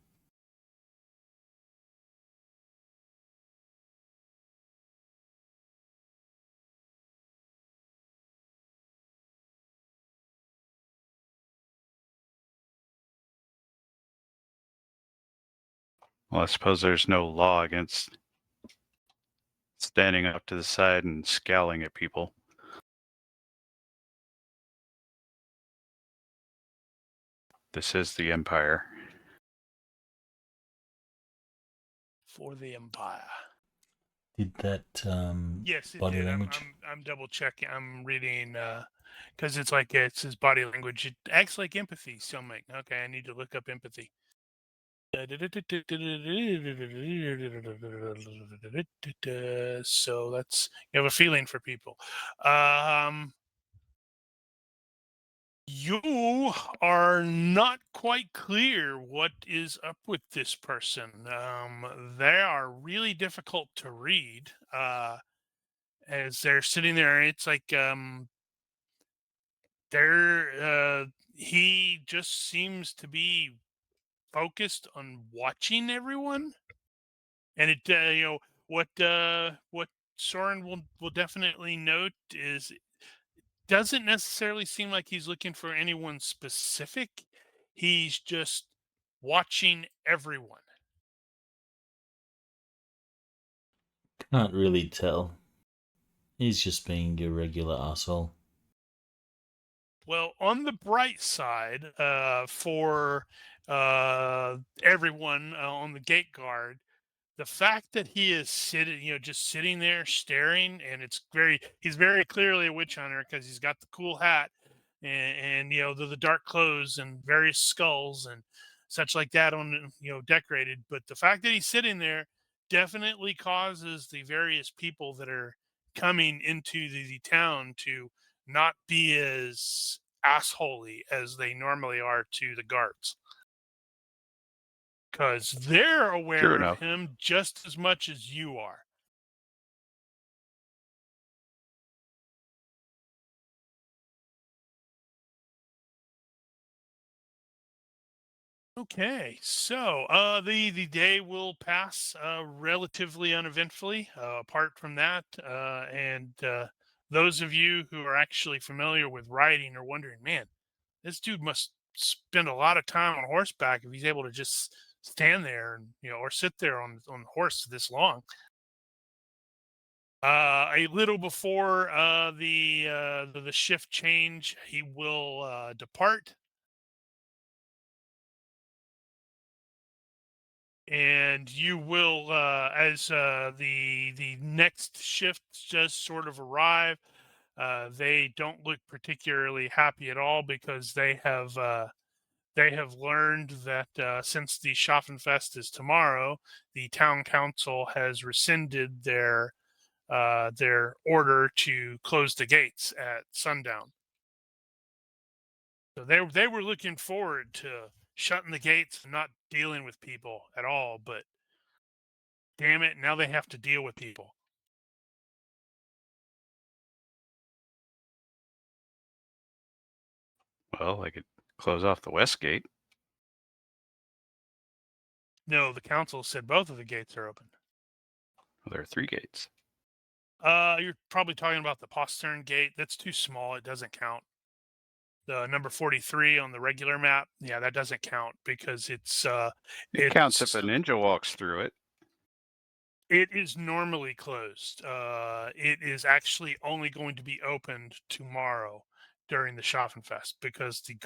Well, I suppose there's no law against standing up to the side and scowling at people. This is the Empire. For the Empire. Did that Yes, it body did. language? I'm double checking. I'm reading because it's like it says body language. It acts like empathy. Stomach. Okay, I need to look up empathy. So that's you have a feeling for people. You are not quite clear what is up with this person. They are really difficult to read. As they're sitting there, it's like he just seems to be focused on watching everyone, and it what Soren will definitely note is doesn't necessarily seem like he's looking for anyone specific. He's just watching everyone. Can't really tell. He's just being your regular asshole. Well, on the bright side, for everyone on the gate guard, the fact that he is just sitting there staring, and he's very clearly a witch hunter because he's got the cool hat and the dark clothes and various skulls and such like that on decorated. But the fact that he's sitting there definitely causes the various people that are coming into the town to not be as assholey as they normally are to the guards. Because they're True aware of enough. him just as much as you are. Okay, so the day will pass relatively uneventfully. Apart from that, and those of you who are actually familiar with riding are wondering, man, this dude must spend a lot of time on horseback if he's able to just stand there and or sit there on horse this long. A little before the shift change, he will depart. And you will, as the next shift does sort of arrive, they don't look particularly happy at all because they have learned that since the Schaffenfest is tomorrow, the town council has rescinded their order to close the gates at sundown. So they were looking forward to shutting the gates and not dealing with people at all, but damn it, now they have to deal with people. Well, I could close off the west gate. No, the council said both of the gates are open. Well, there are 3 gates. You're probably talking about the postern gate. That's too small. It doesn't count. The number 43 on the regular map, yeah, that doesn't count because It counts if a ninja walks through it. It is normally closed. It is actually only going to be opened tomorrow during the Schaffenfest because the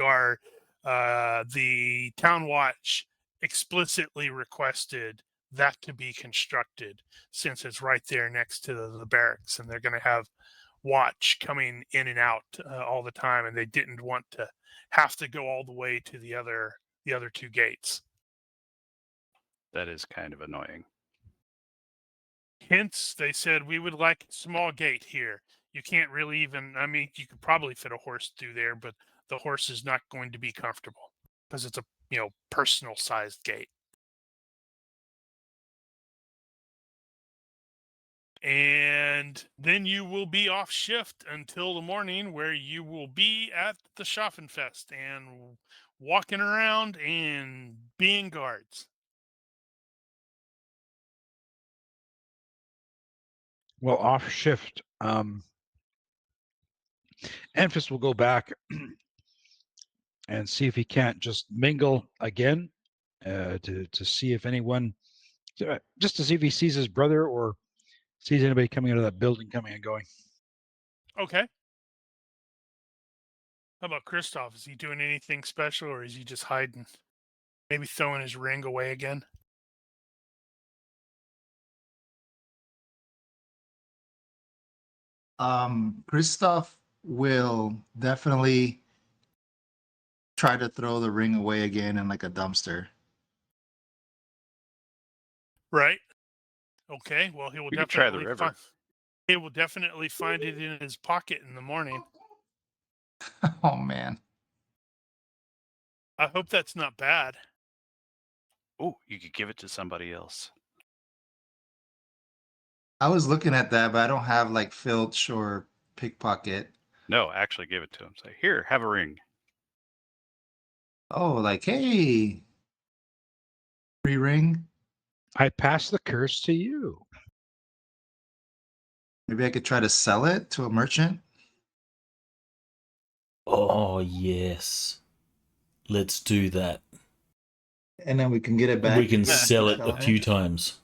town watch explicitly requested that to be constructed since it's right there next to the barracks, and they're going to have watch coming in and out all the time, and they didn't want to have to go all the way to the other the other two gates. That is kind of annoying. Hence, they said we would like a small gate here. You can't really even, I mean, you could probably fit a horse through there, but the horse is not going to be comfortable because it's a, personal sized gate. And then you will be off shift until the morning, where you will be at the Schaffenfest and walking around and being guards. Well, off shift, Enfys will go back and see if he can't just mingle again to see if anyone, just to see if he sees his brother or sees anybody coming out of that building, coming and going. Okay. How about Christoph? Is he doing anything special, or is he just hiding? Maybe throwing his ring away again? Christoph will definitely try to throw the ring away again in like a dumpster. Right. Okay. Well, he will We could try the definitely river. he will definitely find it in his pocket in the morning. Oh man. I hope that's not bad. Oh, you could give it to somebody else. I was looking at that, but I don't have like filch or pickpocket. No, actually give it to him. Say, here, have a ring. Oh, like, hey, free ring. I pass the curse to you. Maybe I could try to sell it to a merchant. Oh, yes. Let's do that. And then we can get it back. We can and sell it sell a few times.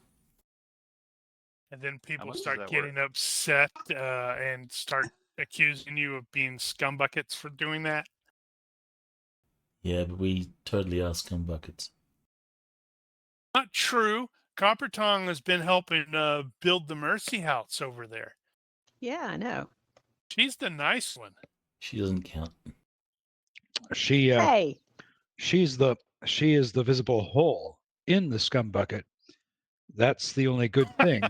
And then people much does start that getting upset and start accusing you of being scumbuckets for doing that. Yeah, but we totally are scumbuckets. Not true. Copper Tongue has been helping build the Mercy House over there. Yeah, I know. She's the nice one. She doesn't count. She Hey, she is the visible hole in the scum bucket. That's the only good thing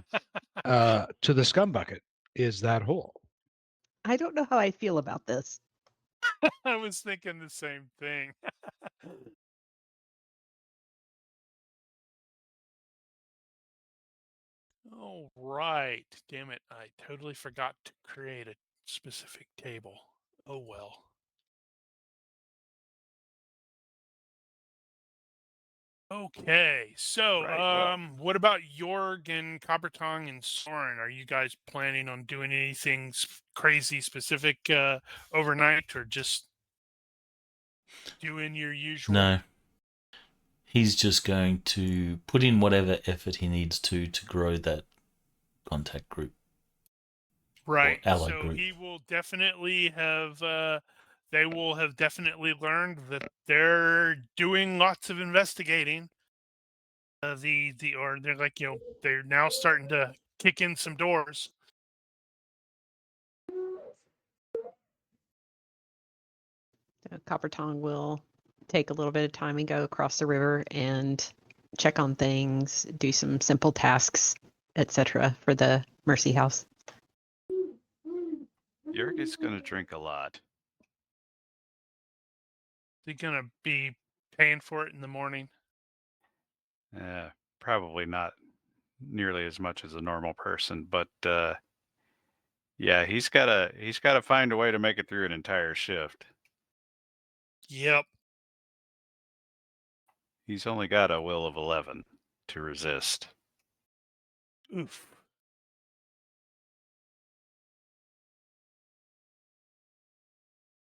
to the scum bucket is that hole. I don't know how I feel about this. I was thinking the same thing. Oh, right. Damn it. I totally forgot to create a specific table. Oh, well. Okay, so Right, well. what about Jorg and Coppertongue and Soren? Are you guys planning on doing anything crazy specific overnight, or just doing your usual? No. He's just going to put in whatever effort he needs to grow that contact group. Right. allied So group. he will definitely have. They will have definitely learned that they're doing lots of investigating. Or they're like, they're now starting to kick in some doors. Coppertongue will take a little bit of time and go across the river and check on things, do some simple tasks, etc. for the Mercy House. Jörg is going to drink a lot. Is he gonna be paying for it in the morning? Probably not nearly as much as a normal person, but yeah, he's gotta find a way to make it through an entire shift. Yep. He's only got a will of 11 to resist. Oof.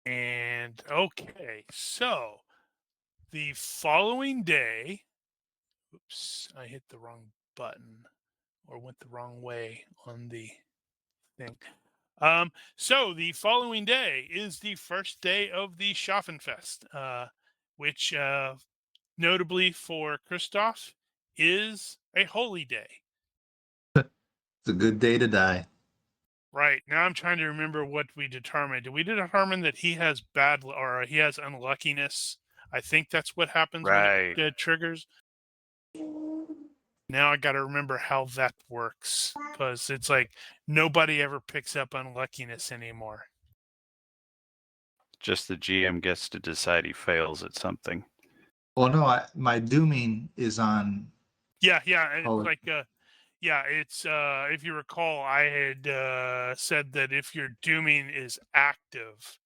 And okay, so the following day, oops, I hit the wrong button or went the wrong way on the thing. So the following day is the first day of the Schaffenfest, which notably for Christoph is a holy day. It's a good day to die. Right. Now I'm trying to remember what we determined. Did we determine that he has he has unluckiness I think that's what happens Right. when it triggers. Now I got to remember how that works, because it's like nobody ever picks up unluckiness anymore. Just the GM gets to decide he fails at something. Well, no, my dooming is on. Yeah, it's Oh. like it's if you recall, I had said that if your dooming is active.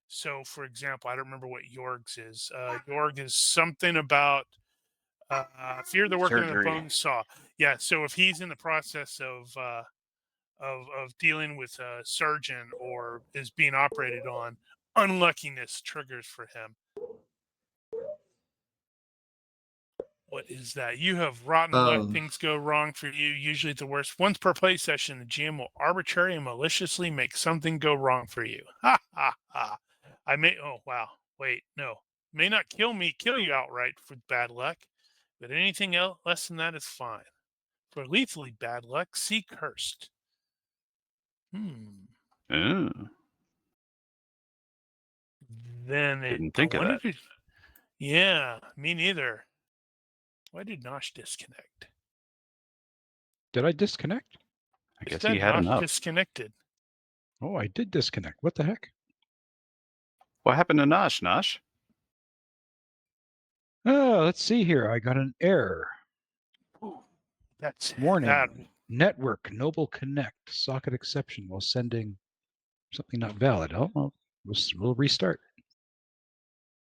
So, for example, I don't remember what Jorg's is. Jorg is something about fear the working of the Surgery. bone saw. Yeah, so if he's in the process of dealing with a surgeon or is being operated on, unluckiness triggers for him. What is that? You have rotten luck. Things go wrong for you, usually the worst. Once per play session, the GM will arbitrarily and maliciously make something go wrong for you. Ha ha ha. Oh wow. Wait, no. May not kill you outright for bad luck, but anything else less than that is fine. For lethally bad luck, see cursed. Oh, Then didn't think of that. Yeah, me neither. Why did Nosh disconnect? Did I disconnect? I guess Instead, he had Nosh enough. disconnected. Oh, I did disconnect. What the heck? What happened to Nosh, Nosh? Oh, let's see here. I got an error. Ooh, that's Warning. that. Network Noble Connect socket exception while sending something not valid. Oh, well, we'll restart.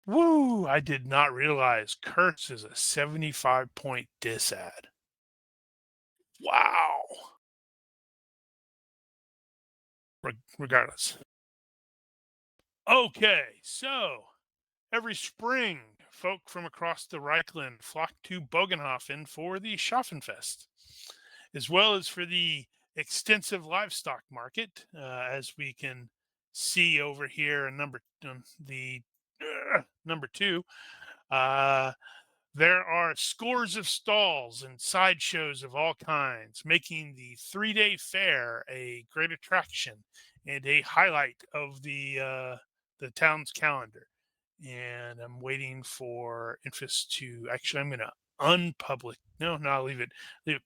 Woo! I did not realize Curse is a 75-point disad. Wow. Regardless. Okay, so every spring, folk from across the Reichland flock to Bögenhafen for the Schaffenfest, as well as for the extensive livestock market, as we can see over here in number 2. There are scores of stalls and sideshows of all kinds, making the 3-day fair a great attraction and a highlight of the town's calendar. And I'm waiting for Enfys to actually. I'm going to unpublic. No, I'll leave it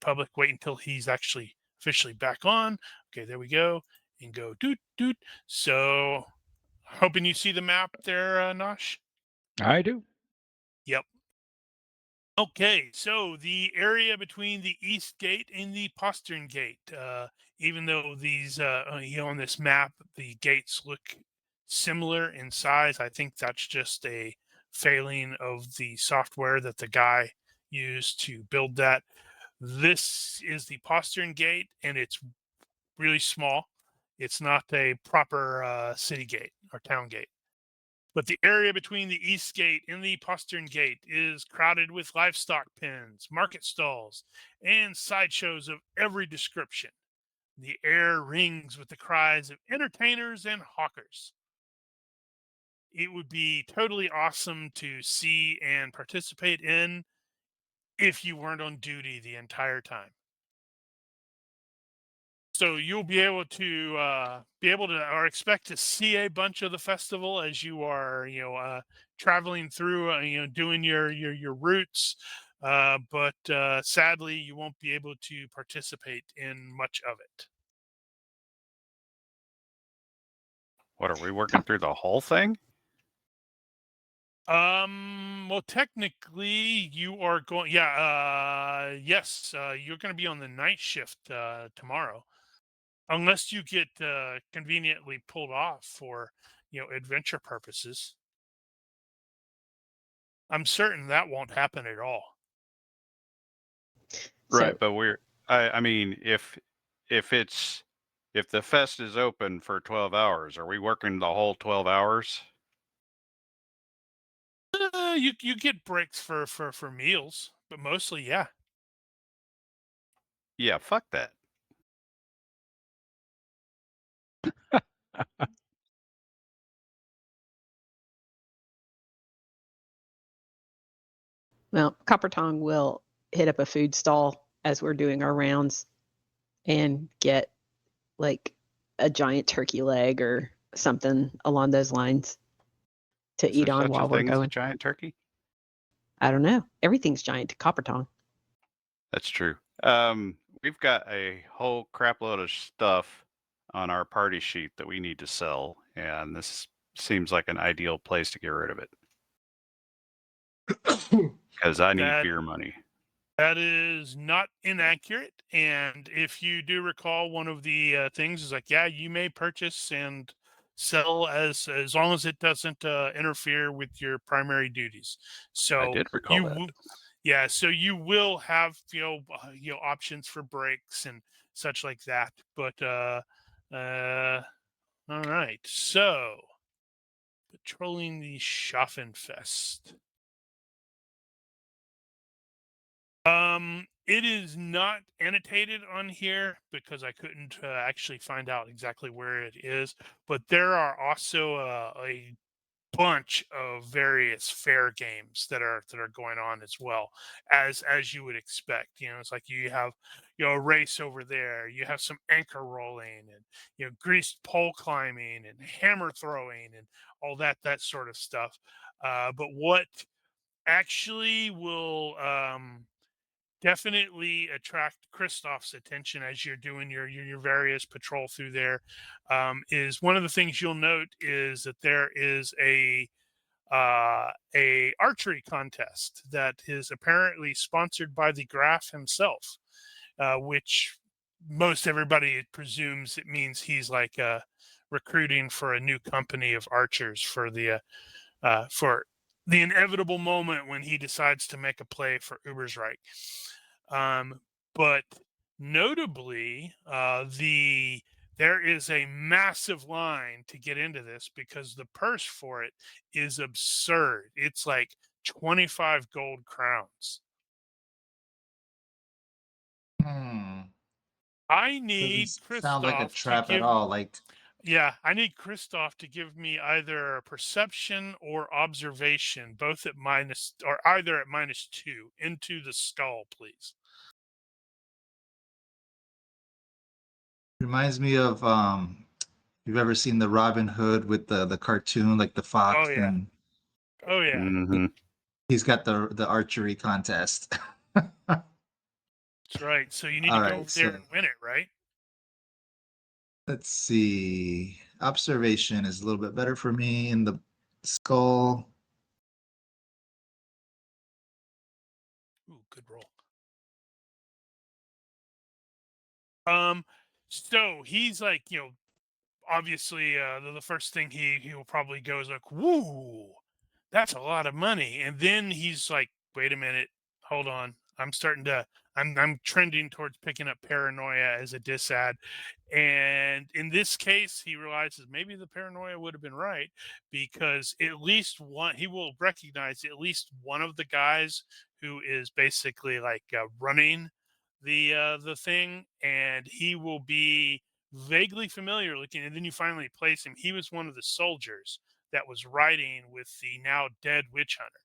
public. Wait until he's actually officially back on. Okay, there we go. And go doot doot. So, hoping you see the map there, Nosh. I do. Yep. Okay, so the area between the East Gate and the Postern Gate, even though these, on this map, the gates look similar in size, I think that's just a failing of the software that the guy used to build that. This is the Postern Gate, and it's really small. It's not a proper city gate or town gate. But the area between the East Gate and the Postern Gate is crowded with livestock pens, market stalls, and sideshows of every description. The air rings with the cries of entertainers and hawkers. It would be totally awesome to see and participate in if you weren't on duty the entire time. So you'll be able to or expect to see a bunch of the festival as you are, traveling through, doing your routes. But sadly, you won't be able to participate in much of it. What, are we working through the whole thing? Well, technically, you are going. Yeah. Yes. You're going to be on the night shift tomorrow. Unless you get conveniently pulled off for, adventure purposes. I'm certain that won't happen at all. Right, So, but I mean, if the fest is open for 12 hours, are we working the whole 12 hours? You get breaks for meals, but mostly, yeah. Yeah, fuck that. well, Copper Tongue will hit up a food stall as we're doing our rounds and get like a giant turkey leg or something along those lines to Is eat there on such while a we're thing as a going. giant turkey? I don't know. Everything's giant to Copper Tongue. That's true. We've got a whole crap load of stuff on our party sheet that we need to sell, and this seems like an ideal place to get rid of it. Because I need beer money. That is not inaccurate. And if you do recall, one of the things is like, yeah, you may purchase and sell as long as it doesn't interfere with your primary duties. So I did recall that. Yeah, so you will have options for breaks and such like that. But all right, so patrolling the Schaffenfest. It is not annotated on here because I couldn't actually find out exactly where it is. But there are also a bunch of various fair games that are going on as well, as you would expect. It's like you have a race over there, you have some anchor rolling, and greased pole climbing and hammer throwing and all that sort of stuff. But what actually will definitely attract Christoph's attention as you're doing your various patrol through there, is one of the things you'll note is that there is a archery contest that is apparently sponsored by the Graf himself, which most everybody presumes it means he's like recruiting for a new company of archers for the inevitable moment when he decides to make a play for Ubersreich. But notably, there is a massive line to get into this because the purse for it is absurd. It's like 25 gold crowns. I need Doesn't sound like a Christoph trap to give. at all. Like, Yeah, I need Christoph to give me either a perception or observation, both at minus, or either at -2 into the skull, please. reminds me of you've ever seen the Robin Hood with the cartoon, like the fox, Oh yeah. and Oh yeah. Mm-hmm. he's got the archery contest. That's right. So you need All to go right, over there so and win it, right? let's see. Observation is a little bit better for me in the skull. Ooh, good roll. So he's like, obviously, the first thing he will probably go is like, "Woo, that's a lot of money," and then he's like, "Wait a minute, hold on, I'm trending towards picking up paranoia as a disad," and in this case, he realizes maybe the paranoia would have been right because at least one he will recognize at least one of the guys who is basically like running the thing, and he will be vaguely familiar looking, and then you finally place him. He was one of the soldiers that was riding with the now dead witch hunter.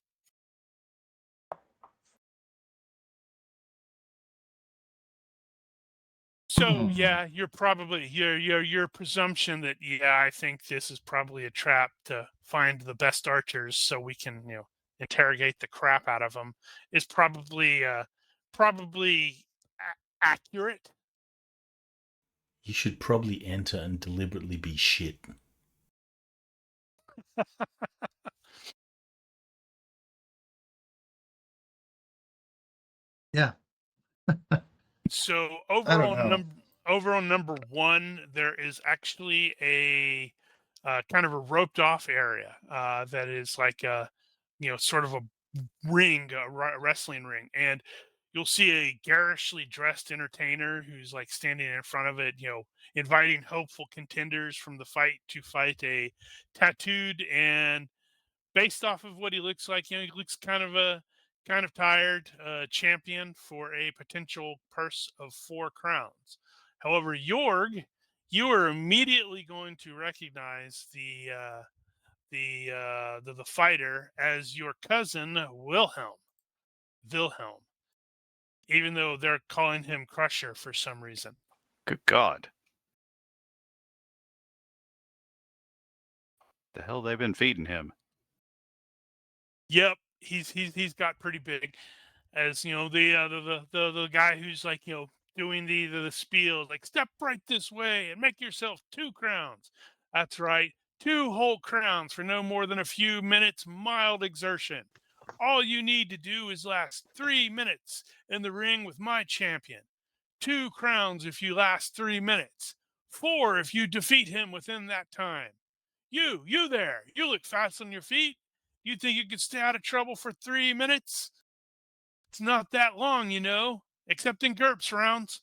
So yeah, you're probably your presumption that I think this is probably a trap to find the best archers so we can interrogate the crap out of them is probably accurate. You should probably enter and deliberately be shit. Yeah. So I don't know. over on number 1, there is actually a kind of a roped off area that is like a sort of a ring, a wrestling ring, and you'll see a garishly dressed entertainer who's like standing in front of it, inviting hopeful contenders from the fight to fight a tattooed and based off of what he looks like, he looks kind of tired champion for a potential purse of 4 crowns. However, Jorg, you are immediately going to recognize the fighter as your cousin Wilhelm, even though they're calling him Crusher for some reason. Good God. The hell they've been feeding him. Yep. he's got pretty big, as the guy who's like doing the spiel, like step right this way and make yourself 2 crowns. That's right, 2 whole crowns for no more than a few minutes mild exertion. All you need to do is last 3 minutes in the ring with my champion. 2 crowns if you last 3 minutes. 4 if you defeat him within that time. You there, you look fast on your feet. You think you could stay out of trouble for 3 minutes? It's not that long, except in GURPS rounds.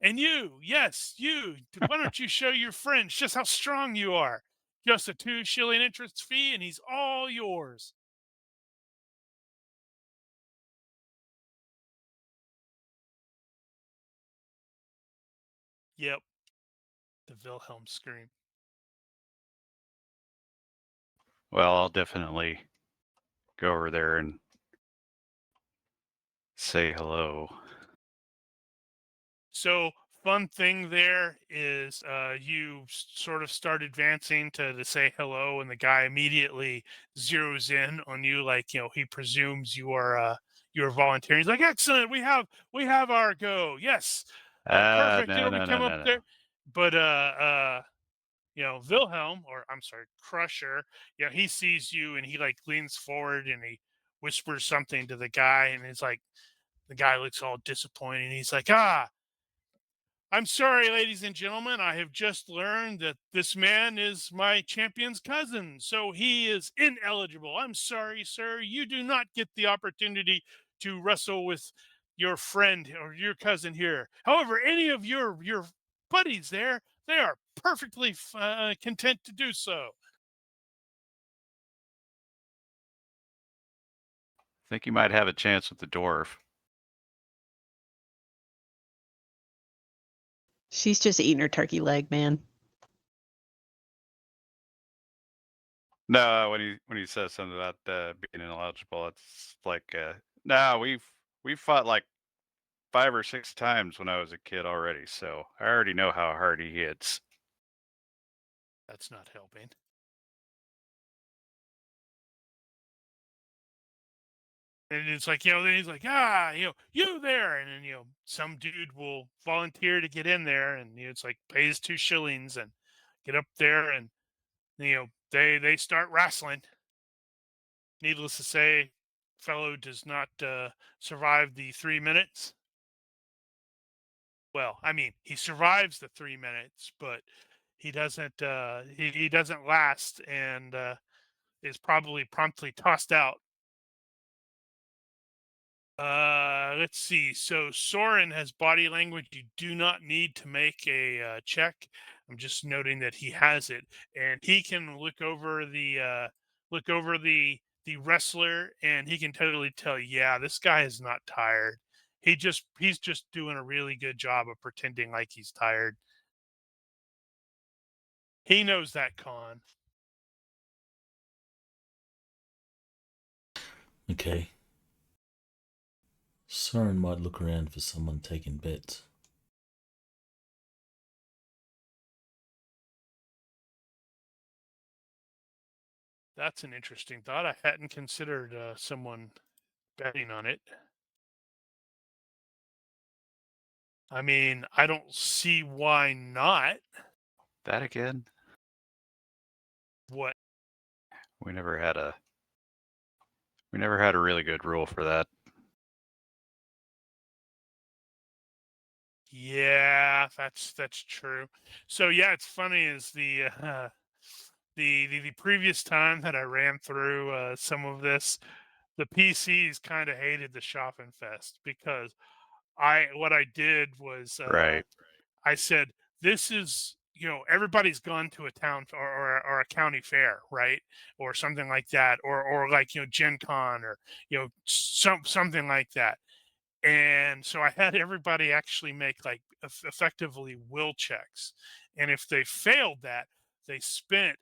And you, yes, you, why don't you show your friends just how strong you are? Just a 2 shilling entrance fee, and he's all yours. Yep. The Wilhelm scream. Well, I'll definitely go over there and say hello. So, fun thing there is you sort of start advancing to say hello, and the guy immediately zeroes in on you, like he presumes you're volunteering. He's like, "Excellent, we have our go. Yes, perfect. No, We no, no, come up no, no. there." But Wilhelm, or I'm sorry, Crusher, he sees you and he like leans forward and he whispers something to the guy, and it's like the guy looks all disappointed. And he's like, I'm sorry, ladies and gentlemen. I have just learned that this man is my champion's cousin, so he is ineligible. I'm sorry, sir. You do not get the opportunity to wrestle with your friend or your cousin here. However, any of your buddies there, they are perfectly content to do so. I think you might have a chance with the dwarf. She's just eating her turkey leg, man. No, when he says something about being ineligible, it's like, no, we've fought like 5 or 6 times when I was a kid already, so I already know how hard he hits. That's not helping. And it's like, then he's like, you there. And then, some dude will volunteer to get in there, and it's like pays 2 shillings and get up there, and they start wrestling. Needless to say, fellow does not survive the 3 minutes. Well, I mean, he survives the 3 minutes, but he doesn't he doesn't last, and is probably promptly tossed out. Let's see. So Soren has body language. You do not need to make a check. I'm just noting that he has it, and he can look over the wrestler, and he can totally tell, yeah, this guy is not tired. He's just doing a really good job of pretending like he's tired. He knows that con. Okay. Soren might look around for someone taking bets. That's an interesting thought. I hadn't considered someone betting on it. I mean, I don't see why not. That again? What? We never had a really good rule for that. Yeah, that's true. So yeah, it's funny is the previous time that I ran through some of this, the PCs kind of hated the Schaffenfest because what I did was Right. I said, this is, everybody's gone to a town or a county fair, right? Or something like that, or like, Gen Con, or, something like that. And so I had everybody actually make like effectively will checks. And if they failed that, they spent,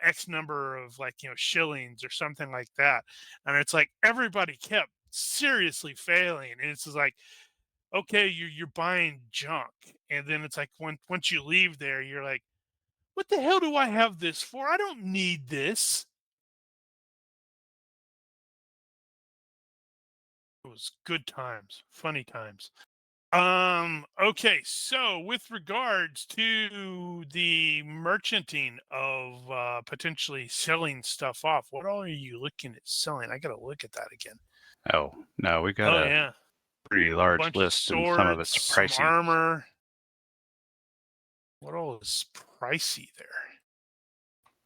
X number of like, shillings or something like that. And it's like everybody kept seriously failing. And it's just like, okay, you're buying junk, and then it's like once you leave there, you're like, what the hell do I have this for? I don't need this. It was good times, funny times. Okay, so with regards to the merchanting of potentially selling stuff off, what all are you looking at selling? I gotta look at that again. Oh, no, we got Oh a yeah, pretty a large bunch list, of and some of swords, it's some pricey. armor. What all is pricey there?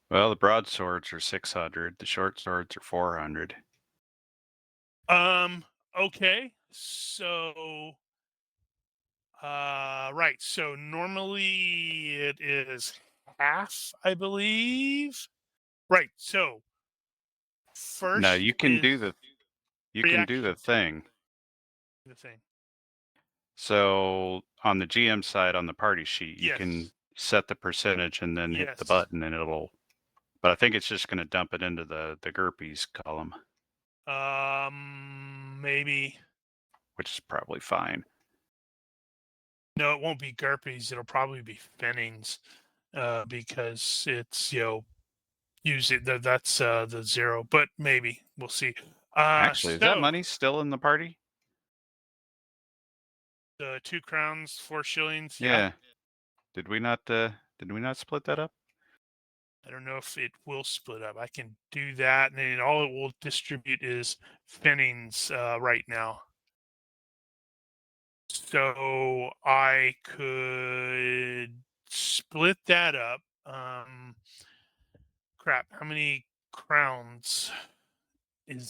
Well, the broadswords are 600. The short swords are 400. Okay, so right. So normally it is half, I believe. Right. So No, first you can is do the reaction thing. the thing. So on the GM side, on the party sheet, you Yes. can set the percentage and then hit the Yes. button, and it'll. But I think it's just going to dump it into the GURPS column, Maybe. which is probably fine. No, it won't be GURPS. It'll probably be Fennings, because it's use it. That's the 0, but maybe we'll see. Actually, is that So money still in the party? the 2 crowns, 4 shillings. Yeah. Did we not split that up? I don't know if it will split up. I can do that, and then all it will distribute is Fennings right now. So I could split that up. Crap, how many crowns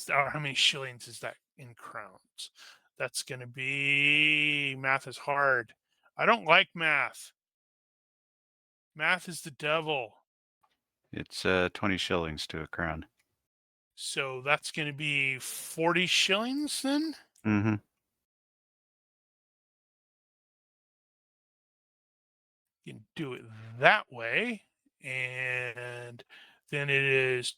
or how many shillings is that in crowns? That's going to be, math is hard. I don't like math. Math is the devil. It's 20 shillings to a crown. So that's going to be 40 shillings then? Mm-hmm. You can do it that way. And then it is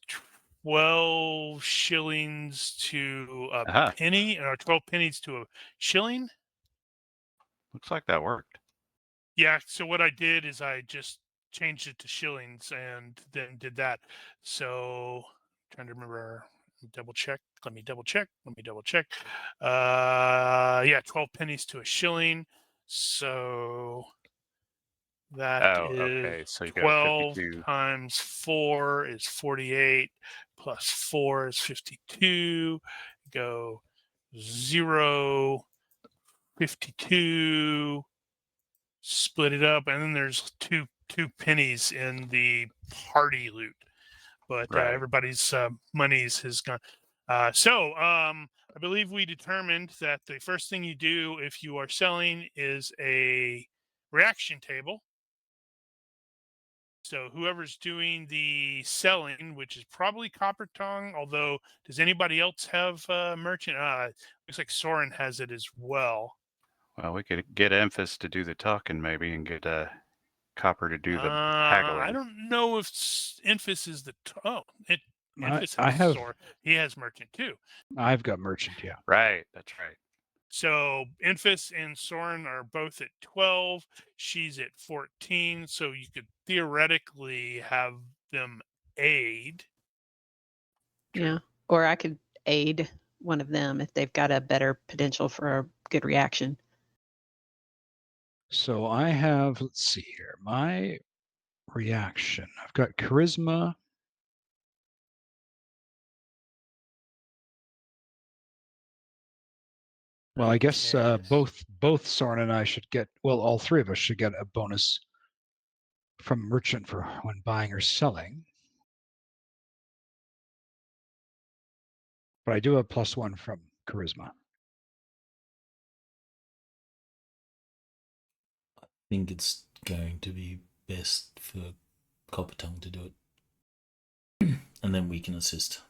12 shillings to a Aha. penny, or 12 pennies to a shilling. Looks like that worked. Yeah, so what I did is I just changed it to shillings and then did that. So trying to remember, double check. Let me double check. Yeah, 12 pennies to a shilling. So that Oh, is okay. So you go 12 52. times 4 is 48, plus 4 is 52. Go 0, 52, split it up, and then there's two pennies in the party loot. But Right. everybody's monies has gone. So I believe we determined that the first thing you do if you are selling is a reaction table. So whoever's doing the selling, which is probably Copper Tongue, although does anybody else have merchant? Looks like Soren has it as well. Well, we could get Enfys to do the talking maybe, and get Copper to do the haggling. I don't know if Enfys is the Enfys I has have. Soren. He has merchant too. I've got merchant. Yeah. Right. That's right. So Enfys and Soren are both at 12. She's at 14. So you could theoretically have them aid. Yeah. Or I could aid one of them if they've got a better potential for a good reaction. So I have. Let's see here. My reaction. I've got charisma. Well, I guess both Soren and I should get. Well, all three of us should get a bonus from merchant for when buying or selling. But I do have +1 from charisma. I think it's going to be best for Copper Tongue to do it. And then we can assist.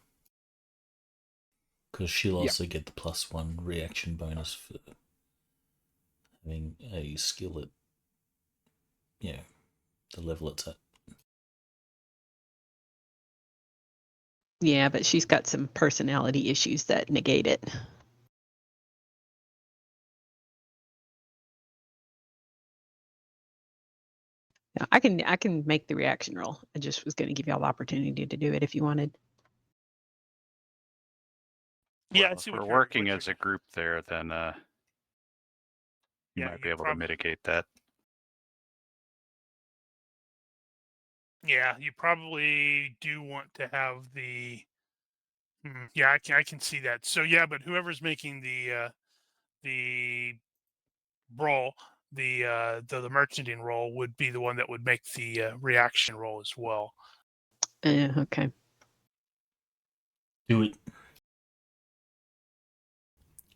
Because she'll also get the +1 reaction bonus for having a skill at, the level it's at. Yeah, but she's got some personality issues that negate it. Yeah, I can make the reaction roll. I just was going to give y'all the opportunity to do it if you wanted. Yeah, I Well, see if what we're you're- working what you're- as a group there, then you Yeah, might be you able to prob- mitigate that. Yeah, you probably do want to have the. Yeah, I can see that. So yeah, but whoever's making the roll, the merchanting roll would be the one that would make the reaction roll as well. Okay. Do it.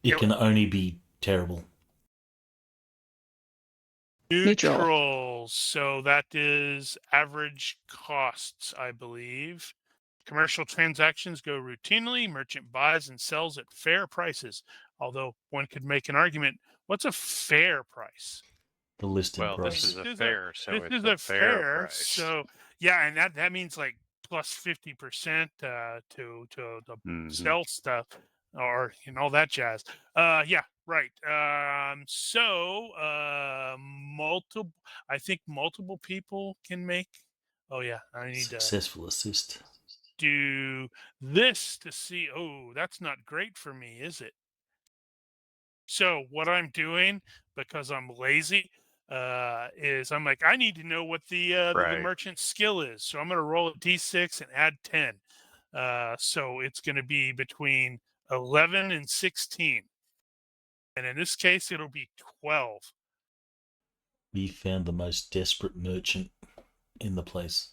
It Yep. can only be terrible. Neutral. Neutrals. So that is average costs, I believe. Commercial transactions go routinely. Merchant buys and sells at fair prices. Although one could make an argument, what's a fair price? The listed Well, price. this is a fair, so This it's is a fair price. So yeah, and that means like plus 50% to the Mhm. sell stuff or all that jazz. Yeah, right. Multiple. I think multiple people can make. Oh yeah, I need to Successful assist. do this to see. Oh, that's not great for me, is it? So what I'm doing, because I'm lazy, is I'm like, I need to know what the Right. merchant skill is. So I'm going to roll a d6 and add 10. So it's going to be between 11 and 16. And in this case, it'll be 12. We found the most desperate merchant in the place.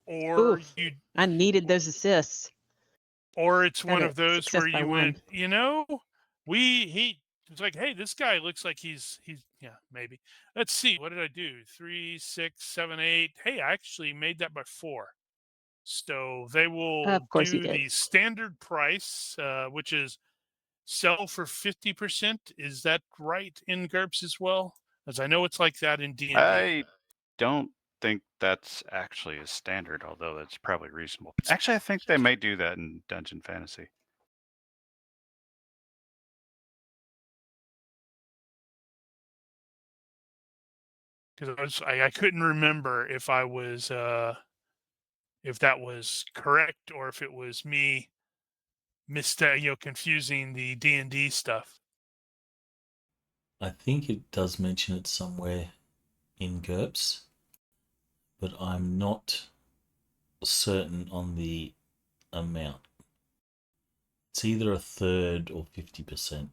Or Oof. I needed those assists. Or it's Got one it. of those Success where by you one. went, it's like, hey, this guy looks like he's yeah, maybe. Let's see, what did I do? 3, 6, 7, 8. Hey, I actually made that by 4. So they will Of course you do did. the standard price, which is sell for 50%. Is that right in GURPS as well? As I know it's like that in D&D. I don't think that's actually a standard, although that's probably reasonable. Actually, I think they may do that in Dungeon Fantasy. Because I couldn't remember if I was if that was correct or if it was me confusing the D&D stuff. I think it does mention it somewhere in GURPS, but I'm not certain on the amount. It's either a third or 50%.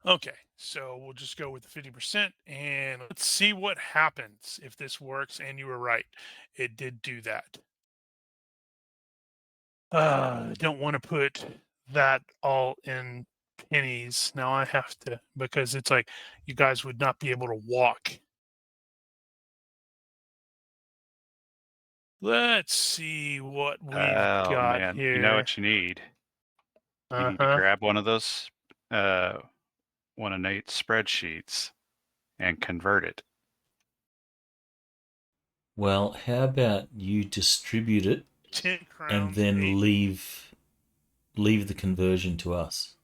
Okay, so we'll just go with the 50% and let's see what happens if this works. And you were right, it did do that. I don't want to put that all in pennies. Now I have to, because it's like you guys would not be able to walk. Let's see what we've got man, here. you know what you need? You need to grab one of those, one of Nate's spreadsheets and convert it. Well, how about you distribute it 10 crowns, and then 8. leave the conversion to us?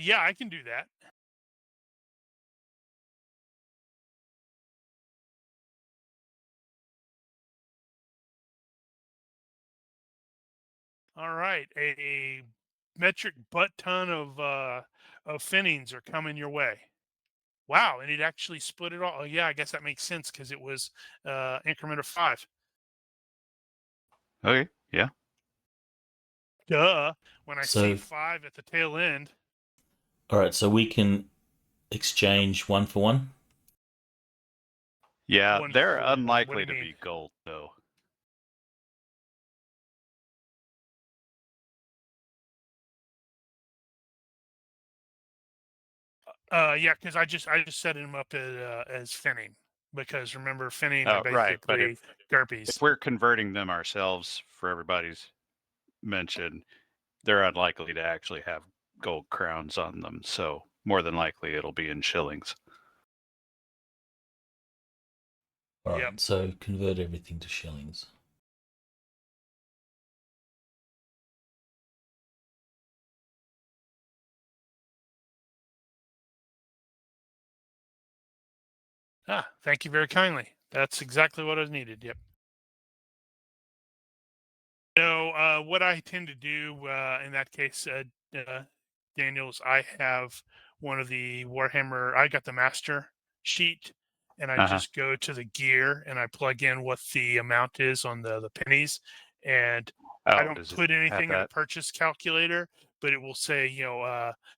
Yeah, I can do that. All right, a metric butt ton of finnings are coming your way. Wow, and it actually split it all. Oh yeah, I guess that makes sense because it was increment of 5. Okay, yeah. Duh. When I see So- 5 at the tail end. All right, so we can exchange 1 for 1. Yeah, One they're for- what do unlikely you to mean? be gold, though. Yeah, because I just set him up as finning because remember finning are Oh, right, but basically GURPS. If we're converting them ourselves for everybody's mention, they're unlikely to actually have gold crowns on them. So more than likely it'll be in shillings. All right, Yep. so convert everything to shillings. Thank you very kindly. That's exactly what I needed. Yep. So what I tend to do in that case, Daniels, I have one of the Warhammer. I got the master sheet, and I just go to the gear and I plug in what the amount is on the pennies, and I don't put anything in a purchase calculator, but it will say,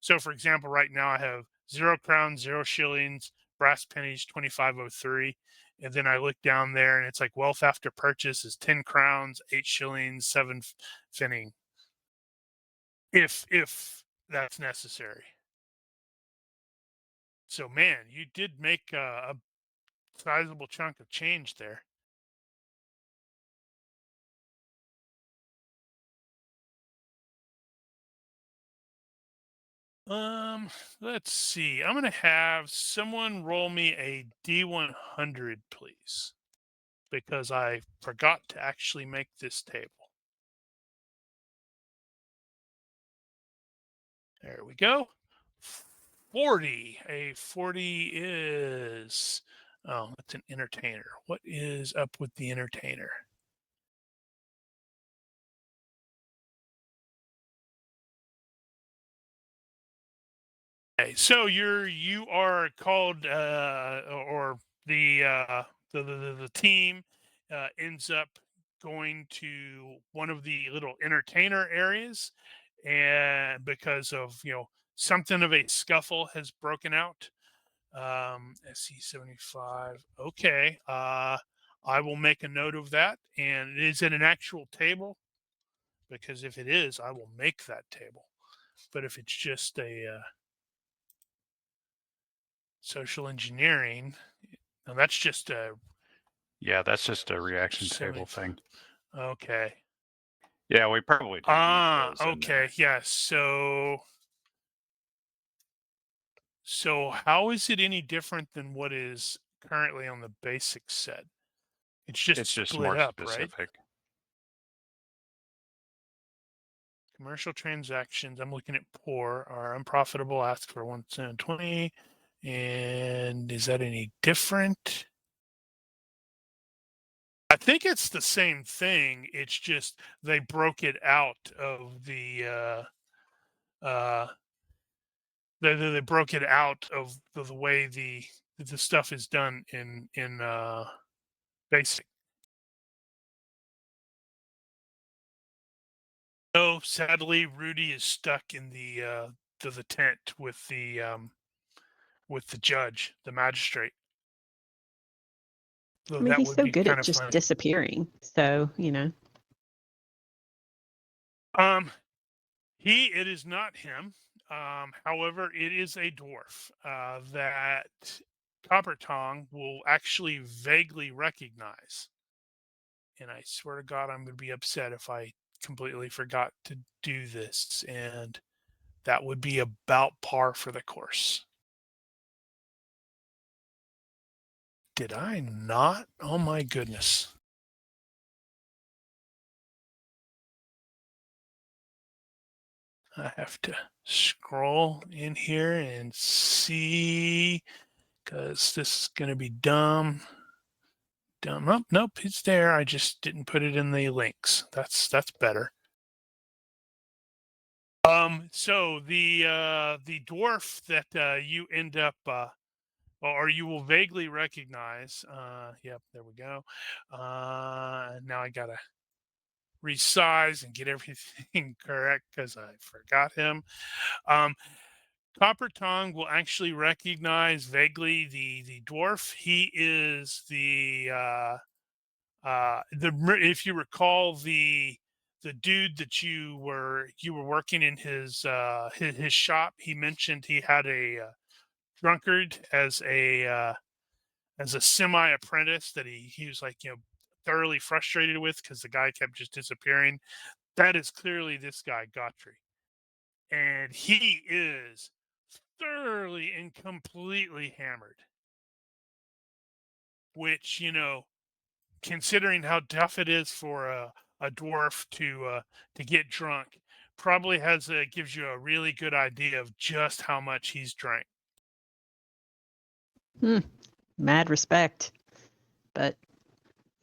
so for example, right now I have 0 crowns, 0 shillings, brass pennies, 2503. And then I look down there and it's like wealth after purchase is 10 crowns, 8 shillings, 7 finning. If that's necessary. So man, you did make a sizable chunk of change there. Let's see. I'm gonna have someone roll me a D100, please, because I forgot to actually make this table. There we go. 40. A 40 is, oh, that's an entertainer. What is up with the entertainer? Okay, so you are called, or the team ends up going to one of the little entertainer areas, and because of something of a scuffle has broken out. SC75. Okay. I will make a note of that. And is it an actual table? Because if it is, I will make that table. But if it's just a social engineering, now that's just a. Yeah, that's just a reaction table thing. Okay. Yeah, we probably do. Okay. Yeah. So how is it any different than what is currently on the basic set? It's just split more up, specific. right? Commercial transactions, I'm looking at poor, are unprofitable, ask for 120. And is that any different? I think it's the same thing. It's just they broke it out of the they broke it out of the way the stuff is done in basic. No, sadly, Rudy is stuck in the tent with the judge, the magistrate. So I mean, he's so good at just disappearing. So, It is not him. However, it is a dwarf that Copper Tongue will actually vaguely recognize. And I swear to God, I'm going to be upset if I completely forgot to do this. And that would be about par for the course. Did I not? Oh my goodness. I have to scroll in here and see, because this is going to be dumb. Nope, it's there. I just didn't put it in the links. That's better. So the dwarf that you end up or you will vaguely recognize. Yep, there we go. Now I gotta resize and get everything correct because I forgot him. Copper Tongue will actually recognize vaguely the dwarf. He is if you recall the dude that you were working in his shop. He mentioned he had a drunkard as a semi apprentice that he was like thoroughly frustrated with because the guy kept just disappearing. That is clearly this guy Godfrey, and he is thoroughly and completely hammered, which considering how tough it is for a dwarf to get drunk, probably gives you a really good idea of just how much he's drank. mad respect. But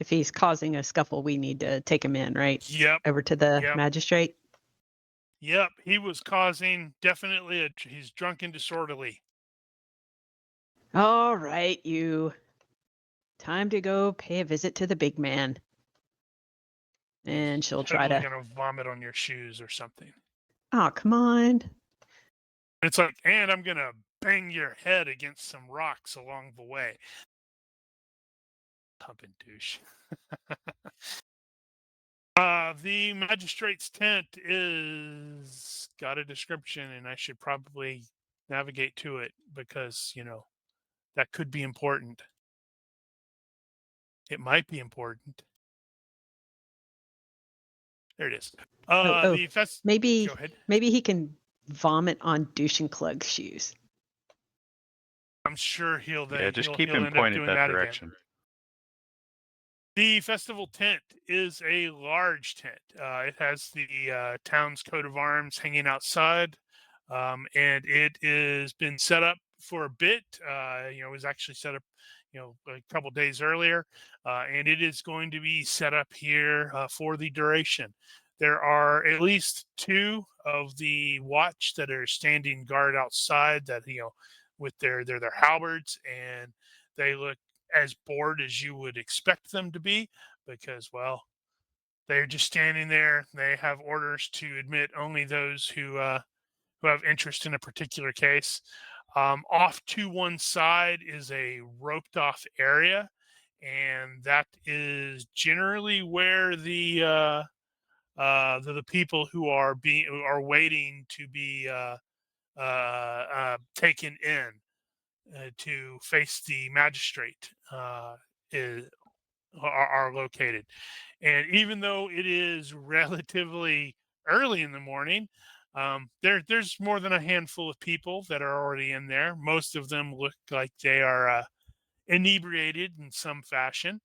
if he's causing a scuffle, we need to take him in, right? Yep. Over to the Yep. magistrate. Yep. He was causing definitely he's drunk and disorderly. All right, you. Time to go pay a visit to the big man. And she'll try Totally to. gonna vomit on your shoes or something. Oh, come on. It's like, and I'm gonna bang your head against some rocks along the way. Pumping douche. The magistrate's tent is got a description, and I should probably navigate to it because, that could be important. It might be important. There it is. Maybe Go ahead. maybe he can vomit on Douchenklug's shoes. I'm sure he'll just he'll, keep he'll him end up pointed doing that that direction. again. The festival tent is a large tent. It has the town's coat of arms hanging outside, and it has been set up for a bit. It was actually set up, a couple days earlier, and it is going to be set up here for the duration. There are at least 2 of the watch that are standing guard outside that, with their halberds, and they look as bored as you would expect them to be because, well, they're just standing there. They have orders to admit only those who have interest in a particular case. Off to one side is a roped off area, and that is generally where the people who are waiting to be taken in to face the magistrate are located. And even though it is relatively early in the morning, there's more than a handful of people that are already in there. Most of them look like they are inebriated in some fashion.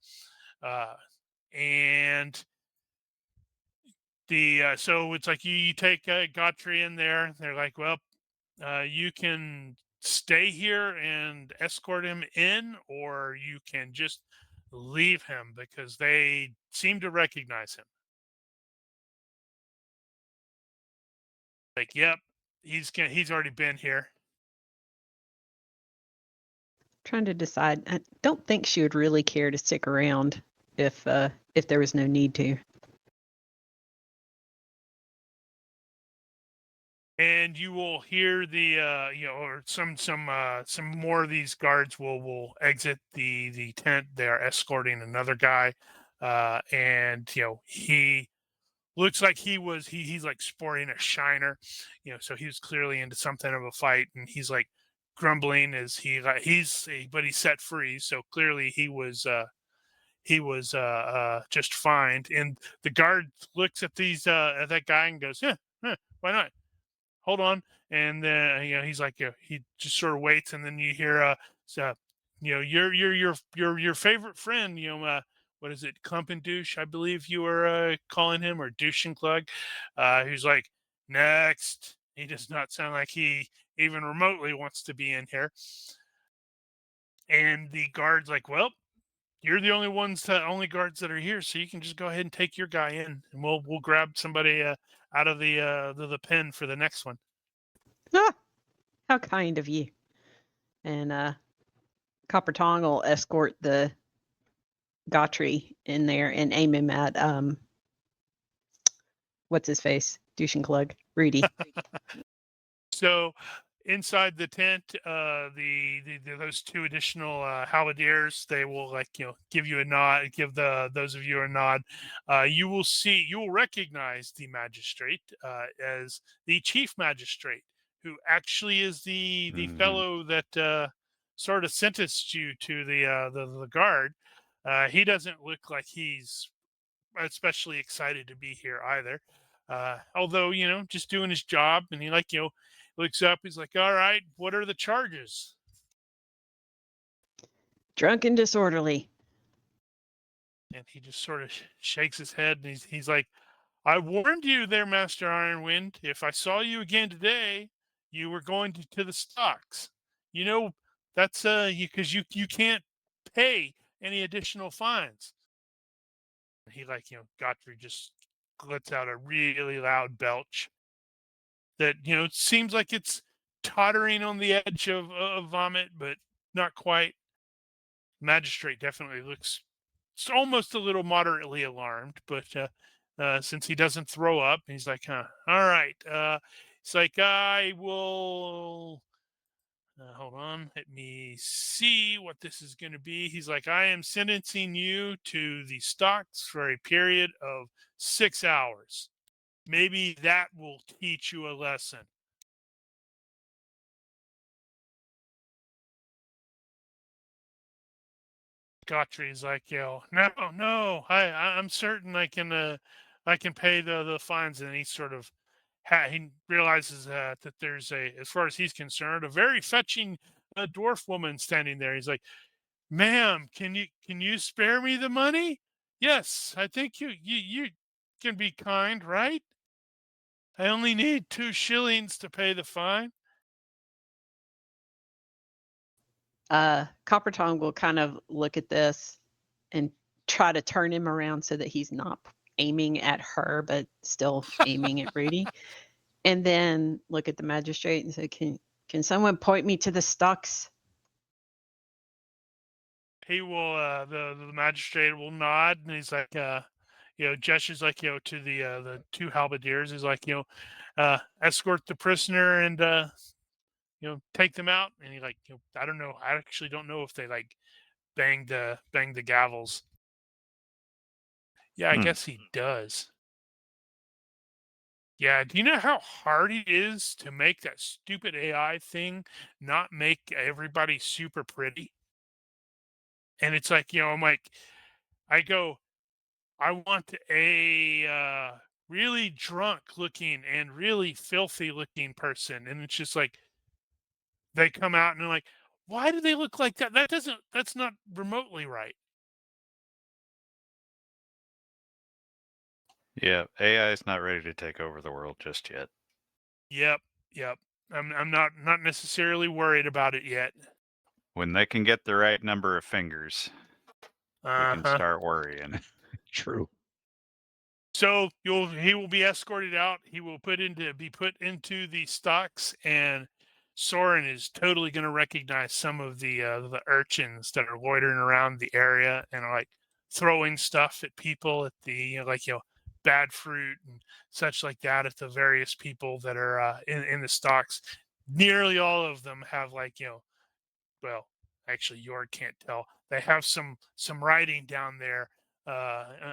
And so it's like you take Godfrey in there. They're like, well, you can stay here and escort him in, or you can just leave him because they seem to recognize him. Like, yep, he's already been here. Trying to decide. I don't think she would really care to stick around if there was no need to. And you will hear the or some more of these guards will exit the tent. They are escorting another guy, and he looks like he's like sporting a shiner, so he was clearly into something of a fight, and he's like grumbling as but he's set free, so clearly he was just fine. And the guard looks at at that guy and goes, why not? Hold on. And then he's like, he just sort of waits, and then you hear your favorite friend, what is it, Clump and Douche, I believe you were calling him, or Douchenklug, who's like, next. He does not sound like he even remotely wants to be in here. And the guard's like, well, you're the only guards that are here, so you can just go ahead and take your guy in, and we'll grab somebody out of the pen for the next one. Ah, how kind of you. And Copper Tong will escort the Gautry in there and aim him at what's his face? Douchenklug. Rudy. So inside the tent, those 2 additional halberdiers, they will give you a nod, give those of you a nod. You will recognize the magistrate as the chief magistrate, who actually is the fellow that sort of sentenced you to the guard. He doesn't look like he's especially excited to be here either. Although, just doing his job, and he looks up, he's like, all right, what are the charges? Drunk and disorderly. And he just sort of shakes his head, and he's like, I warned you there, Master Ironwind. If I saw you again today, you were going to the stocks. That's because you can't pay any additional fines. He Godfrey just lets out a really loud belch that seems like it's tottering on the edge of vomit, but not quite. Magistrate definitely looks almost a little moderately alarmed, but since he doesn't throw up, he's like, all right. It's like, I will hold on, let me see what this is going to be. He's like, I am sentencing you to the stocks for a period of 6 hours. Maybe that will teach you a lesson. Godfrey's like, no, I'm certain I can pay the fines. And he sort of he realizes that there's as far as he's concerned, a very fetching dwarf woman standing there. He's like, ma'am, can you spare me the money? Yes, I think you can be kind, right? I only need 2 shillings to pay the fine. Copper Tongue will kind of look at this and try to turn him around so that he's not aiming at her, but still aiming at Rudy. And then look at the magistrate and say, can someone point me to the stocks? He will, the magistrate will nod, and he's like, gestures like, to the 2 halberdiers. He's like, escort the prisoner and, take them out. And he like, I don't know. I actually don't know if they like bang the gavels. Yeah, I guess he does. Yeah, do you know how hard it is to make that stupid AI thing not make everybody super pretty? And it's like, I'm like, I go, I want a really drunk looking and really filthy looking person. And it's just like, they come out and they're like, why do they look like that? That's not remotely right. Yeah, AI is not ready to take over the world just yet. Yep. I'm not necessarily worried about it yet. When they can get the right number of fingers, we can start worrying. True. So he will be escorted out. He will be put into the stocks, and Soren is totally going to recognize some of the urchins that are loitering around the area and are like throwing stuff at people at the bad fruit and such like that at the various people that are in the stocks. Nearly all of them have well, actually, York can't tell. They have some writing down there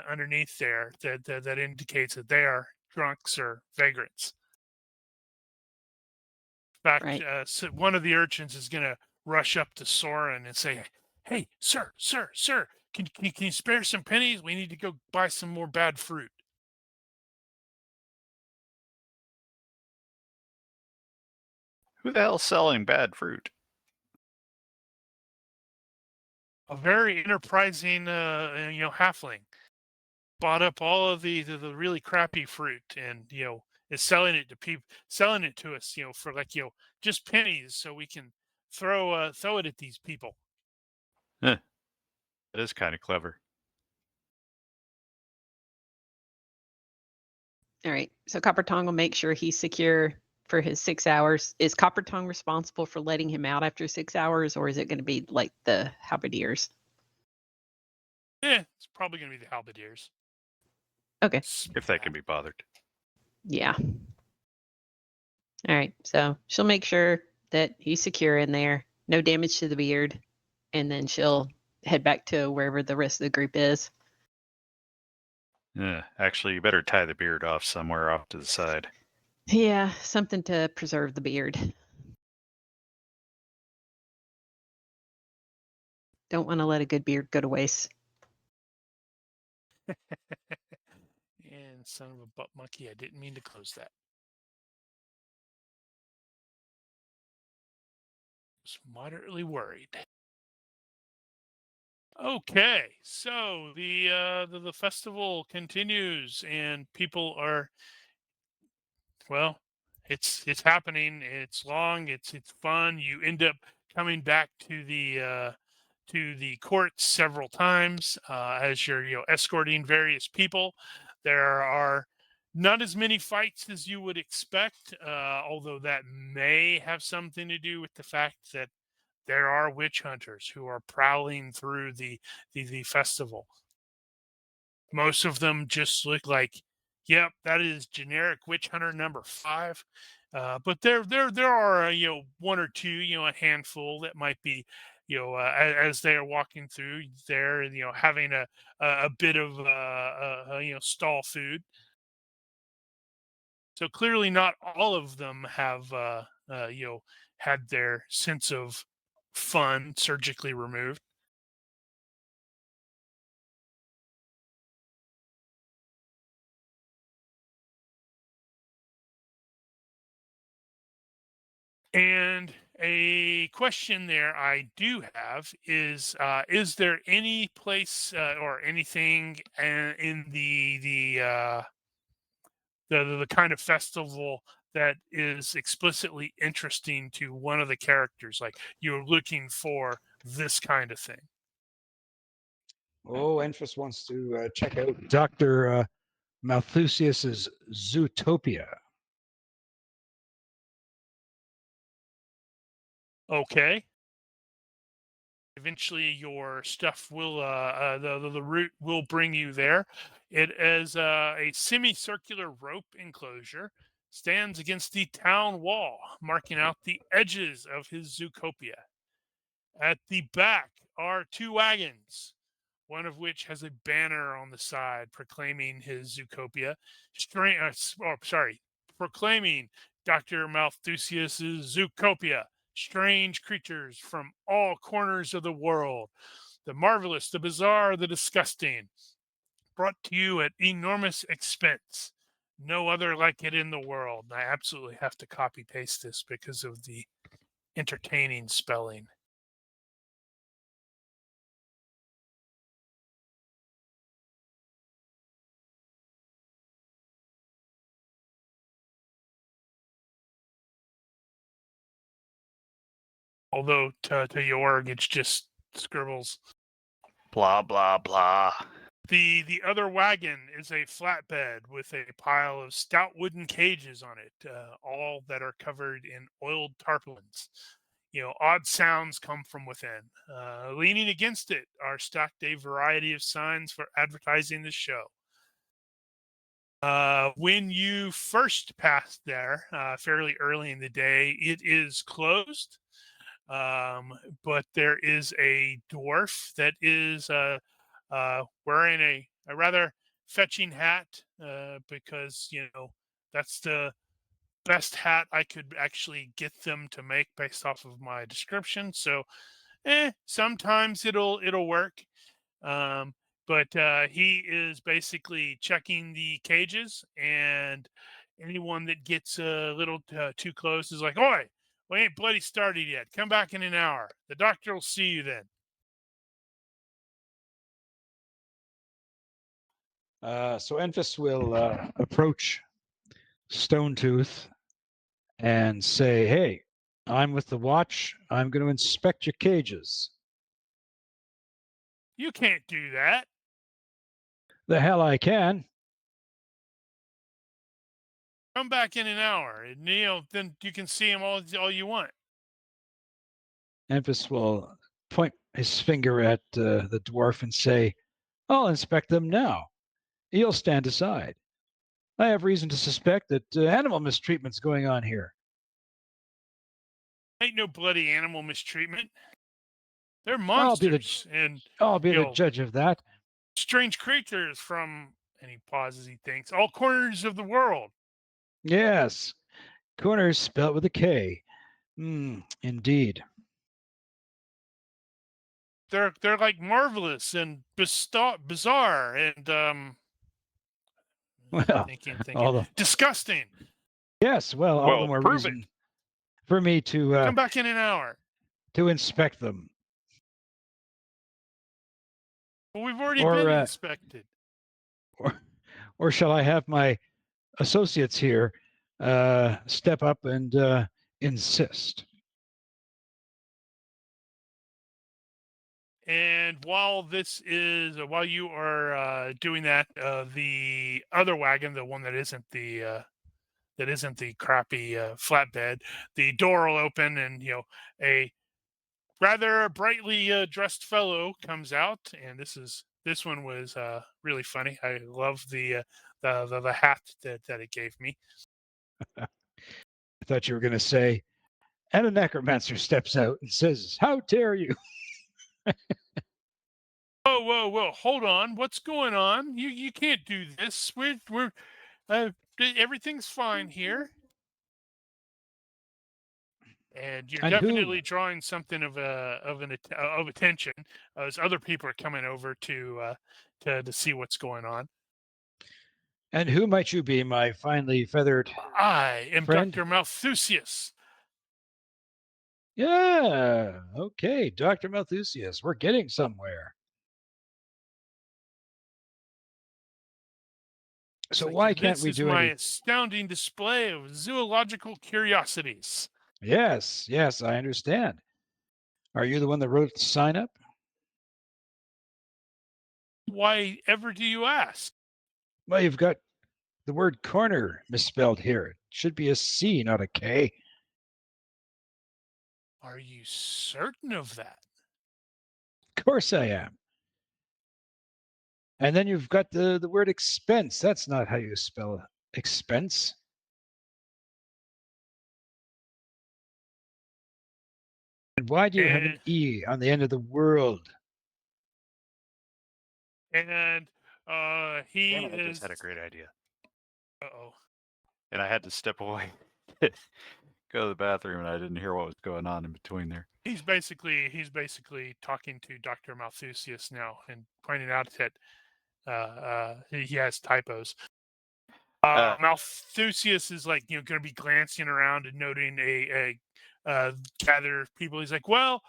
underneath there that indicates that they are drunks or vagrants. In fact, Right. so one of the urchins is going to rush up to Soren and say, "Hey, sir, can you spare some pennies? We need to go buy some more bad fruit." Who the hell's selling bad fruit? A very enterprising, halfling bought up all of the really crappy fruit and is selling it to people, selling it to us, for just pennies, so we can throw it at these people. That is kind of clever. All right. So Copper Tongue will make sure he's secure for his 6 hours. Is Copper Tongue responsible for letting him out after 6 hours, or is it going to be like the halberdiers? It's probably going to be the halberdiers. Okay. If they can be bothered. Yeah. All right. So she'll make sure that he's secure in there, no damage to the beard, and then she'll head back to wherever the rest of the group is. Yeah, actually, you better tie the beard off somewhere off to the side. Yeah, something to preserve the beard. Don't want to let a good beard go to waste. And son of a butt monkey, I didn't mean to close that. Was moderately worried. Okay, so the festival continues, and people are, well, it's happening. It's long. It's fun. You end up coming back to to the court several times as you're escorting various people. There are not as many fights as you would expect, although that may have something to do with the fact that there are witch hunters who are prowling through the festival. Most of them just look like, yep, that is generic witch hunter number 5. But there are one or two, a handful that might be, as they are walking through there, having a bit of stall food. So clearly, not all of them have had their sense of fun surgically removed. And a question there I do have is there any place or anything in the kind of festival that is explicitly interesting to one of the characters? Like, you're looking for this kind of thing. Oh, Enfys wants to check out Dr. Malthusius's Zootopia. Okay. Eventually, your stuff will the route will bring you there. It is a semicircular rope enclosure, stands against the town wall, marking out the edges of his Zootopia. At the back are 2 wagons, one of which has a banner on the side proclaiming his Zootopia. Proclaiming Dr. Malthusius's Zootopia. Strange creatures from all corners of the world. The marvelous, the bizarre, the disgusting. Brought to you at enormous expense. No other like it in the world. I absolutely have to copy paste this because of the entertaining spelling. Although to Jorg, it's just scribbles. Blah, blah, blah. The other wagon is a flatbed with a pile of stout wooden cages on it, all that are covered in oiled tarpaulins. Odd sounds come from within. Leaning against it are stacked a variety of signs for advertising the show. When you first passed there, fairly early in the day, it is closed. But there is a dwarf that is wearing a rather fetching hat because that's the best hat I could actually get them to make based off of my description. So sometimes it'll work. But he is basically checking the cages, and anyone that gets a little too close is like, "Oi, we ain't bloody started yet. Come back in an hour. The doctor will see you then." So Enfys will approach Stonetooth and say, "Hey, I'm with the watch. I'm going to inspect your cages." You can't do that. The hell I can. Come back in an hour, and then you can see him all you want. Enfys will point his finger at the dwarf and say, "I'll inspect them now. You'll stand aside. I have reason to suspect that animal mistreatment's going on here." Ain't no bloody animal mistreatment. They're I'll be monsters, and the judge of that. strange creatures from, and he pauses, he thinks, all corners of the world. Yes, corners spelled with a K. Indeed. They're like marvelous and bizarre and Well, thinking, although disgusting. yes, well, all the more prove reason for me to Come back in an hour. to inspect them. Well, we've already Or, been inspected. Or shall I have my associates here step up and insist? And while you are doing that, the other wagon, the one that isn't the crappy flatbed, the door will open, and a rather brightly dressed fellow comes out, and this one was really funny. I love the hat that it gave me. I thought you were going to say, and a necromancer steps out and says, "How dare you?" Whoa! Hold on, what's going on? You can't do this. We're everything's fine here. And you're And who? definitely drawing something of attention as other people are coming over to see what's going on. And who might you be, my finely feathered I am friend? Dr. Malthusius. Yeah, okay, Dr. Malthusius. We're getting somewhere. So why can't we do This is my any... astounding display of zoological curiosities. Yes, I understand. Are you the one that wrote the sign up? Why ever do you ask? Well, you've got the word corner misspelled here. It should be a C, not a K. Are you certain of that? Of course I am. And then you've got the word expense. That's not how you spell expense. And why do you have an E on the end of the world? And he Damn it, I just had a great idea. And I had to step away, go to the bathroom, and I didn't hear what was going on in between there. He's basically talking to Dr. Malthusius now and pointing out that he has typos. Malthusius is like going to be glancing around and noting a gather of people. He's like, well,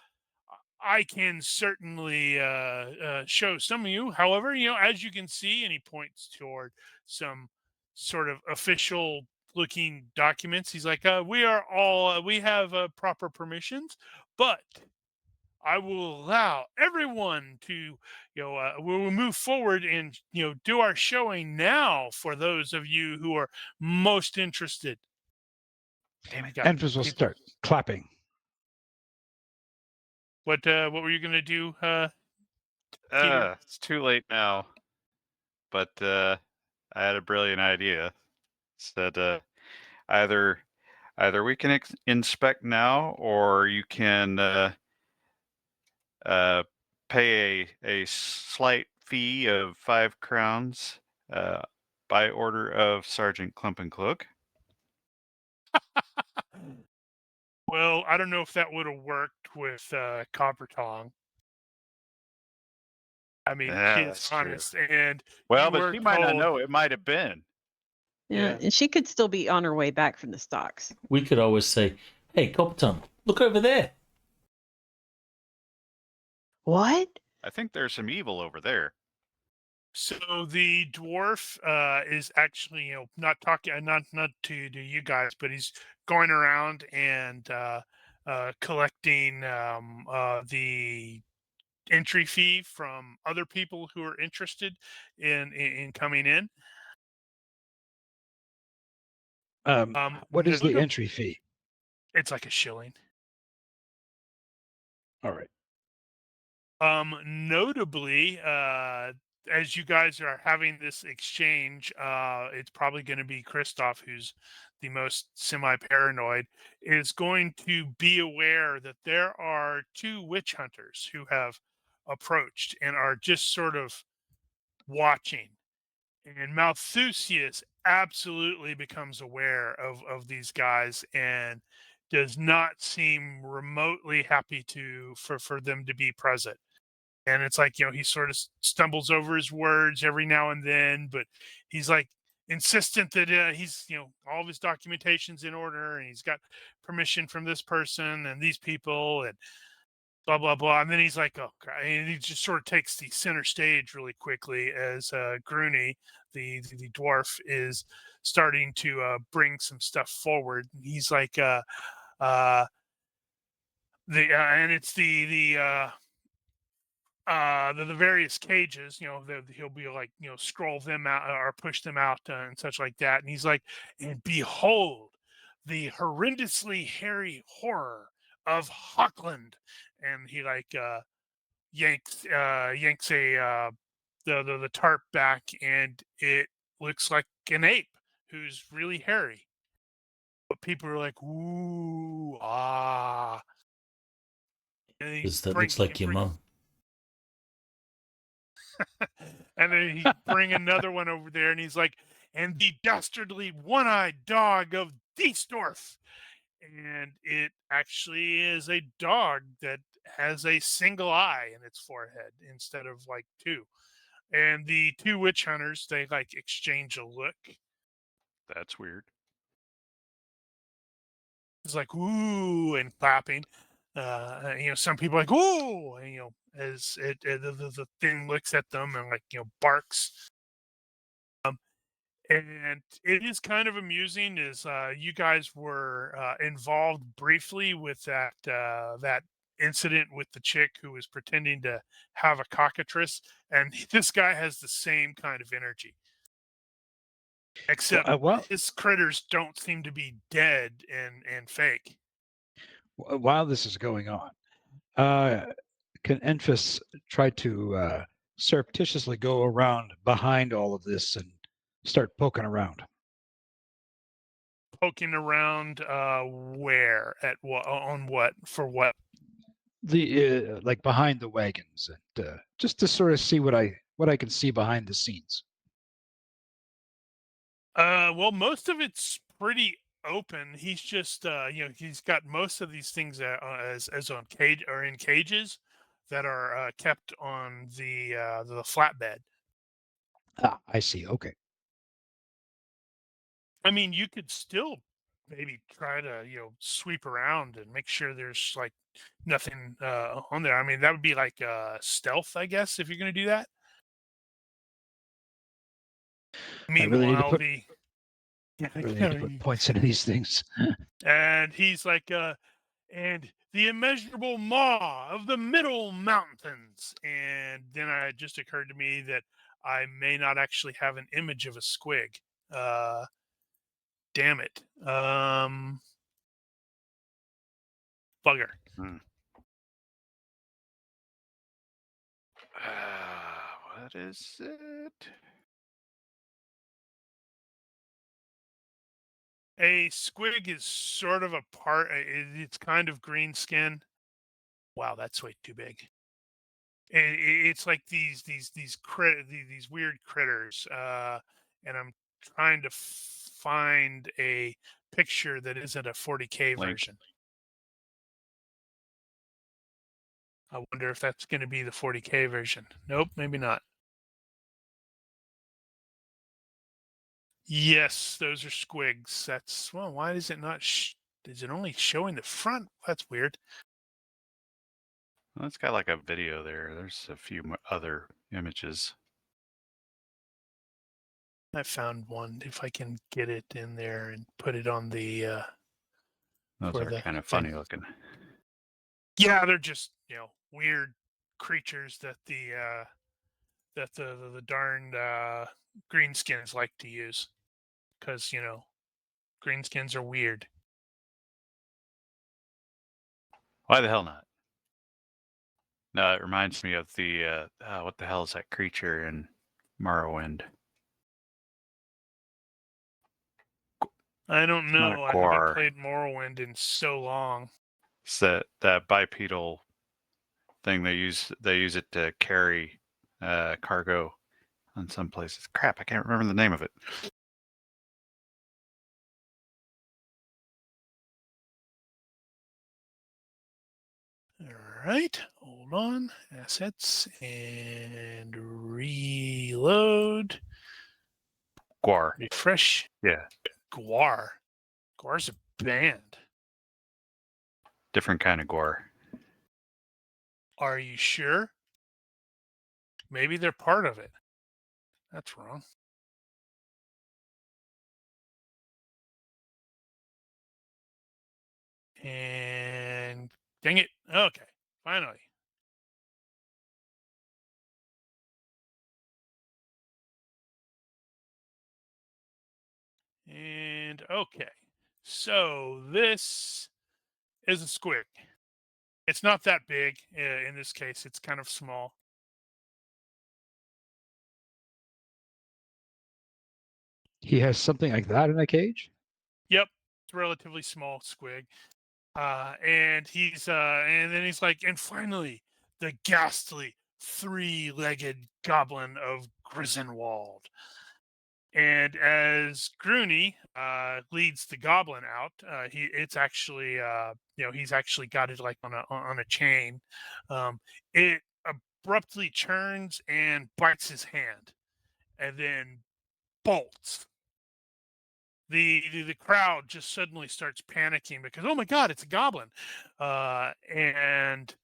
I can certainly show some of you. However, as you can see, and he points toward some sort of official looking documents. He's like, we have proper permissions, but I will allow everyone to, we'll move forward and, do our showing now for those of you who are most interested. Damn it. Enfys will start clapping. What were you going to do, Peter? It's too late now, but I had a brilliant idea. Said either we can inspect now, or you can pay a slight fee of 5 crowns by order of Sergeant Klumpenklook. Well, I don't know if that would have worked with Copper Tong. I mean, she's honest, and well, but she might not know. It might have been. Yeah, and she could still be on her way back from the stocks. We could always say, "Hey, Copper Tongue, look over there." What? I think there's some evil over there. So the dwarf is actually, not talking, not to you guys, but he's going around and collecting the entry fee from other people who are interested in coming in. What is the entry fee? It's like $1 shilling. All right. Notably, as you guys are having this exchange, it's probably going to be Christoph, who's the most semi-paranoid, is going to be aware that there are 2 witch hunters who have approached and are just sort of watching. And Malthusius absolutely becomes aware of these guys and does not seem remotely happy for them to be present. And it's like, he sort of stumbles over his words every now and then, but he's like insistent that he's, all of his documentation's in order and he's got permission from this person and these people and blah, blah, blah. And then he's like, oh, God. And he just sort of takes the center stage really quickly as Grooney, the dwarf, is starting to bring some stuff forward. He's like, and it's the the various cages, he'll be like, scroll them out or push them out and such like that. And he's like, and behold, the horrendously hairy horror of Hockland. And he like yanks a the tarp back, and it looks like an ape who's really hairy. But people are like, ooh, ah. And Because that looks like your mum. And then he bring another one over there, and he's like, and the dastardly one-eyed dog of Diesdorf. And it actually is a dog that has a single eye in its forehead instead of like two. And the two witch hunters, they like exchange a look. That's weird. It's like, ooh, and clapping. Some people are like, ooh, and, as the thing looks at them and like, barks. And it is kind of amusing is you guys were involved briefly with that incident with the chick who was pretending to have a cockatrice, and this guy has the same kind of energy, except Well, his critters don't seem to be dead and fake. while this is going on, can Enfys try to surreptitiously go around behind all of this and start poking around? Poking around where, at what, on what, for what? The like behind the wagons, and just to sort of see what I can see behind the scenes. Well, most of it's pretty open. He's just, he's got most of these things as on cage or in cages that are kept on the flatbed. Ah, I see. Okay. I mean, you could still maybe try to sweep around and make sure there's like nothing on there. I mean, that would be like stealth, I guess, if you're going to do that. I really need to Meanwhile, put I really need to put points into these things. and he's like, and the immeasurable maw of the middle mountains. And then it just occurred to me that I may not actually have an image of a squig. Damn it. Bugger. What is it? A squig is sort of a part. It's kind of green skin. Wow, that's way too big. It's like these weird critters, and I'm trying to find a picture that isn't a 40K Link. version. I wonder if that's going to be the 40K version. Nope, maybe not. Yes, those are squigs. That's, well, why is it not? Is it only showing the front? That's weird. Well, it's got like a video there. There's a few other images. I found one. If I can get it in there and put it on the. Those for are the kind of thing. funny looking. Yeah, they're just weird creatures that the darned greenskins like to use, because greenskins are weird. Why the hell not? No, it reminds me of the what the hell is that creature in Morrowind? I don't It's not know. a I haven't guar. played Morrowind in so long. It's that bipedal thing they use it to carry cargo on some places. Crap, I can't remember the name of it. All right, hold on. Assets and reload. Guar. Refresh. Yeah. Guar. Guar's a band. Different kind of guar. Are you sure? Maybe they're part of it. That's wrong. And dang it. Okay, finally. And okay, so this is a squig. It's not that big in this case. It's kind of small. He has something like that in a cage? Yep, it's a relatively small squig. And then he's like, and finally, the ghastly three-legged goblin of Grisdenwald. And as Grooney leads the goblin out, he's actually got it like on a chain. It abruptly turns and bites his hand, and then bolts. The crowd just suddenly starts panicking because, oh my god, it's a goblin, and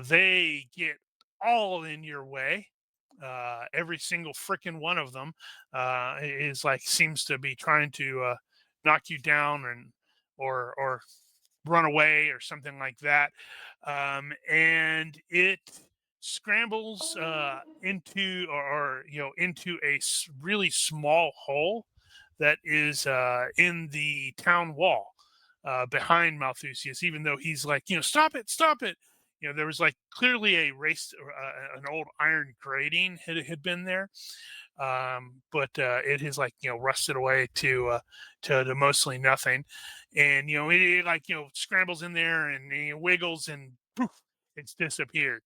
they get all in your way. Every single freaking one of them is like seems to be trying to knock you down or run away or something like that, and it scrambles into into a really small hole that is in the town wall behind Malthusius, even though he's like, stop it, stop it. There was like clearly a an old iron grating had been there, but it has like rusted away to mostly nothing, and it like scrambles in there and wiggles and poof, it's disappeared.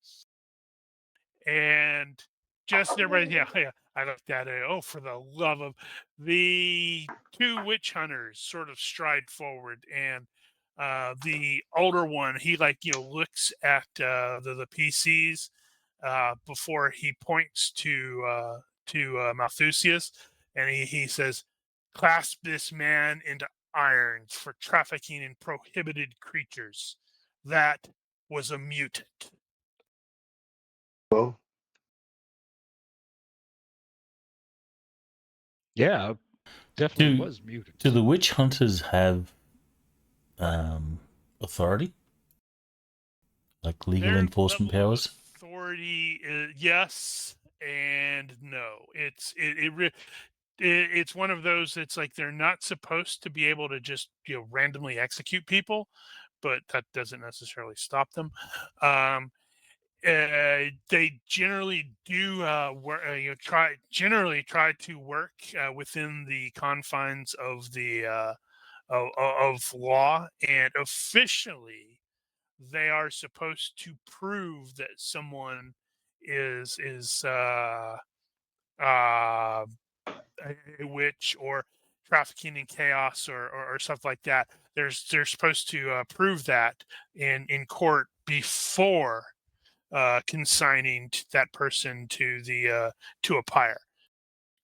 And just everybody, yeah, I looked at it. Oh, for the love of the two witch hunters, sort of stride forward, and the older one, he like looks at the PCs before he points to Malthusius, and he says, "Clasp this man into irons for trafficking in prohibited creatures. That was a mutant." Well, Yeah, definitely Do- was mutant. Do the witch hunters have authority? Like legal Their enforcement level of powers? authority, yes and no. It's one of those. It's like they're not supposed to be able to just randomly execute people, but that doesn't necessarily stop them. They generally do try to work within the confines of the of law, and officially they are supposed to prove that someone is a witch or trafficking in chaos or stuff like that. They're supposed to prove that in court before consigning that person to the to a pyre.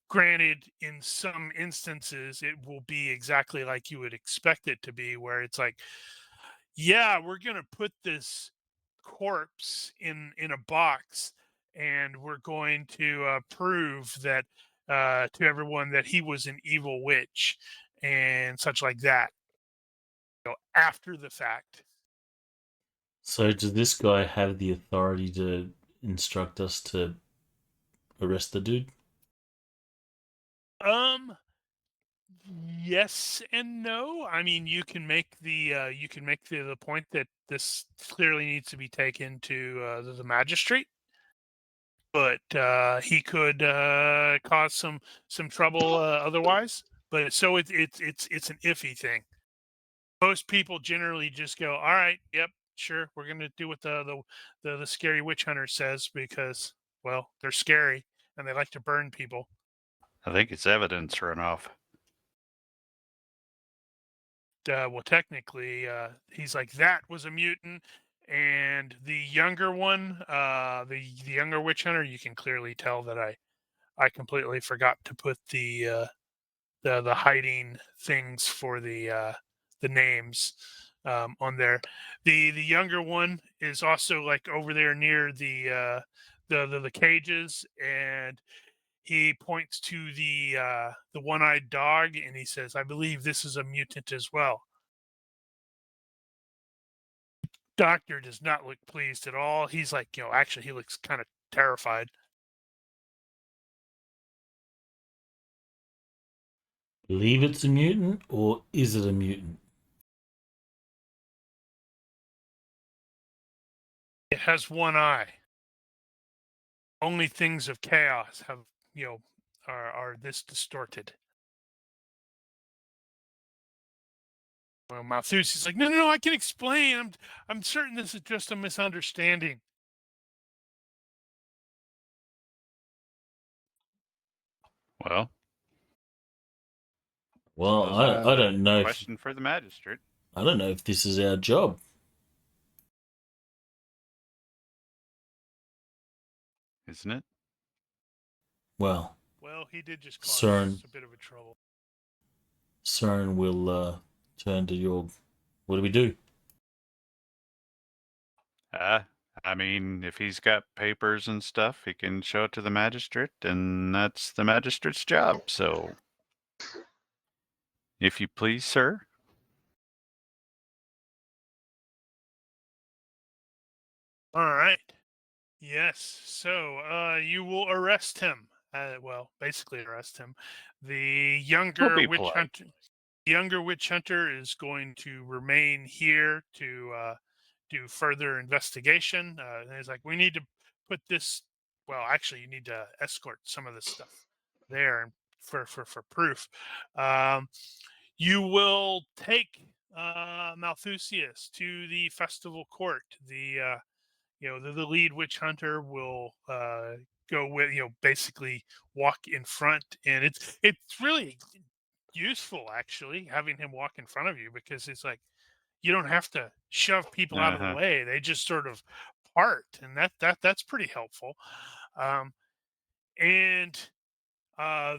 Granted, in some instances, it will be exactly like you would expect it to be, where it's like, yeah, we're gonna put this corpse in a box, and we're going to prove that to everyone that he was an evil witch and such like that. After the fact. So does this guy have the authority to instruct us to arrest the dude? Yes and no. I mean, you can make the point that this clearly needs to be taken to the magistrate, but he could cause some trouble otherwise. But so it's an iffy thing. Most people generally just go, all right, yep, sure, we're gonna do what the scary witch hunter says, because, well, they're scary and they like to burn people. I think it's evidence runoff. Well, technically, he's like, that was a mutant, and the younger one, the younger witch hunter, you can clearly tell that I completely forgot to put the hiding things for the names on there. The younger one is also like over there near the cages, and he points to the one-eyed dog, and he says, "I believe this is a mutant as well." Doctor does not look pleased at all. He's like, actually, he looks kind of terrified. believe it's a mutant, or is it a mutant? It has one eye. Only things of chaos have, are this distorted. Well, Malthus is like, no, I can explain. I'm certain this is just a misunderstanding. Well, Well, suppose I that's a don't know. question for the magistrate, I don't know if this is our job. isn't it? Well, Well, he did just cause CERN. a bit of a trouble. CERN will turn to your. What do we do? I mean, if he's got papers and stuff, he can show it to the magistrate, and that's the magistrate's job. So, if you please, sir. All right. Yes. So you will arrest him. Well, basically arrest him. The younger be witch polite. hunter. The younger witch hunter is going to remain here to do further investigation. And he's like, we need to put this. Well, actually, you need to escort some of this stuff there and for proof. You will take Malthusius to the festival court. The lead witch hunter will go with, basically walk in front, and it's really useful actually having him walk in front of you, because it's like you don't have to shove people out of the way. They just sort of part, and that's pretty helpful. And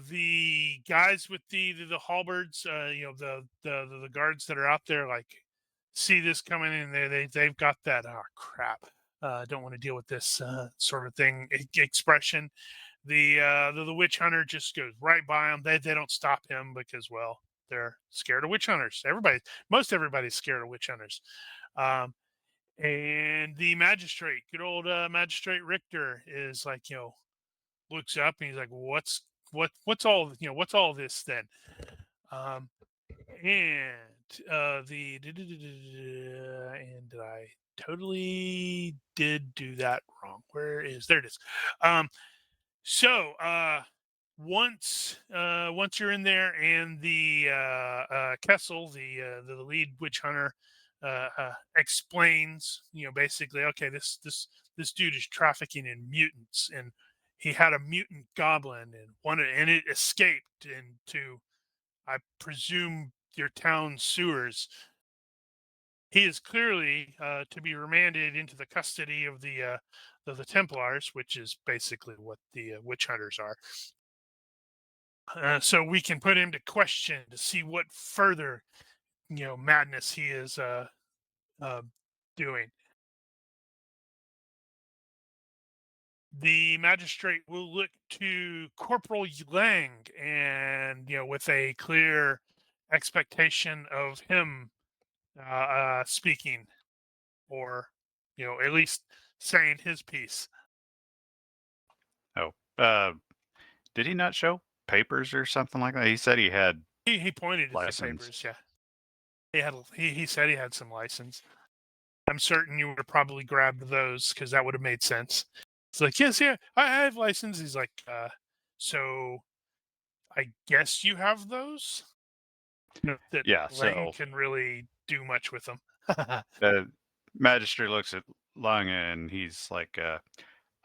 the guys with the halberds, the guards that are out there, like, see this coming in. They've got that, oh crap, don't want to deal with this sort of thing expression. The witch hunter just goes right by them. They don't stop him because, well, they're scared of witch hunters. Most everybody's scared of witch hunters. And the magistrate, good old magistrate Richter, is like, looks up and he's like, what's all this then? And and I totally did do that wrong. There it is. So once you're in there, and the Kessel, the lead witch hunter, explains, basically, okay, this dude is trafficking in mutants, and he had a mutant goblin, and it escaped into, I presume, your town sewers. He is clearly to be remanded into the custody of the Templars, which is basically what the witch hunters are. So we can put him to question to see what further, madness he is doing. The magistrate will look to Corporal Lang, and with a clear expectation of him speaking, or at least saying his piece. Oh, did he not show papers or something like that? He said he had. He pointed at the License. papers. Yeah, he said he had some license. I'm certain you would have probably grabbed those, because that would have made sense. It's like, yes, yeah, I have license. He's like, so I guess you have those. That Yeah, Lang so can really do much with them. the magistrate looks at Lung and he's like,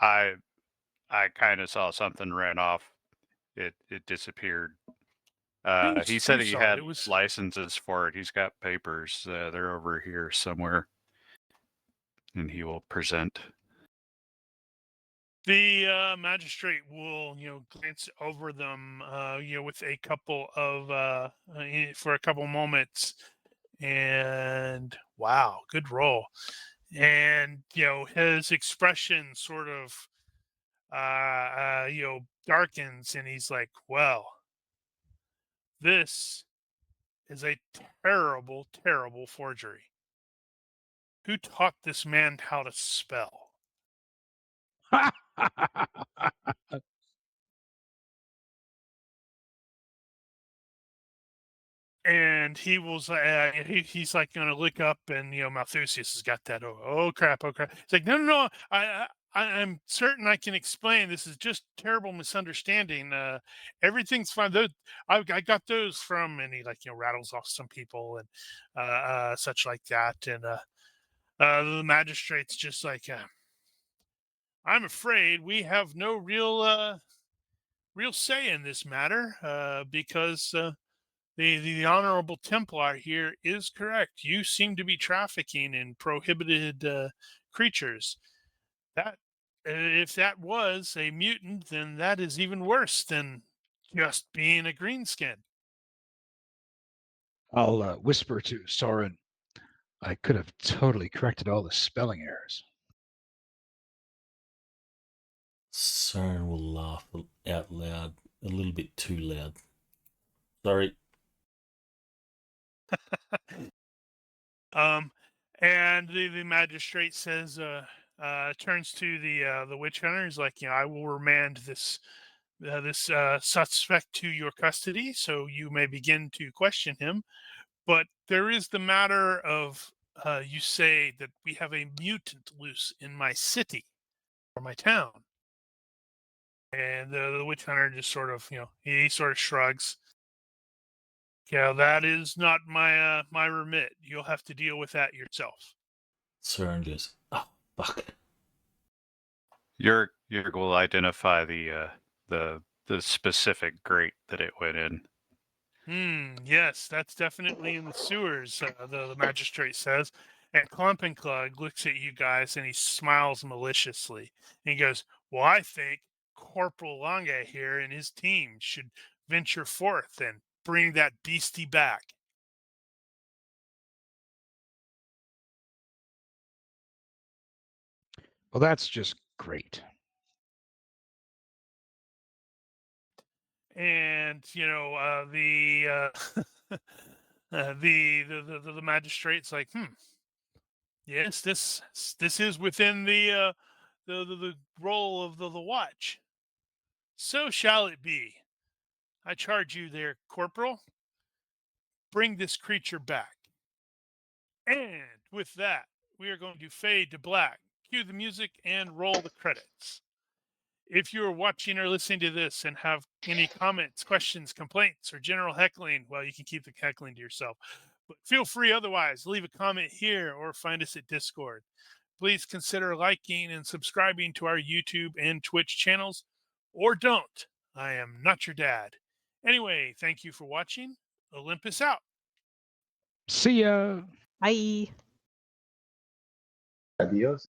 I kind of saw something ran off. It disappeared. He said he had licenses for it. He's got papers. They're over here somewhere, and he will present. The magistrate will, glance over them, with a couple of for a couple moments, and wow, good roll. And his expression sort of darkens, and he's like, well, this is a terrible, terrible forgery. Who taught this man how to spell? and he was he's like going to look up, and Malthusius has got that. Oh crap! Oh crap! It's like no. I'm certain I can explain. This is just terrible misunderstanding. Everything's fine. I got those from, and he rattles off some people and such like that. And the magistrate's just like, I'm afraid we have no real say in this matter because the Honorable Templar here is correct. You seem to be trafficking in prohibited creatures. That if that was a mutant, then that is even worse than just being a greenskin. I'll whisper to Soren. I could have totally corrected all the spelling errors. Soren will laugh out loud, a little bit too loud. Sorry. And the magistrate says, turns to the witch hunter. He's like, I will remand this suspect to your custody, so you may begin to question him. But there is the matter of you say that we have a mutant loose in my city or my town, and the witch hunter just sort of he sort of shrugs. Yeah, that is not my my remit. You'll have to deal with that yourself. Soren goes, oh, fuck. Yerg will identify the specific grate that it went in. Yes, that's definitely in the sewers, the magistrate says. And Klumpenklug looks at you guys and he smiles maliciously. And he goes, well, I think Corporal Lange here and his team should venture forth and bring that beastie back. Well, that's just great. And the the magistrate's like, yes, this is within the role of the watch. So shall it be. I charge you there, Corporal. Bring this creature back. And with that, we are going to fade to black, cue the music, and roll the credits. If you are watching or listening to this and have any comments, questions, complaints, or general heckling, well, you can keep the heckling to yourself. But feel free otherwise. Leave a comment here or find us at Discord. Please consider liking and subscribing to our YouTube and Twitch channels, or don't. I am not your dad. Anyway, thank you for watching. Olympus out. See ya. Bye. Adios.